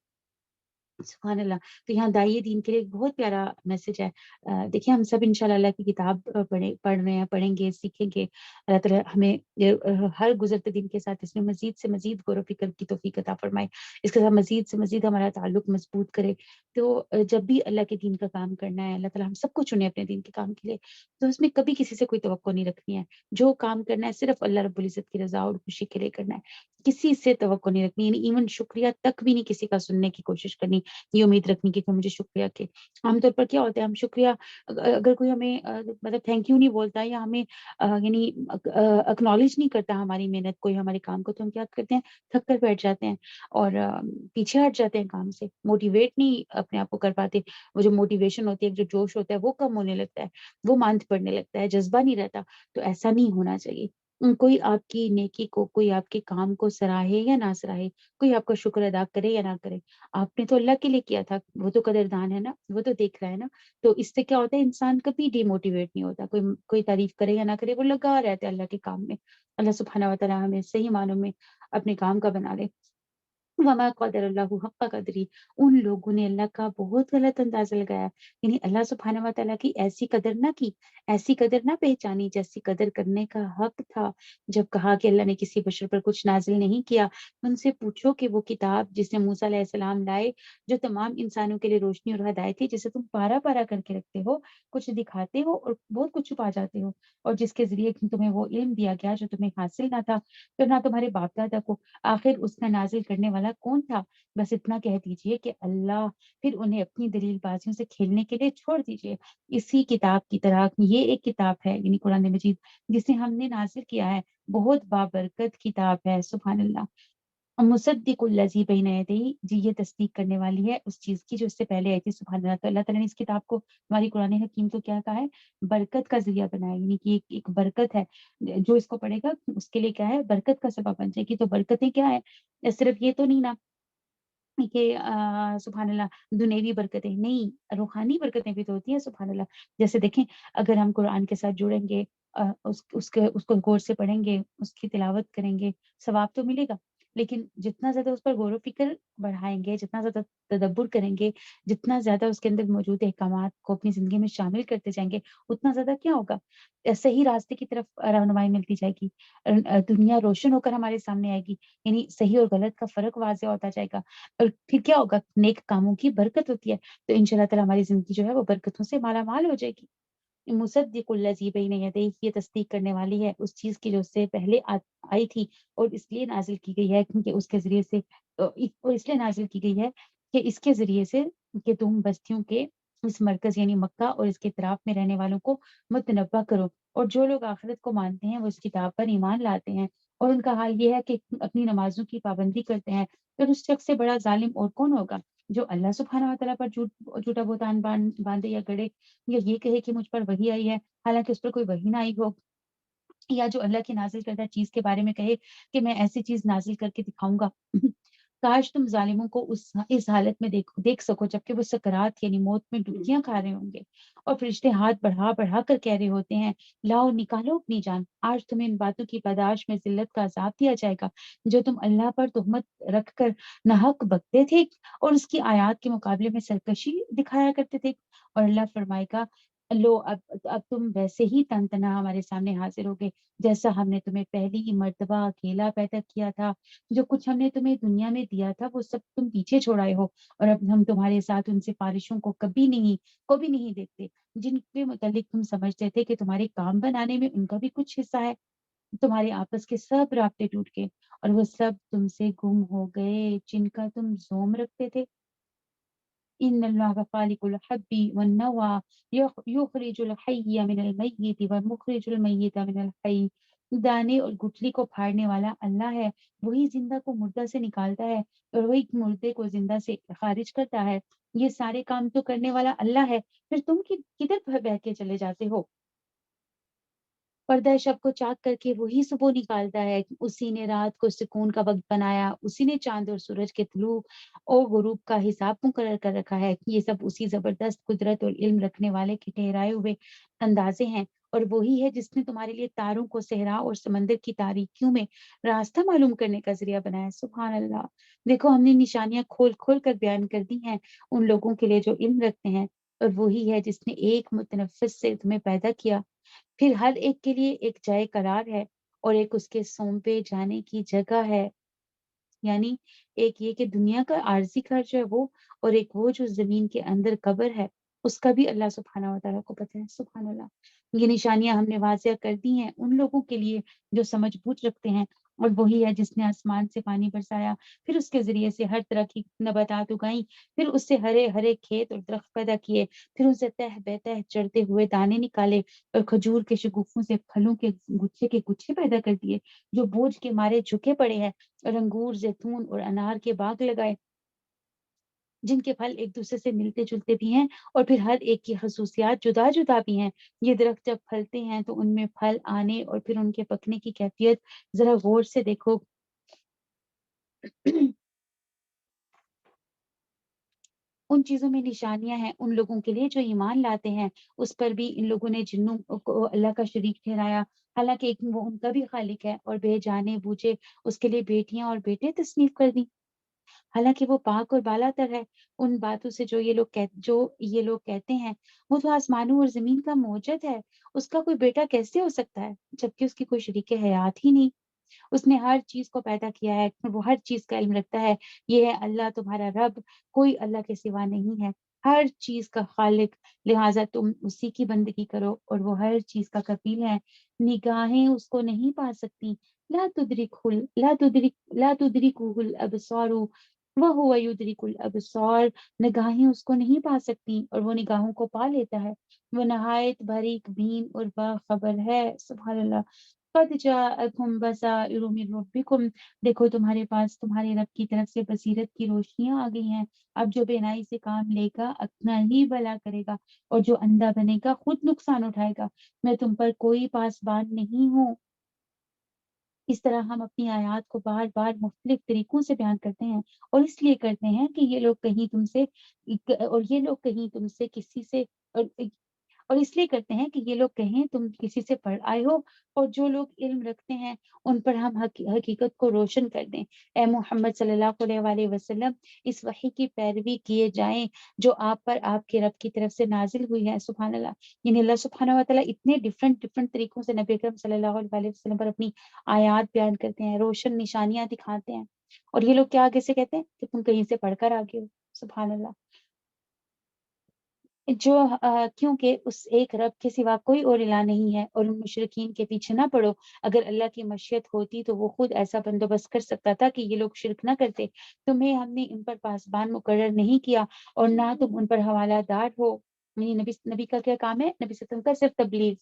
سبحان اللہ۔ تو یہاں داعیے دین کے لیے ایک بہت پیارا میسج ہے۔ دیکھیے ہم سب انشاءاللہ اللہ کی کتاب پڑھ رہے ہیں، پڑھیں گے، سیکھیں گے۔ اللہ تعالیٰ ہمیں ہر گزرتے دن کے ساتھ اس میں مزید سے مزید غور و فکر کی توفیق عطا فرمائے، اس کے ساتھ مزید سے مزید ہمارا تعلق مضبوط کرے۔ تو جب بھی اللہ کے دین کا کام کرنا ہے، اللہ تعالیٰ ہم سب کو چنے اپنے دین کے کام کے لیے، تو اس میں کبھی کسی سے کوئی توقع نہیں رکھنی ہے۔ جو کام کرنا ہے صرف اللہ رب العزت کی رضا اور خوشی کے لیے کرنا ہے، کسی سے توقع نہیں رکھنی، یعنی ایون شکریہ تک بھی نہیں کسی کا سننے کی کوشش کرنی، یہ امید رکھنی کہ کوئی مجھے شکریہ کہ عام طور پر کیا ہوتا ہے، ہم شکریہ اگر کوئی ہمیں مطلب تھینک یو نہیں بولتا یا ہمیں یعنی اکنالج نہیں کرتا ہماری محنت کوئی ہمارے کام کو، تو ہم کیا کرتے ہیں، تھک کر بیٹھ جاتے ہیں اور پیچھے ہٹ جاتے ہیں کام سے، موٹیویٹ نہیں اپنے آپ کو کر پاتے۔ وہ جو موٹیویشن ہوتی ہے، جو جوش ہوتا ہے وہ کم ہونے لگتا ہے، وہ ماند پڑنے لگتا ہے، جذبہ نہیں رہتا۔ تو ایسا نہیں ہونا چاہیے۔ کوئی آپ کی نیکی کو، کوئی آپ کے کام کو سراہے یا نہ سراہے، کوئی آپ کا شکر ادا کرے یا نہ کرے، آپ نے تو اللہ کے لیے کیا تھا، وہ تو قدردان ہے نا، وہ تو دیکھ رہا ہے نا۔ تو اس سے کیا ہوتا ہے، انسان کبھی ڈی موٹیویٹ نہیں ہوتا، کوئی تعریف کرے یا نہ کرے، وہ لگا رہتا ہے اللہ کے کام میں۔ اللہ سبحانہ و تعالیٰ ہمیں صحیح معنوں میں اپنے کام کا بنا لے۔ وما قدر اللہ حق قدری، ان لوگوں نے اللہ کا بہت غلط اندازہ لگایا، یعنی اللہ سبحانہ و تعالیٰ کی ایسی قدر نہ کی، ایسی قدر نہ پہچانی جیسی قدر کرنے کا حق تھا۔ جب کہا کہ اللہ نے کسی بشر پر کچھ نازل نہیں کیا، ان سے پوچھو کہ وہ کتاب جس نے موسیٰ علیہ السلام لائے، جو تمام انسانوں کے لیے روشنی اور ہدایت تھی، جسے تم پارا پارا کر کے رکھتے ہو، کچھ دکھاتے ہو اور بہت کچھ چھپا جاتے ہو، اور جس کے ذریعے تمہیں وہ علم دیا گیا جو تمہیں حاصل نہ تھا، پھر نہ تمہارے باپ دادا کو، آخر اس کا نازل کرنے والا کون تھا؟ بس اتنا کہہ دیجئے کہ اللہ، پھر انہیں اپنی دلیل بازیوں سے کھیلنے کے لیے چھوڑ دیجئے۔ اسی کتاب کی طرح یہ ایک کتاب ہے، یعنی قرآن مجید، جسے ہم نے نازل کیا ہے، بہت بابرکت کتاب ہے۔ سبحان اللہ۔ مصدق الذی بین یدیہ، جی یہ تصدیق کرنے والی ہے اس چیز کی جو اس سے پہلے آئی تھی۔ سبحان اللہ۔ تو اللہ تعالیٰ نے اس کتاب کو، ہماری قرآن حکیم کو کیا کہا ہے، برکت کا ذریعہ بنایا، یعنی کہ ایک برکت ہے، جو اس کو پڑھے گا اس کے لیے کیا ہے، برکت کا سبب بن جائے گی۔ تو برکتیں کیا ہے، صرف یہ تو نہیں نا کہ سبحان اللہ دنیوی برکتیں نہیں، روحانی برکتیں بھی تو ہوتی ہیں۔ سبحان اللہ۔ جیسے دیکھیں، اگر ہم قرآن کے ساتھ جڑیں گے، اس کو غور سے پڑھیں گے، اس کی تلاوت کریں گے، ثواب تو ملے گا، لیکن جتنا زیادہ اس پر غور و فکر بڑھائیں گے، جتنا زیادہ تدبر کریں گے، جتنا زیادہ اس کے اندر موجود احکامات کو اپنی زندگی میں شامل کرتے جائیں گے، اتنا زیادہ کیا ہوگا، صحیح راستے کی طرف رہنمائی ملتی جائے گی، دنیا روشن ہو کر ہمارے سامنے آئے گی، یعنی صحیح اور غلط کا فرق واضح ہوتا جائے گا، اور پھر کیا ہوگا، نیک کاموں کی برکت ہوتی ہے، تو ان شاء اللہ تعالیٰ ہماری زندگی جو ہے وہ برکتوں سے مالا مال ہو جائے گی۔ مصدق الذی بین یدیہ، یہ تصدیق کرنے والی ہے اس چیز کی جو اس سے پہلے آئی تھی، اور اس لیے نازل کی گئی ہے کیونکہ اس کے ذریعے سے، اور اس لیے نازل کی گئی ہے کہ اس کے ذریعے سے کہ تم بستیوں کے اس مرکز یعنی مکہ اور اس کے اطراف میں رہنے والوں کو متنبہ کرو، اور جو لوگ آخرت کو مانتے ہیں وہ اس کتاب پر ایمان لاتے ہیں، اور ان کا حال یہ ہے کہ اپنی نمازوں کی پابندی کرتے ہیں، پھر اس شخص سے بڑا ظالم اور کون ہوگا جو اللہ سبحانہ و تعالیٰ پر جھوٹا بہتان باندھے یا گڑے، یا یہ کہے کہ مجھ پر وحی آئی ہے حالانکہ اس پر کوئی وحی نہ آئی ہو، یا جو اللہ کی نازل کردہ چیز کے بارے میں کہے کہ میں ایسی چیز نازل کر کے دکھاؤں گا۔ کاش تم ظالموں کو اس حالت میں دیکھ سکو جبکہ وہ سکرات یعنی موت میں ڈبکیاں کھا رہے ہوں گے، اور فرشتے ہاتھ بڑھا بڑھا کر کہہ رہے ہوتے ہیں، لاؤ نکالو اپنی جان، آج تمہیں ان باتوں کی پاداش میں ذلت کا عذاب دیا جائے گا جو تم اللہ پر تہمت رکھ کر ناحق بکتے تھے اور اس کی آیات کے مقابلے میں سرکشی دکھایا کرتے تھے۔ اور اللہ فرمائے گا، لو اب تم ویسے ہی تن تنہا ہمارے سامنے حاضر ہوگے جیسا ہم نے تمہیں پہلی ہی مرتبہ اکیلا پیدا کیا تھا، جو کچھ ہم نے تمہیں دنیا میں دیا تھا وہ سب تم پیچھے چھوڑائے ہو، اور اب ہم تمہارے ساتھ ان سفارشوں کو کبھی نہیں دیکھتے جن کے متعلق تم سمجھتے تھے کہ تمہارے کام بنانے میں ان کا بھی کچھ حصہ ہے۔ تمہارے آپس کے سب رابطے ٹوٹ گئے اور وہ سب تم سے گم ہو گئے جن کا تم زوم رکھتے تھے۔ ان اللہ خالق الحب والنوى یخرج الحی من المیت ومخرج المیت من الحی، دانے اور گٹھلی کو پھاڑنے والا اللہ ہے، وہی زندہ کو مردہ سے نکالتا ہے اور وہی مردے کو زندہ سے خارج کرتا ہے۔ یہ سارے کام تو کرنے والا اللہ ہے، پھر تم کدھر بہ کے چلے جاتے ہو؟ پردہ شب کو چاک کر کے وہی صبح نکالتا ہے، اسی نے رات کو سکون کا وقت بنایا، اسی نے چاند اور سورج کے طلوع اور غروب کا حساب مقرر کر رکھا ہے۔ یہ سب اسی زبردست قدرت اور علم رکھنے والے کے ٹھہرائے ہوئے اندازے ہیں، اور وہی ہے جس نے تمہارے لیے تاروں کو صحرا اور سمندر کی تاریکیوں میں راستہ معلوم کرنے کا ذریعہ بنایا۔ سبحان اللہ! دیکھو، ہم نے نشانیاں کھول کھول کر بیان کر دی ہیں ان لوگوں کے لیے جو علم رکھتے ہیں، اور وہی ہے جس نے ایک متنفس سے تمہیں پیدا کیا، پھر ہر ایک کے لیے ایک جائے قرار ہے اور ایک اس کے سونپے جانے کی جگہ ہے۔ یعنی ایک یہ کہ دنیا کا عارضی گھر جو ہے وہ، اور ایک وہ جو زمین کے اندر قبر ہے، اس کا بھی اللہ سبحانہ و تعالیٰ کو پتہ ہے۔ سبحان اللہ! یہ نشانیاں ہم نے واضح کر دی ہیں ان لوگوں کے لیے جو سمجھ بوجھ رکھتے ہیں، اور وہی ہے جس نے آسمان سے پانی برسایا، پھر اس کے ذریعے سے ہر طرح کی نباتات اگائیں، پھر اس سے ہرے ہرے کھیت اور درخت پیدا کیے، پھر ان سے تہ بہ تہ چڑھتے ہوئے دانے نکالے، اور کھجور کے شگوفوں سے پھلوں کے گچھے پیدا کر دیے جو بوجھ کے مارے جھکے پڑے ہیں، اور انگور، زیتون اور انار کے باغ لگائے جن کے پھل ایک دوسرے سے ملتے جلتے بھی ہیں، اور پھر ہر ایک کی خصوصیات جدا جدا بھی ہیں۔ یہ درخت جب پھلتے ہیں تو ان میں پھل آنے اور پھر ان کے پکنے کی کیفیت ذرا غور سے دیکھو۔ ان چیزوں میں نشانیاں ہیں ان لوگوں کے لیے جو ایمان لاتے ہیں۔ اس پر بھی ان لوگوں نے جنوں کو اللہ کا شریک ٹھہرایا، حالانکہ ایک وہ ان کا بھی خالق ہے، اور بے جانے بوجھے اس کے لیے بیٹیاں اور بیٹے تصنیف کر دی، حالانکہ وہ پاک اور بالا تر ہے۔ ان باتوں سے جو یہ لوگ کہتے ہیں وہ تو آسمانوں اور زمین کا موجد ہے، اس کا کوئی بیٹا کیسے ہو سکتا ہے جبکہ اس کی کوئی شریک حیات ہی نہیں۔ اس نے ہر چیز کو پیدا کیا ہے، وہ ہر چیز کا علم رکھتا ہے۔ یہ ہے اللہ تمہارا رب، کوئی اللہ کے سوا نہیں ہے، ہر چیز کا خالق، لہٰذا تم اسی کی بندگی کرو، اور وہ ہر چیز کا کفیل ہے۔ نگاہیں اس کو نہیں پا سکتی، لا تدرکہ الابصار وہو یدرک الابصار، نگاہیں اس کو نہیں پا سکتی اور وہ نگاہوں کو پا لیتا ہے۔ وہ نہایت باریک بین اور باخبر ہے۔ سبحان اللہ! قد جاءکم بصائر من ربکم، دیکھو تمہارے پاس تمہارے رب کی طرف سے بصیرت کی روشنیاں آ گئی ہیں۔ اب جو بینائی سے کام لے گا اپنا ہی بھلا کرے گا، اور جو اندھا بنے گا خود نقصان اٹھائے گا۔ میں تم پر کوئی پاسبان نہیں ہوں۔ اس طرح ہم اپنی آیات کو بار بار مختلف طریقوں سے بیان کرتے ہیں، اور اس لیے کرتے ہیں کہ یہ لوگ کہیں تم سے کسی سے اور اور اس لیے کرتے ہیں کہ یہ لوگ کہیں تم کسی سے پڑھ آئے ہو، اور جو لوگ علم رکھتے ہیں ان پر ہم حقیقت کو روشن کر دیں۔ اے محمد صلی اللہ علیہ وآلہ وسلم، اس وحی کی پیروی کیے جائیں جو آپ پر آپ کے رب کی طرف سے نازل ہوئی ہے۔ سبحان اللہ! یعنی اللہ سبحانہ وتعالیٰ اتنے ڈفرنٹ طریقوں سے نبی اکرم صلی اللہ علیہ وآلہ وسلم پر اپنی آیات بیان کرتے ہیں، روشن نشانیاں دکھاتے ہیں، اور یہ لوگ کیا آگے سے کہتے ہیں کہ تم کہیں سے پڑھ کر آگے ہو۔ سبحان اللہ! کیونکہ اس ایک رب کے سوا کوئی اور الہ نہیں ہے، اور ان مشرکین کے پیچھے نہ پڑو۔ اگر اللہ کی مشیت ہوتی تو وہ خود ایسا بندوبست کر سکتا تھا کہ یہ لوگ شرک نہ کرتے۔ تمہیں ہم نے ان پر پاسبان مقرر نہیں کیا، اور نہ تم ان پر حوالہ دار ہو۔ یعنی نبی کا کیا کام ہے؟ نبی صلی اللہ علیہ وسلم کا صرف تبلیغ۔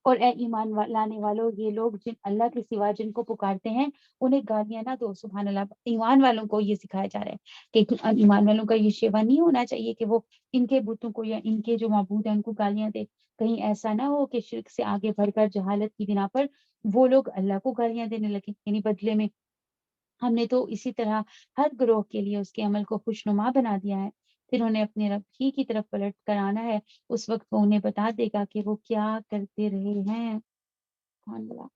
اور اے ایمان لانے والوں، یہ لوگ جن اللہ کے سوا جن کو پکارتے ہیں انہیں گالیاں نہ دو۔ سبحان اللہ! ایمان والوں کو یہ سکھایا جا رہا ہے کہ ایمان والوں کا یہ شیوا نہیں ہونا چاہیے کہ وہ ان کے بتوں کو یا ان کے جو معبود ہیں ان کو گالیاں دے۔ کہیں ایسا نہ ہو کہ شرک سے آگے بڑھ کر جہالت کی بنا پر وہ لوگ اللہ کو گالیاں دینے لگے، یعنی بدلے میں ہم نے تو اسی طرح ہر گروہ کے لیے اس کے عمل کو خوشنما بنا دیا ہے۔ پھر انہیں اپنے رب ہی کی طرف پلٹ کر آنا ہے، اس وقت وہ انہیں بتا دے گا کہ وہ کیا کرتے رہے ہیں۔ سبحان اللہ!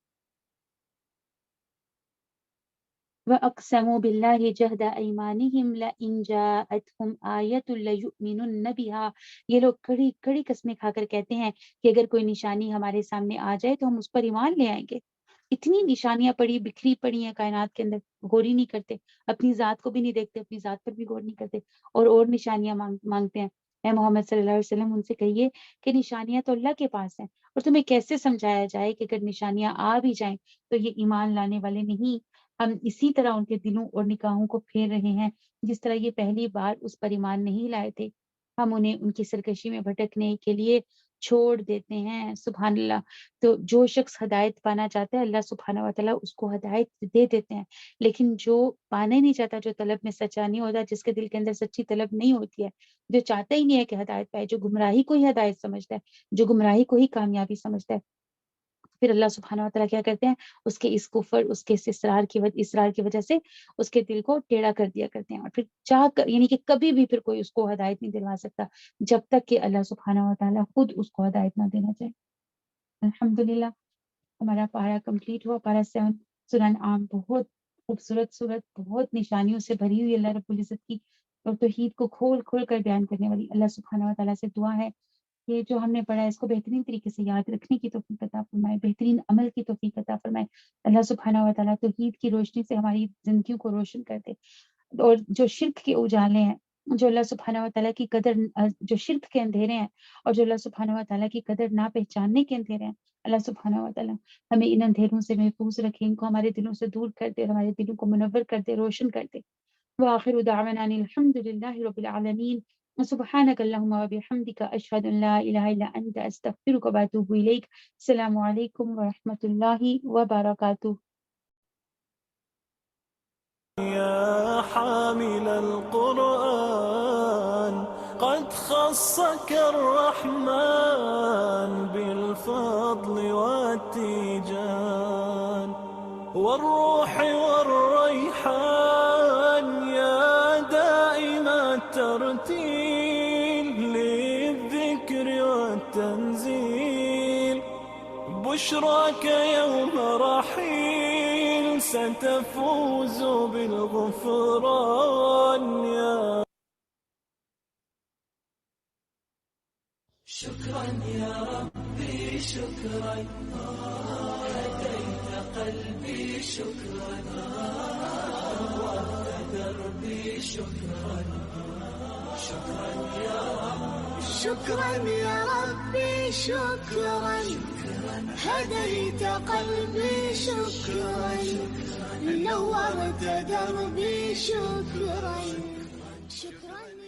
وَأَقْسَمُوا بِاللَّهِ جَهْدَ أَيْمَانِهِمْ لَئِنْ جَاءَتْهُمْ آيَةٌ لَيُؤْمِنُنَّ بِهَا، یہ لوگ کڑی کڑی قسمیں کھا کر کہتے ہیں کہ اگر کوئی نشانی ہمارے سامنے آ جائے تو ہم اس پر ایمان لے آئیں گے۔ اتنی نشانیاں بکھری پڑی ہیں کائنات کے اندر، غور ہی نہیں کرتے، اپنی ذات کو بھی نہیں دیکھتے، اپنی ذات پر بھی غور نہیں کرتے، اور نشانیاں مانگتے ہیں۔ اے محمد صلی اللہ علیہ وسلم، ان سے کہیے کہ نشانیاں تو اللہ کے پاس ہیں، اور تمہیں کیسے سمجھایا جائے کہ اگر نشانیاں آ بھی جائیں تو یہ ایمان لانے والے نہیں۔ ہم اسی طرح ان کے دلوں اور نگاہوں کو پھیر رہے ہیں جس طرح یہ پہلی بار اس پر ایمان نہیں لائے تھے۔ ہم انہیں ان کی سرکشی میں بھٹکنے کے لیے چھوڑ دیتے ہیں. سبحان اللہ. تو جو شخص ہدایت پانا چاہتا ہے اللہ سبحانہ و تعالیٰ اس کو ہدایت دے دیتے ہیں، لیکن جو پانا ہی نہیں چاہتا، جو طلب میں سچا نہیں ہوتا، جس کے دل کے اندر سچی طلب نہیں ہوتی ہے، جو چاہتا ہی نہیں ہے کہ ہدایت پائے، جو گمراہی کو ہی ہدایت سمجھتا ہے، جو گمراہی کو ہی کامیابی سمجھتا ہے، پھر اللہ سبحانہ و تعالیٰ کیا کرتے ہیں، اس کے اس کفر، اس کے اس اصرار کی وجہ سے اس کے دل کو ٹیڑھا کر دیا کرتے ہیں، اور پھر چاہ کر یعنی کہ کبھی بھی پھر کوئی اس کو ہدایت نہیں دلوا سکتا جب تک کہ اللہ سبحانہ و تعالیٰ خود اس کو ہدایت نہ دینا چاہے. الحمدللہ ہمارا پارا کمپلیٹ ہوا. پارا 7 سورہ انعام بہت خوبصورت صورت، بہت نشانیوں سے بھری ہوئی اللہ رب العزت کی، اور توحید کو کھول کھول کر بیان کرنے والی. اللہ سبحانہ و تعالیٰ سے دعا ہے کہ جو ہم نے پڑھا ہے اس کو بہترین طریقے سے یاد رکھنے کی توفیق عطا فرمائے، بہترین عمل کی توفیق عطا فرمائے. اللہ سبحانہ و تعالیٰ توحید کی روشنی سے ہماری زندگیوں کو روشن کر دے، اور جو شرک کے اجالے ہیں، جو اللہ سبحانہ و تعالیٰ کی قدر، جو شرک کے اندھیرے ہیں، اور جو اللہ سبحانہ و تعالیٰ کی قدر نہ پہچاننے کے اندھیرے ہیں، اللہ سبحانہ و تعالیٰ ہمیں ان اندھیروں سے محفوظ رکھے، ان کو ہمارے دلوں سے دور کر دے، ہمارے دلوں کو منور کر دے، روشن کر دے. وآخر دعوانا ان الحمد للہ رب العالمین. سبحانک اللہم وبحمدک اشہد ان لا الہ الا انت استغفرک واتوب الیک. السلام علیکم ورحمۃ اللہ وبرکاتہ. يا حامل القرآن قد خصك الرحمن بالفضل والتيجان والروح والريحان يا دائم الترتيل للذكر والتنزيل بشراك يوم رحيل ستفوز بالغفران يا شكرا يا ربي شكرا هديت قلبي شكرا نورت دربي شكرا شكرا يا رب شكرا يا ربي شكرا هديت قلبي شكرا نورت دربي شكرا شكرا